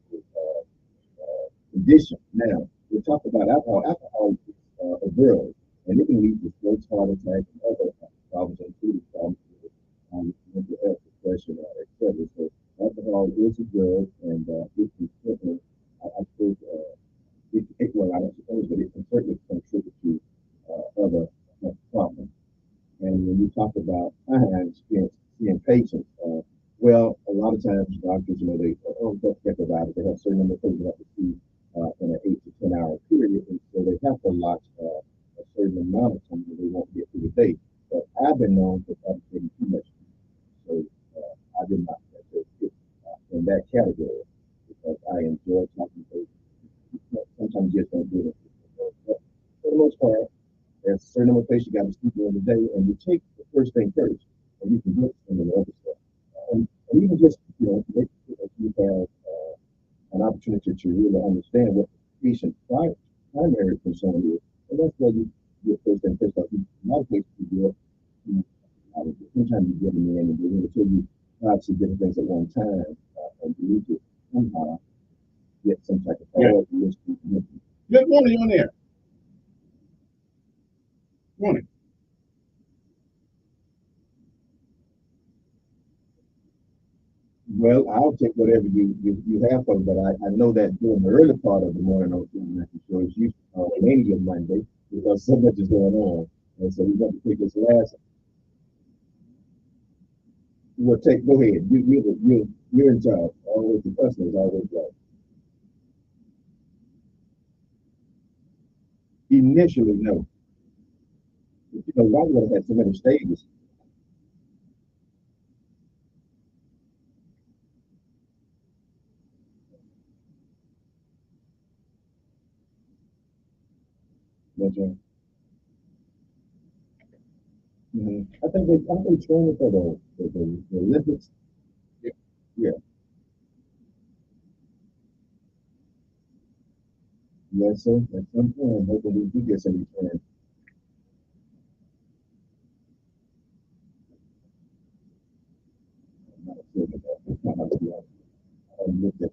condition. Now, we talk about alcohol. Alcohol is a drug, and it can lead to strokes, heart attack, and other problems, including problems with mental health, depression, etc. So, alcohol is a drug, and it can certainly, I suppose, well, I don't suppose, but it can certainly contribute to other problems. And when you talk about, I had experience seeing patients, well, a lot of times doctors, they don't get provided. They have a certain number of patients they have to see in an 8 to 10 hour period, and so they have to allot a certain amount of time that they won't get through the day. But I've been known for taking too much, so I did not fit in that category because I enjoy talking to patients. Sometimes you just don't do it. But for the most part, there's a certain number of patients you got to speak during the day, and you take the first thing first, and you can get some of the other stuff. And even just, make sure that you have an opportunity to really understand what the patient's primary concern is. And that's why you get first thing first. A lot of patients you get, sometimes you get them in and they really tell you 5 to 6 different things at one time, and you need to somehow get some type of follow-up list. Good morning on there. Morning. Well, I'll take whatever you have for me, but I know that during the early part of the morning on making sure it's usually mainly on Monday because so much is going on. And so we got to take this last. Well, go ahead. You're in charge. Always the customer is always right. Initially, no. Why would I have so many stages? That's right. I think they train for the Olympics. Yeah. Yeah. Yes, sir. At some point, I'm hoping we do get some return. I'm not sure about that. It's not how to be honest. I haven't looked at.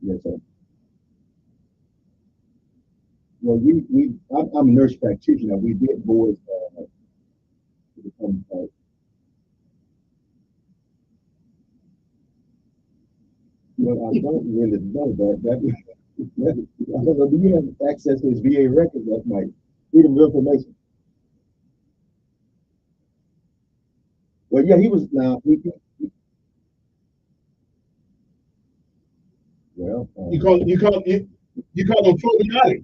Yes, sir. Well, I'm a nurse practitioner. We did boards to become. Well, I don't really know I don't know. Do you have access to his VA records? That might freedom of information. Well, yeah, he was now. Well, You call them problematic.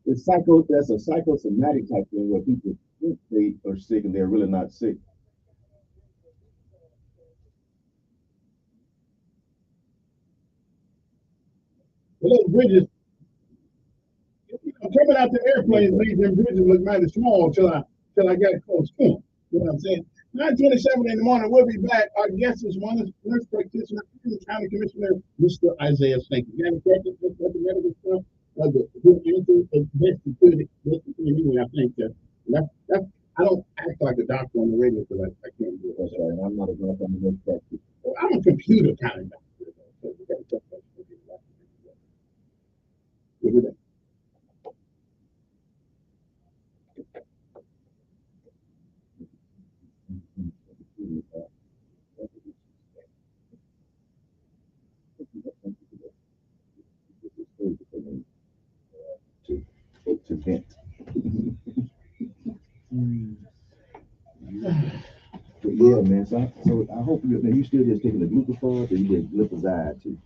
That's a psychosomatic type thing where people think they are sick and they're really not sick. Well, those bridges, coming out the airplane made them bridges look mighty small till I got close to them. You know what I'm saying? 9:27 in the morning, we'll be back. Our guest is one of nurse practitioner, County Commissioner, Mr. Isaiah Stanky. You have a question about the medical stuff? Good answer, best you could, anyway, I think that's I don't act like a doctor on the radio because I can't do it. That's right. I'm not a doctor, I'm a nurse practitioner. Well, I'm a computer kind of doctor. So we gotta check that. We'll do that. To vent. But yeah, man. So I hope you still just taking the glucophage or you get glipizide too.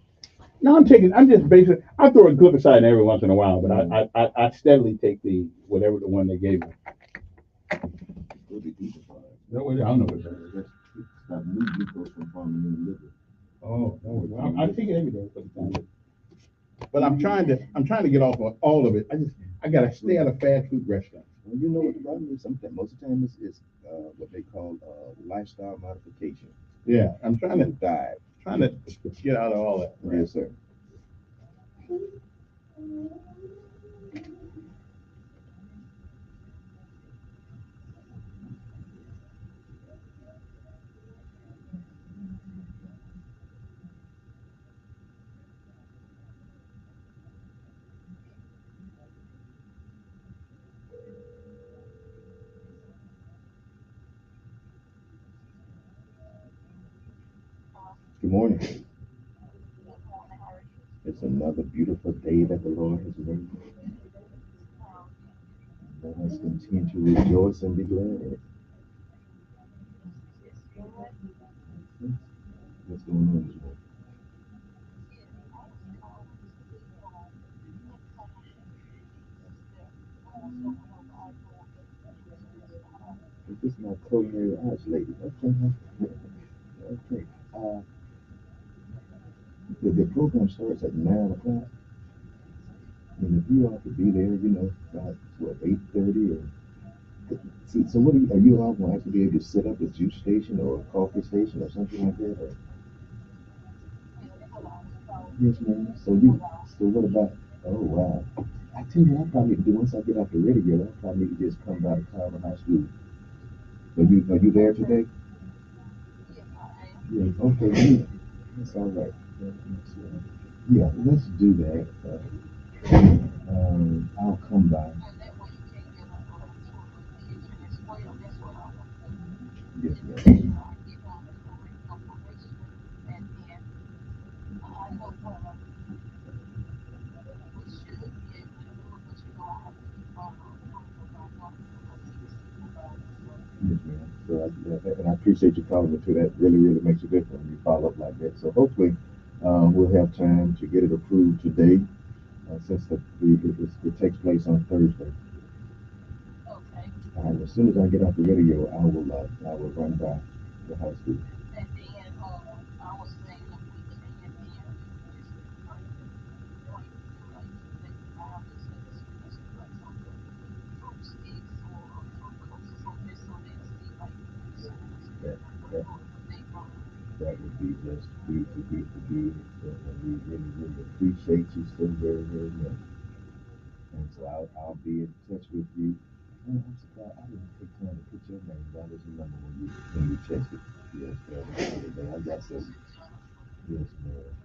No, I'm just basically, I throw a glipizide in every once in a while, but I steadily take whatever the one they gave me. What is glipizide? I don't know what that is. Stop new glucose from forming in the liver. Oh, no, I take it every day for the time. But I'm trying to get off of all of it. I gotta stay out of fast food restaurants. Well, you know what the problem is? Sometimes, most of the time, it's what they call lifestyle modification. Yeah, I'm trying to diet. Get out of all that. Yes, sir. Good morning. It's another beautiful day that the Lord has made. Let us continue to rejoice and be glad in it. What's going on this morning? This is my culinary arts lady. Okay. Okay. The program starts at 9 o'clock. And if you all could be there, about what, 8:30 or see, so what are you all gonna have to be able to set up a juice station or a coffee station or something like that? Or? Yes, ma'am. So what about? Oh wow! I tell you, I probably do once I get off the radio. I probably need to just come by the Carver High School. Are you there today? Yeah. Okay. Yeah. That's all right. Yeah, let's do that. I'll come by. Yes, ma'am. Yes, ma'am. So and I appreciate you calling me too. That really, really makes a difference when you follow up like that. So hopefully, we'll have time to get it approved today, since it takes place on Thursday. And as soon as I get off the radio, I will run by the high school. That, that, that would be just beautiful, beautiful, beautiful. And we really, really appreciate you so very, very much. And so I'll be in touch with you. Oh, I'm surprised I didn't take time to put your name down as a number when you texted. Yes, ma'am. I got some. Yes, ma'am.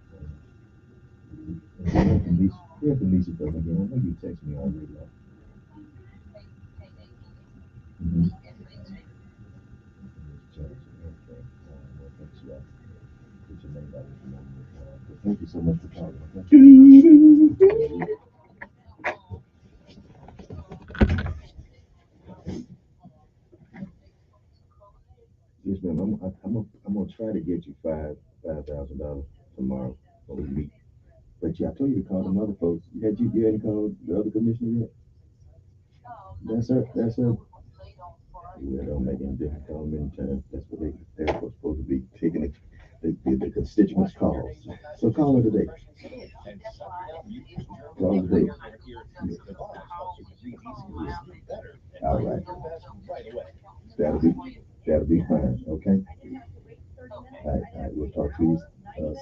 Here's the Lisa thing again. I know you text me already. Mm-hmm. Okay. Well, thanks, y'all. Put your name down as a number. But thank you so much for calling. Okay? Yes, ma'am. I'm gonna try to get you $5,000 tomorrow when we meet. But yeah, I told you to call them other folks. You hadn't called the other commissioner yet? That's her. That's her. Yeah, don't make any difference. Call them anytime. That's what they're supposed to be taking it. The constituents' calls. So call her today. Call her today. All right. That'll be fine. Okay. All right. We'll talk to you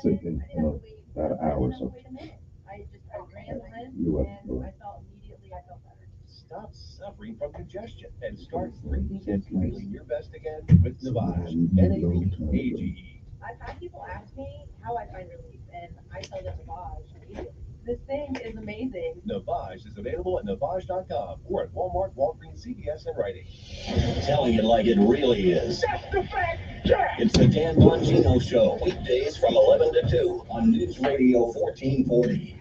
soon in about an hour or so. You're welcome. Stop suffering from congestion and start breathing and feeling your best again with Navage. N-A-V-A-G-E. I've had people ask me how I find relief, and I tell them Navage immediately. This thing is amazing. Navage is available at Navage.com or at Walmart, Walgreens, CVS, and Rite Aid. Telling it like it really is. That's the fact, Jack. It's the Dan Bongino Show, weekdays from 11 to 2 on News Radio 1440.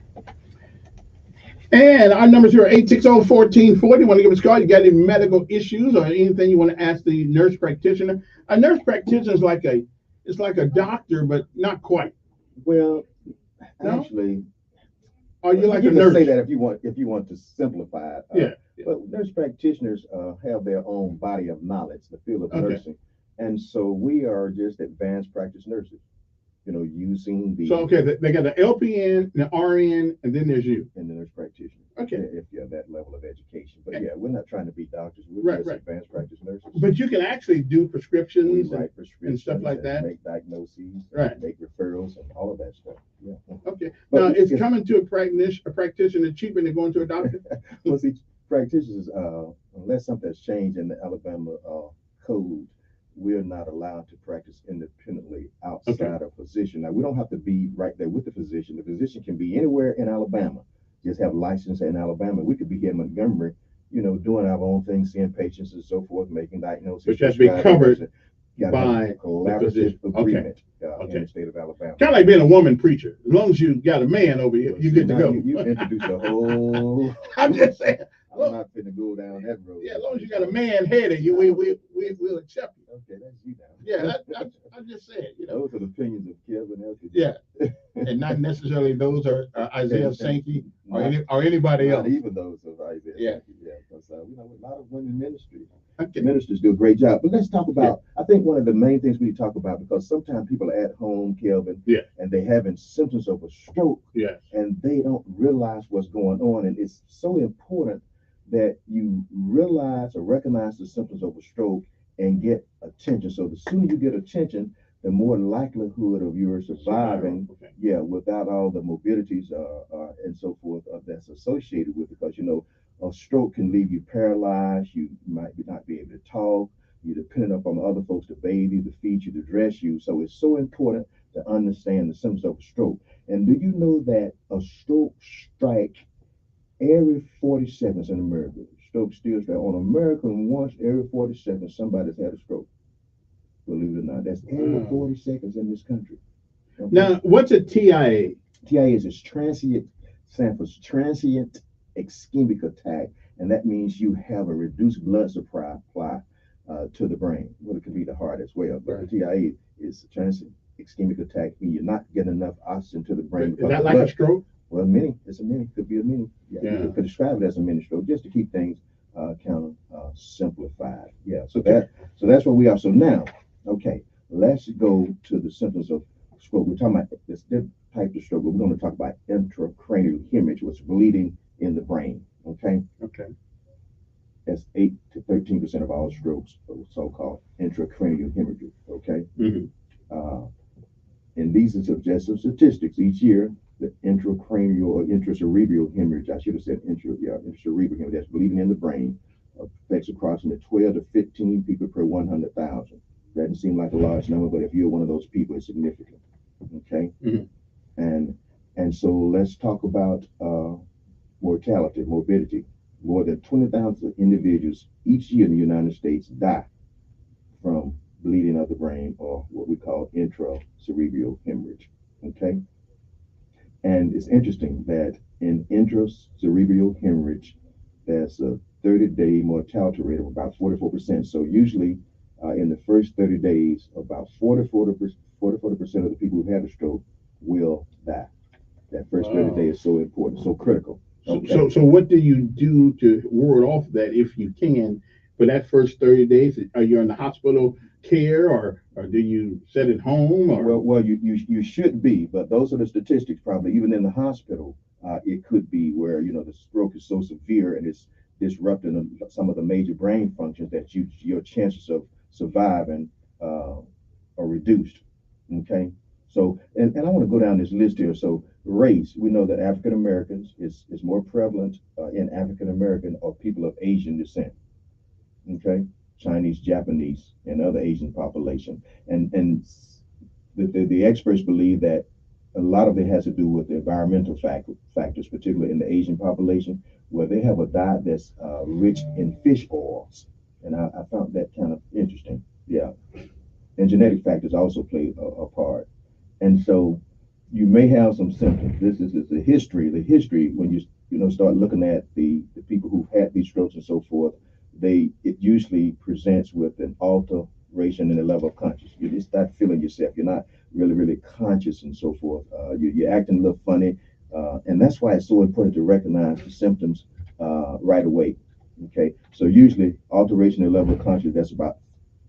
And our numbers here are 860-1440. Want to give us a call? You got any medical issues or anything you want to ask the nurse practitioner? A nurse practitioner is like a doctor, but not quite. Well, No? actually, Are you like you a can nurse? say that if you want to simplify it. Yeah. But nurse practitioners have their own body of knowledge, the field of Okay. nursing, and so we are just advanced practice nurses. using the. So okay, they got the LPN, the RN, and then there's you. And then there's practitioners. Okay. If you have that level of education, but yeah, we're not trying to be doctors. We're Right, just right. advanced practice nurses. But you can actually do prescriptions, We and, write prescriptions and stuff like that. Make diagnoses, right? Make referrals and all of that stuff. Yeah. Okay. But now, is coming to a practitioner cheaper than going to a doctor? Well, see, practitioners, unless something's changed in the Alabama code, we're not allowed to practice independently outside of physician. Now, we don't have to be right there with the physician. The physician can be anywhere in Alabama, just have license in Alabama. We could be here in Montgomery, doing our own thing, seeing patients and so forth, making diagnoses. Which has to be covered by collaborative agreement okay. in the state of Alabama. Kind of like being a woman preacher. As long as you got a man over here, you get to go. You introduce a whole. I'm just saying. I'm not going to go down that road. Yeah, as long as you got a man headed, we'll accept you. Okay, that's you now. Yeah, I just said. Those are the opinions of Kevin Elkins. Yeah, and not necessarily those are Isaiah Sankey or anybody else. Not even those of Isaiah. Yeah, Sankey, yeah, because a lot of women ministry. Okay. Ministers do a great job. But let's talk about. I think one of the main things we talk about, because sometimes people are at home, Kelvin, and they having symptoms of a stroke, and they don't realize what's going on, and it's so important that you realize or recognize the symptoms of a stroke and get attention. So the sooner you get attention, the more likelihood of your surviving, without all the morbidities and so forth that's associated with it. Because a stroke can leave you paralyzed. You might not be able to talk. You're dependent upon other folks to bathe you, to feed you, to dress you. So it's so important to understand the symptoms of a stroke. And do you know that a stroke strike every 40 seconds in America? Stroke still strike on American once every 40 seconds. Somebody's had a stroke. Believe it or not, that's every 40 seconds in this country. Okay? Now, what's a TIA? TIA is transient, stands for transient ischemic attack, and that means you have a reduced blood supply to the brain. Well, it could be the heart as well, but the TIA is a transient ischemic attack, meaning you're not getting enough oxygen to the brain. Is that like a stroke? Well, mini. It's a mini. Could be a mini. Yeah. You could describe it as a mini stroke, just to keep things kind of simplified. Yeah. So that's what we are. So now, okay, let's go to the symptoms of stroke. We're talking about this type of stroke, but we're going to talk about intracranial hemorrhage, which is bleeding in the brain. Okay. Okay. That's 8 to 13% of all strokes, so-called intracranial hemorrhage. Okay. Mm-hmm. And these are just some statistics each year. The intracranial or intracerebral hemorrhage, I should have said intracerebral hemorrhage, that's bleeding in the brain, affects approximately 12 to 15 people per 100,000. Doesn't seem like a large number, but if you're one of those people, it's significant. Okay. Mm-hmm. And so let's talk about morbidity. More than 20,000 individuals each year in the United States die from bleeding of the brain, or what we call intracerebral hemorrhage. Okay. And it's interesting that in intracerebral hemorrhage, there's a 30-day mortality rate of about 44%. So usually in the first 30 days, about 40% of the people who have a stroke will die. That first 30 days is so important, so critical. Okay. So what do you do to ward off that, if you can, for that first 30 days? Are you in the hospital care, or do you sit at home? Or well, you should be, but those are the statistics. Probably even in the hospital, it could be where the stroke is so severe and it's disrupting some of the major brain functions that your chances of surviving are reduced. Okay. So, and I want to go down this list here. So, race, we know that African Americans is more prevalent in African American or people of Asian descent. Okay. Chinese, Japanese, and other Asian population. And the experts believe that a lot of it has to do with the environmental factors, particularly in the Asian population, where they have a diet that's rich in fish oils. And I found that kind of interesting. Yeah. And genetic factors also play a part. And so you may have some symptoms. This is the history. The history, when you start looking at the people who've had these strokes and so forth, it usually presents with an alteration in the level of consciousness. You just start feeling yourself. You're not really conscious and so forth. You're acting a little funny. And that's why it's so important to recognize the symptoms right away. Okay. So usually alteration in the level of consciousness,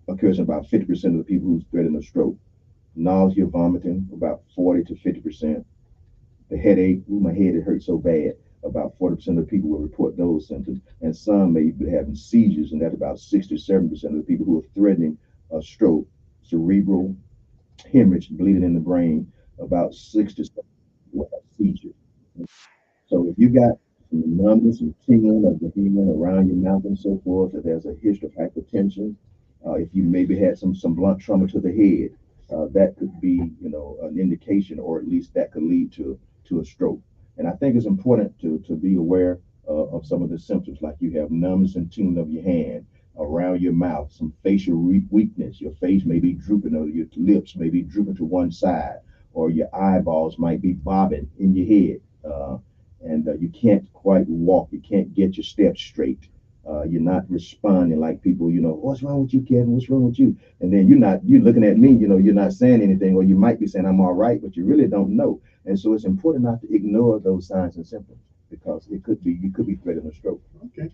occurs in about 50% of the people who's threatened a stroke. nausea, vomiting, about 40 to 50%. The headache, ooh, my head, it hurts so bad. About 40% of the people will report those symptoms, and some may be having seizures, and that's about 67% of the people who are threatening a stroke, cerebral hemorrhage, bleeding in the brain. About 6 to 7% will have seizures. So if you got some numbness and tingling of the healing around your mouth and so forth, if there's a history of hypertension, if you maybe had some blunt trauma to the head, that could be, an indication, or at least that could lead to a stroke. And I think it's important to be aware of some of the symptoms, like you have numbness and tingling of your hand, around your mouth, some facial weakness. Your face may be drooping, or your lips may be drooping to one side, or your eyeballs might be bobbing in your head. And you can't quite walk. You can't get your steps straight. You're not responding like people, what's wrong with you, Kevin? What's wrong with you? And then you're looking at me, you're not saying anything, or you might be saying I'm all right, but you really don't know. And so it's important not to ignore those signs and symptoms, because you could be threatening a stroke. Okay.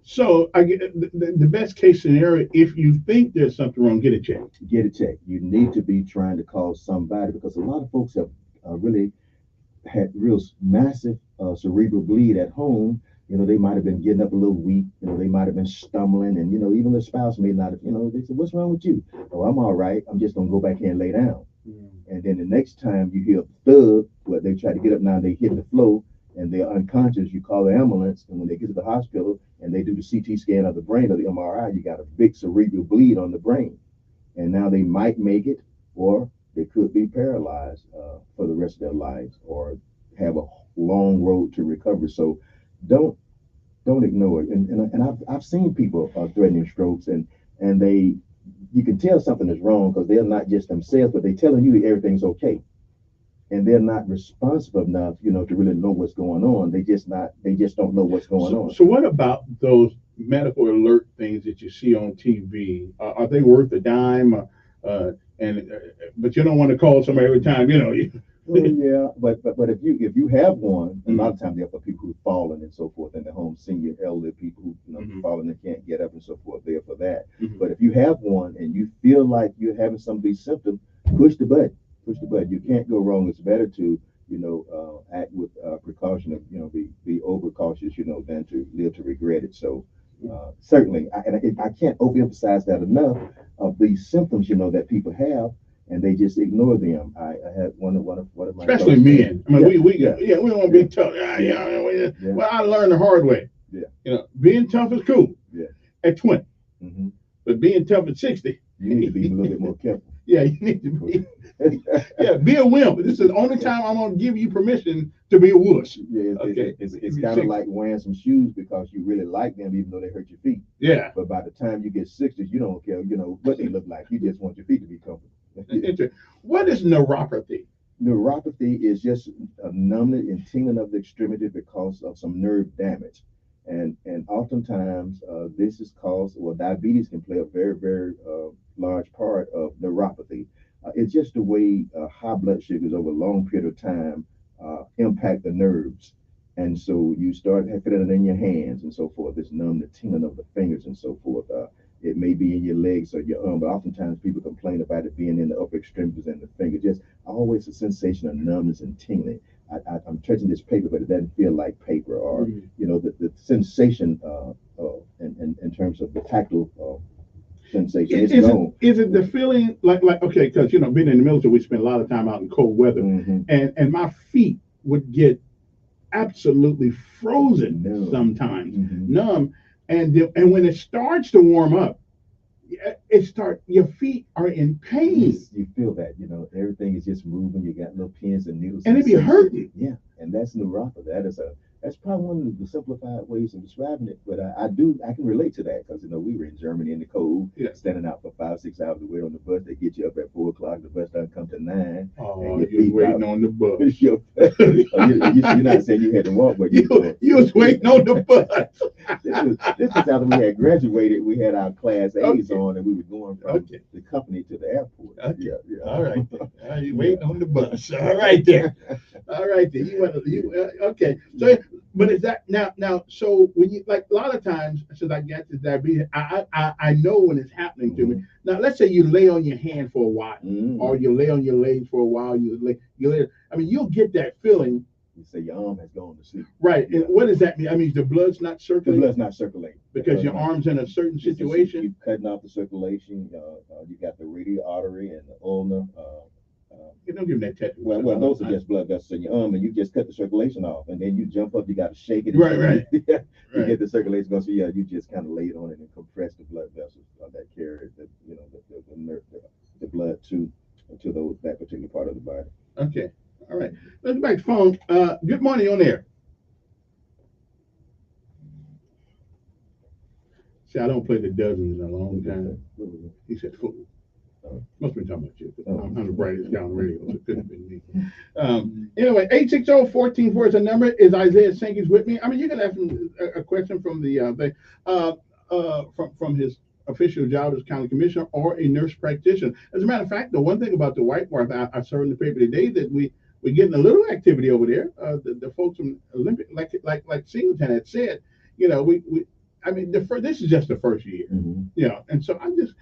So I get the best case scenario, if you think there's something wrong, get it checked. Get it checked. You need to be trying to call somebody, because a lot of folks have really had real massive cerebral bleed at home. They might have been getting up a little weak. They might have been stumbling, and even the spouse may not have. They said, "What's wrong with you?" "Oh, I'm all right. I'm just gonna go back here and lay down." And then the next time you hear a thud, where they try to get up, now they hit the floor and they're unconscious. You call the ambulance, and when they get to the hospital and they do the CT scan of the brain or the MRI, you got a big cerebral bleed on the brain, and now they might make it, or they could be paralyzed for the rest of their lives, or have a long road to recovery. So don't ignore it. And I've seen people threatening strokes, and you can tell something is wrong, because they're not just themselves, but they're telling you everything's okay, and they're not responsible enough, to really know what's going on. They just don't know what's going on. So what about those medical alert things that you see on TV? Are they worth a dime? But you don't want to call somebody every time, Well, yeah, but if you have one, a lot of times they're for people who've fallen and so forth in the home, senior elderly people who fallen and can't get up and so forth. They're for that. But if you have one and you feel like you're having some of these symptoms, push the button. Push the button. You can't go wrong. It's better to act with precaution, of be overcautious, than to live to regret it. So certainly, I can't overemphasize that enough, of these symptoms that people have, and they just ignore them. I had one of my, especially men. I mean, we don't want to be tough. Well, I learned the hard way. Yeah. Being tough is cool. Yeah. At 20, but being tough at 60, you need to be a little bit more careful. Yeah, you need to be. Be a wimp. This is the only time I'm gonna give you permission to be a wuss. Yeah, it's kind of like wearing some shoes because you really like them, even though they hurt your feet. Yeah. But by the time you get 60, you don't care, what they look like. You just want your feet to be comfortable. What is neuropathy? Neuropathy is just a numbness and tingling of the extremity because of some nerve damage. And oftentimes this is caused, diabetes can play a very, very large part of neuropathy. It's just the way high blood sugars over a long period of time impact the nerves. And so you start feeling it in your hands and so forth. This numb, the tingling of the fingers and so forth. It may be in your legs or your arm, but oftentimes people complain about it being in the upper extremities and the fingers. Just always a sensation of numbness and tingling. I'm touching this paper, but it doesn't feel like paper, or the sensation in terms of the tactile sensation. Is it the feeling like okay? Because being in the military, we spend a lot of time out in cold weather, and my feet would get absolutely frozen sometimes, numb, and when it starts to warm up, your feet are in pain. You feel that, everything is just moving. You got little pins and needles, and it be hurting. Yeah, and that's neuropathy. That's probably one of the simplified ways of describing it. But I can relate to that, because we were in Germany in the cold, standing out for 5-6 hours to wait on the bus. They get you up at 4 o'clock. The bus doesn't come to 9. Oh, you're waiting on the bus. You're not saying you had to walk, but you was waiting on the bus. This was after we had graduated. We had our class A's on, and we were going from the company to the airport. Yeah. All right. You waiting on the bus. All right there. All right there. Okay. So But is that now? So when you like a lot of times, since I got this diabetes, I know when it's happening to me. Now let's say you lay on your hand for a while, or you lay on your legs for a while. You lay. I mean, you'll get that feeling. You say your arm has gone to sleep. Right. And what does that mean? I mean, the blood's not The circulating. blood's not circulating Because your arm's in a certain situation. You're cutting off the circulation. You got the radial artery and the ulnar. You don't give them that technical. Well, those are just blood vessels in your arm, and you just cut the circulation off, and then you jump up. You got to shake it. Right. You get the circulation going. So yeah, you just kind of lay it on it and compress the blood vessels that carry the blood to that particular part of the body. Okay. All right. Let's go back to phone. Good morning on there. See, I don't play the dozens in a long time. He said football. Must have been talking about you. I'm the brightest guy on the radio, so it couldn't have been me. Anyway, 860-14-4 is the number. Is Isaiah Sankey's with me? I mean, you can ask him a question from from his official job as county commissioner or a nurse practitioner. As a matter of fact, the one thing about the White Mart, I saw in the paper today that we're getting a little activity over there. The folks from Olympic, like Singleton had said, you know, I mean, this is just the first year, you know, and so I'm just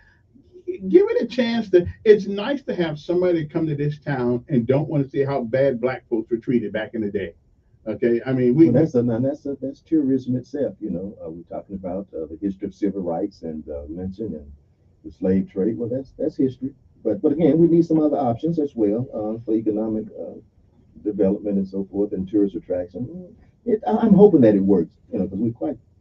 give it a chance. It's nice to have somebody come to this town and don't want to see how bad black folks were treated back in the day. Okay, I mean that's tourism itself. You know, we're talking about the history of civil rights and lynching and the slave trade. Well, that's history. But again, we need some other options as well for economic development and so forth and tourist attraction. I'm hoping that it works. You know, because we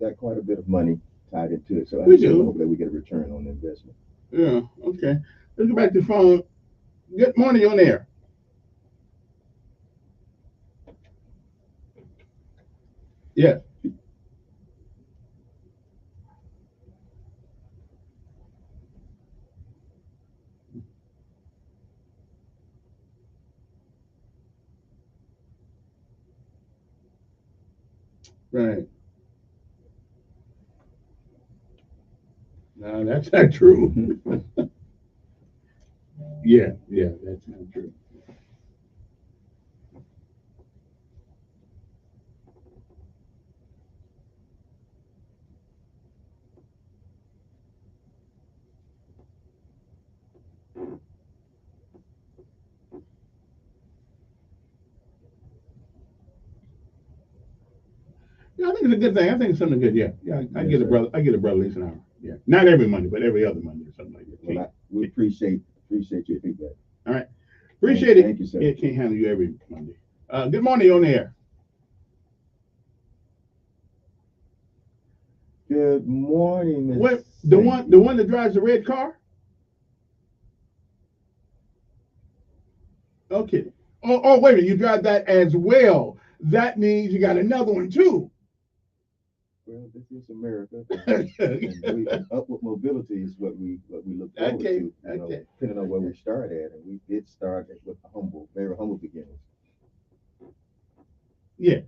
got quite a bit of money tied into it. So I hope that we get a return on the investment. Yeah, okay. Let's go back to the phone. Good morning, on air. Yeah. Right. No, that's not true. Yeah, that's not true. Yeah, I think it's a good thing. I think it's something good. Yeah. I get a brother at least an hour. Yeah, not every Monday, but every other Monday or something like that. Well, we appreciate your feedback. All right, appreciate it. Thank you, sir. It can't handle you every Monday. Good morning, on the air. Good morning, Ms. What the one that drives the red car? Okay. Oh, wait a minute. You drive that as well. That means you got another one too. Well, this is America, and upward mobility is what we look forward to. You know, depending on where we start at, and we did start with very humble beginnings. Yes.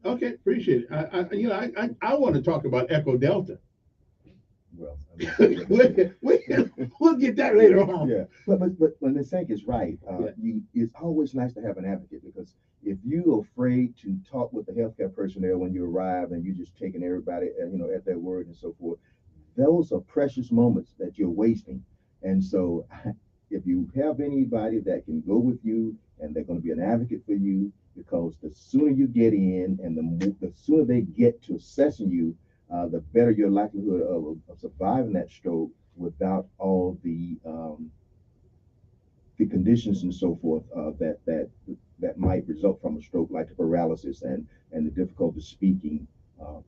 Okay, appreciate it. I want to talk about Echo Delta. Well, I mean, we'll get that later on. Yeah, but Ms. Sank is right. It's always nice to have an advocate, because if you're afraid to talk with the healthcare personnel when you arrive and you're just taking everybody, at their word and so forth, those are precious moments that you're wasting. And so, if you have anybody that can go with you and they're going to be an advocate for you, because the sooner you get in and the sooner they get to assessing you, the better your likelihood of surviving that stroke without all the conditions and so forth that might result from a stroke, like the paralysis and the difficulty speaking,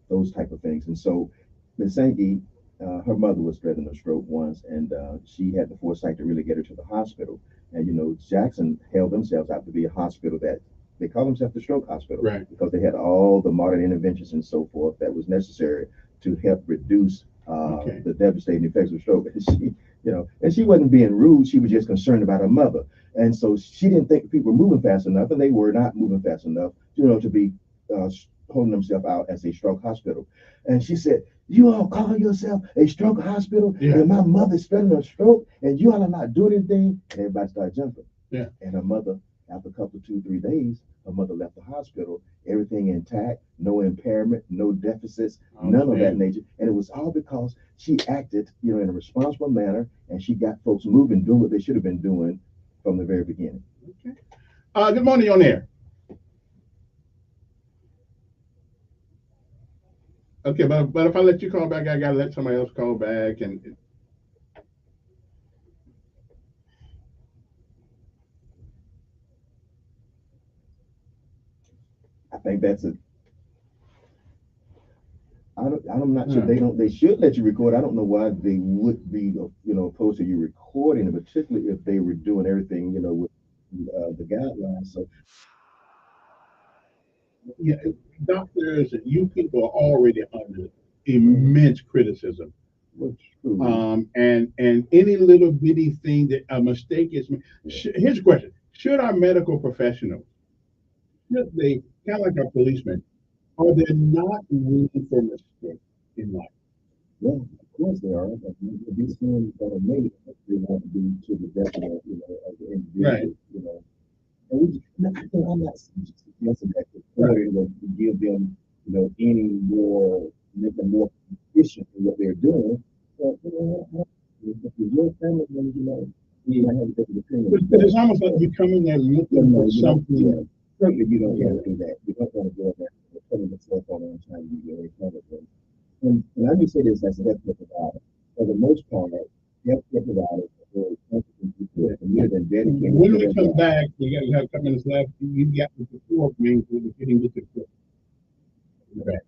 those type of things. And so, Ms. Sankey, her mother was threatened with a stroke once, and she had the foresight to really get her to the hospital. And Jackson held themselves out to be a hospital that they call themselves the stroke hospital, Right. because they had all the modern interventions and so forth that was necessary to help reduce the devastating effects of stroke. And she, and she wasn't being rude. She was just concerned about her mother, and so she didn't think people were moving fast enough, and they were not moving fast enough, to be holding themselves out as a stroke hospital. And she said, "You all call yourself a stroke hospital, and my mother's spreading a stroke, and you all are not doing anything." And everybody started jumping. Yeah. And her mother, after a couple, 2, 3 days, her mother left the hospital, everything intact, no impairment, no deficits, none of that nature. And it was all because she acted, in a responsible manner, and she got folks moving, doing what they should have been doing from the very beginning. Okay. Good morning, on air. Okay, but if I let you call back, I gotta let somebody else call back, and I think that's it. I'm not sure they should let you record. I don't know why they would be, opposed to you recording it, particularly if they were doing everything, with the guidelines. So yeah, doctors and you people are already under immense criticism. And any little bitty thing that a mistake is made. Here's a question: should our medical professionals, should they, kind of like our policemen, are there not room for mistakes in life? Yeah, of course they are. But these things that are made, they want to be to the detriment, of the individual. Right. And I'm not suggesting that to give them, any more, make them more efficient in what they're doing. But if your family, you might have a different opinion. But it's almost like you come in there looking for something. Certainly, you don't want to do that. You don't want to go in there and putting yourself on and trying to be very comfortable. And I do say this as a healthcare provider. For the most part, healthcare providers are very competent people, and we've been dedicated. When we come back, we have a couple minutes left. You got the support means we're getting the support. Okay.